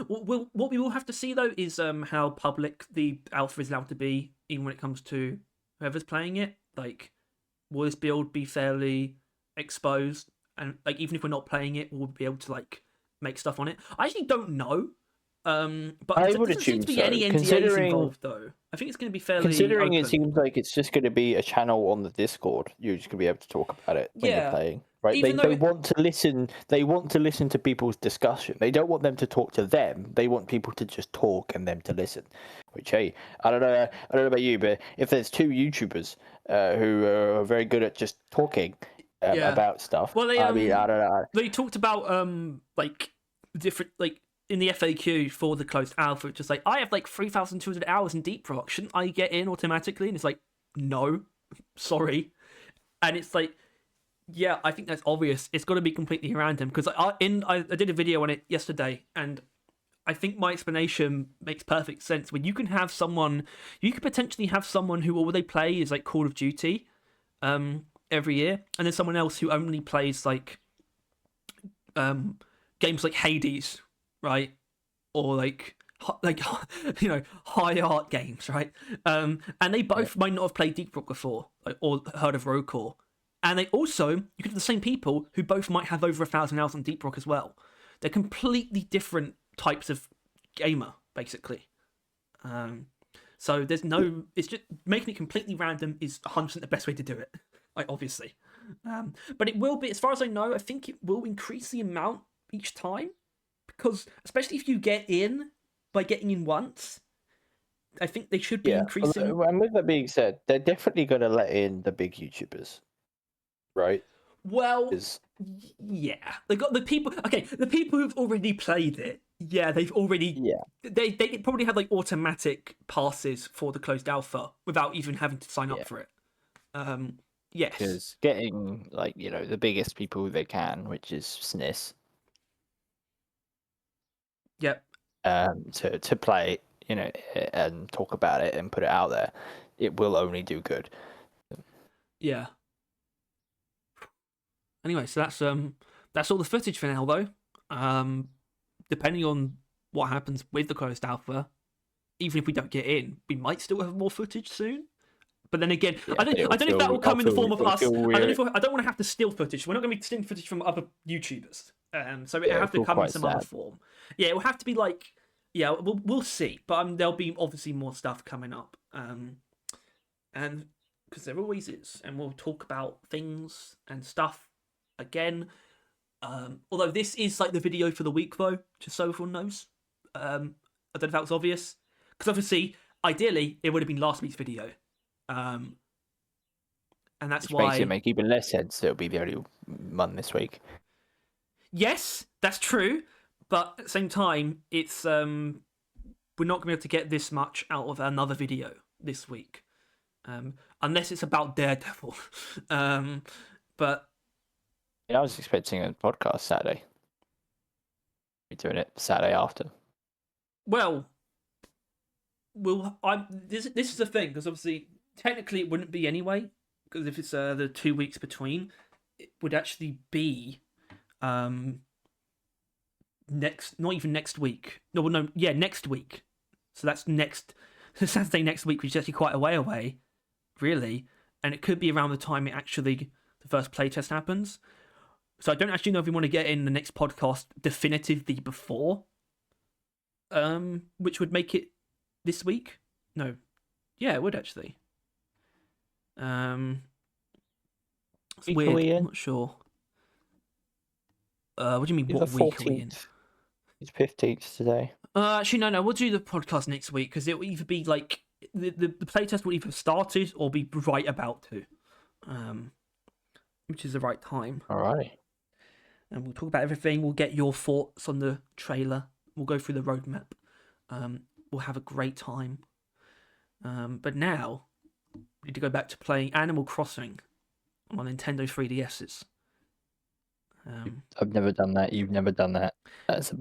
What we will have to see though is how public the alpha is allowed to be, even when it comes to whoever's playing it. Like, will this build be fairly exposed? And like, even if we're not playing it, we'll be able to like make stuff on it. I actually don't know. But I there would doesn't seem assume to be so, any NDAs considering- involved though. I think it's going to be fairly Considering open. it seems like it's just going to be a channel on the Discord, you're just going to be able to talk about it when Yeah. you're playing. Right? Even They though it- want to listen. They want to listen to people's discussion. They don't want them to talk to them. They want people to just talk and them to listen. Which, hey, I don't know about you, but if there's two YouTubers who are very good at just talking Yeah. about stuff, Well, I mean, I don't know. They talked about like different like in the FAQ for the closed alpha, it's just like I have like 3,200 hours in Deep Rock. Shouldn't I get in automatically? And it's like, no, sorry. And it's like, yeah, I think that's obvious. It's got to be completely random because I did a video on it yesterday, and I think my explanation makes perfect sense. When you can have someone, you could potentially have someone who all they play is like Call of Duty, every year, and then someone else who only plays like, games like Hades, right, or like high art games, right? And they both might not have played Deep Rock before, like, or heard of Rocore. And they also, you could have the same people who both might have over 1,000 hours on Deep Rock as well. They're completely different types of gamer, basically. So there's no, it's just making it completely random is 100% the best way to do it, like, obviously. But it will be, as far as I know, I think it will increase the amount each time, because especially if you get in by getting in once, I think they should be increasing. And with that being said, they're definitely going to let in the big YouTubers, right? Well, 'Cause- yeah, they got the people. Okay, the people who've already played it. Yeah, they've already. Yeah. They probably have like automatic passes for the closed alpha without even having to sign up for it. Yes. Because getting like the biggest people they can, which is SNIS, Yep. to play, and talk about it and put it out there, it will only do good. Yeah. Anyway, so that's all the footage for now, though. Depending on what happens with the closed alpha, even if we don't get in, we might still have more footage soon. But then again, I don't know if that will come in the form of us. I don't want to have to steal footage. We're not going to be stealing footage from other YouTubers. So it have to come in some other form. Yeah, it will have to be like, yeah, we'll see. But there'll be obviously more stuff coming up. And because there always is, and we'll talk about things and stuff again. Although this is like the video for the week, though, just so everyone knows. I don't know if that was obvious, because obviously, ideally, it would have been last week's video. And that's Which why makes it make even less sense. It'll be the only one this week. Yes, that's true, but at the same time, it's we're not going to be able to get this much out of another video this week, unless it's about Daredevil. But I was expecting a podcast Saturday. We're doing it Saturday after. well, this is the thing, because obviously technically it wouldn't be anyway, because if it's the 2 weeks between, it would actually be next week. Next week. So that's Saturday next week, which is actually quite a way away, really. And it could be around the time the first playtest happens. So I don't actually know if we want to get in the next podcast definitively before. which would make it this week. No, yeah, it would actually. It's Week are weird. we in? I'm not sure. What do you mean? The What week are we in? 14th. It's 15th today. Actually, no. We'll do the podcast next week because it will either be like the playtest will either have started or be right about to, which is the right time. Alrighty. And we'll talk about everything. We'll get your thoughts on the trailer. We'll go through the roadmap. We'll have a great time. But now, we need to go back to playing Animal Crossing on Nintendo 3DSs. I've never done that. You've never done that. That's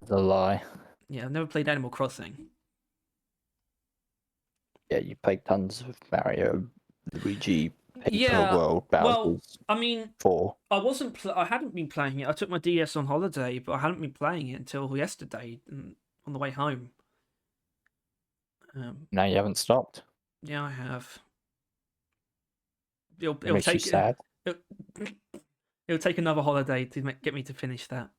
a lie. Yeah, I've never played Animal Crossing. Yeah, you played tons of Mario, Luigi, Paper Yeah, World, well, Bowser's I mean, 4. I hadn't been playing it. I took my DS on holiday, but I hadn't been playing it until yesterday on the way home. Now you haven't stopped. Yeah, I have. It'll It makes you take sad. it'll take another holiday to get me to finish that.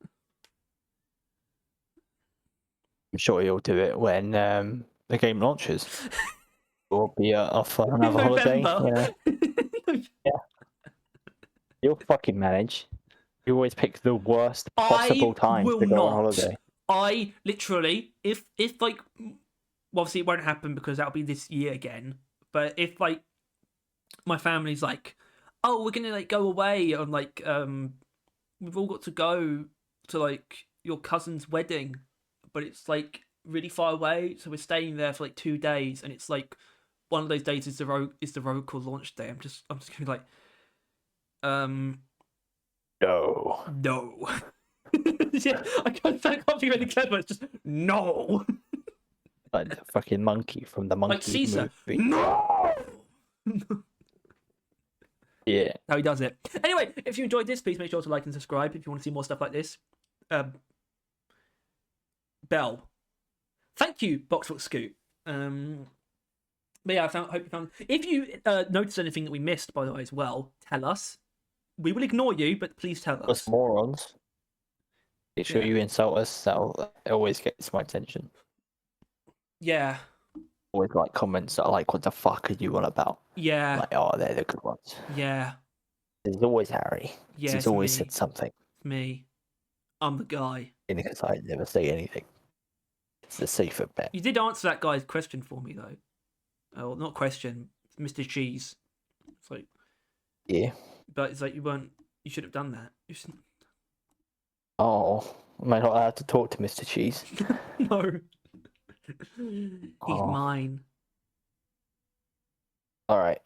I'm sure you'll do it when the game launches. Or be off for another holiday. November. Yeah. You'll fucking manage. You always pick the worst possible time will to go on not. holiday. I literally, if like, well, obviously it won't happen because that'll be this year again. But if like my family's like, oh, we're gonna like go away on like we've all got to go to like your cousin's wedding, but it's like really far away, so we're staying there for like 2 days, and it's like one of those days is the Roku launch day. I'm just gonna be like, No. no. Yeah, I can't think of any clever. It's just no. Like the fucking monkey from the Monkey Like Caesar. movie. No. Yeah. How he does it. Anyway, if you enjoyed this, please make sure to like and subscribe if you want to see more stuff like this. Bell. Thank you, Boxbox Scoot. But yeah, hope you found. If you notice anything that we missed, by the way, as well, tell us. We will ignore you, but please tell us. Us morons. Make sure Yeah. you insult us. That always gets my attention. Yeah. Always like comments that are like, what the fuck are you on about? Yeah. Like, oh, they're the good ones. Yeah. There's always Harry. Yeah. He's It's always me. said something. It's me. I'm the guy. Because I never say anything. It's the safer bet. You did answer that guy's question for me, though. Oh, not question, Mr. Cheese. It's like, Yeah. but it's like you should have done that. You shouldn't. Oh, am I not allowed to talk to Mr. Cheese? No. He's Oh. mine. All right.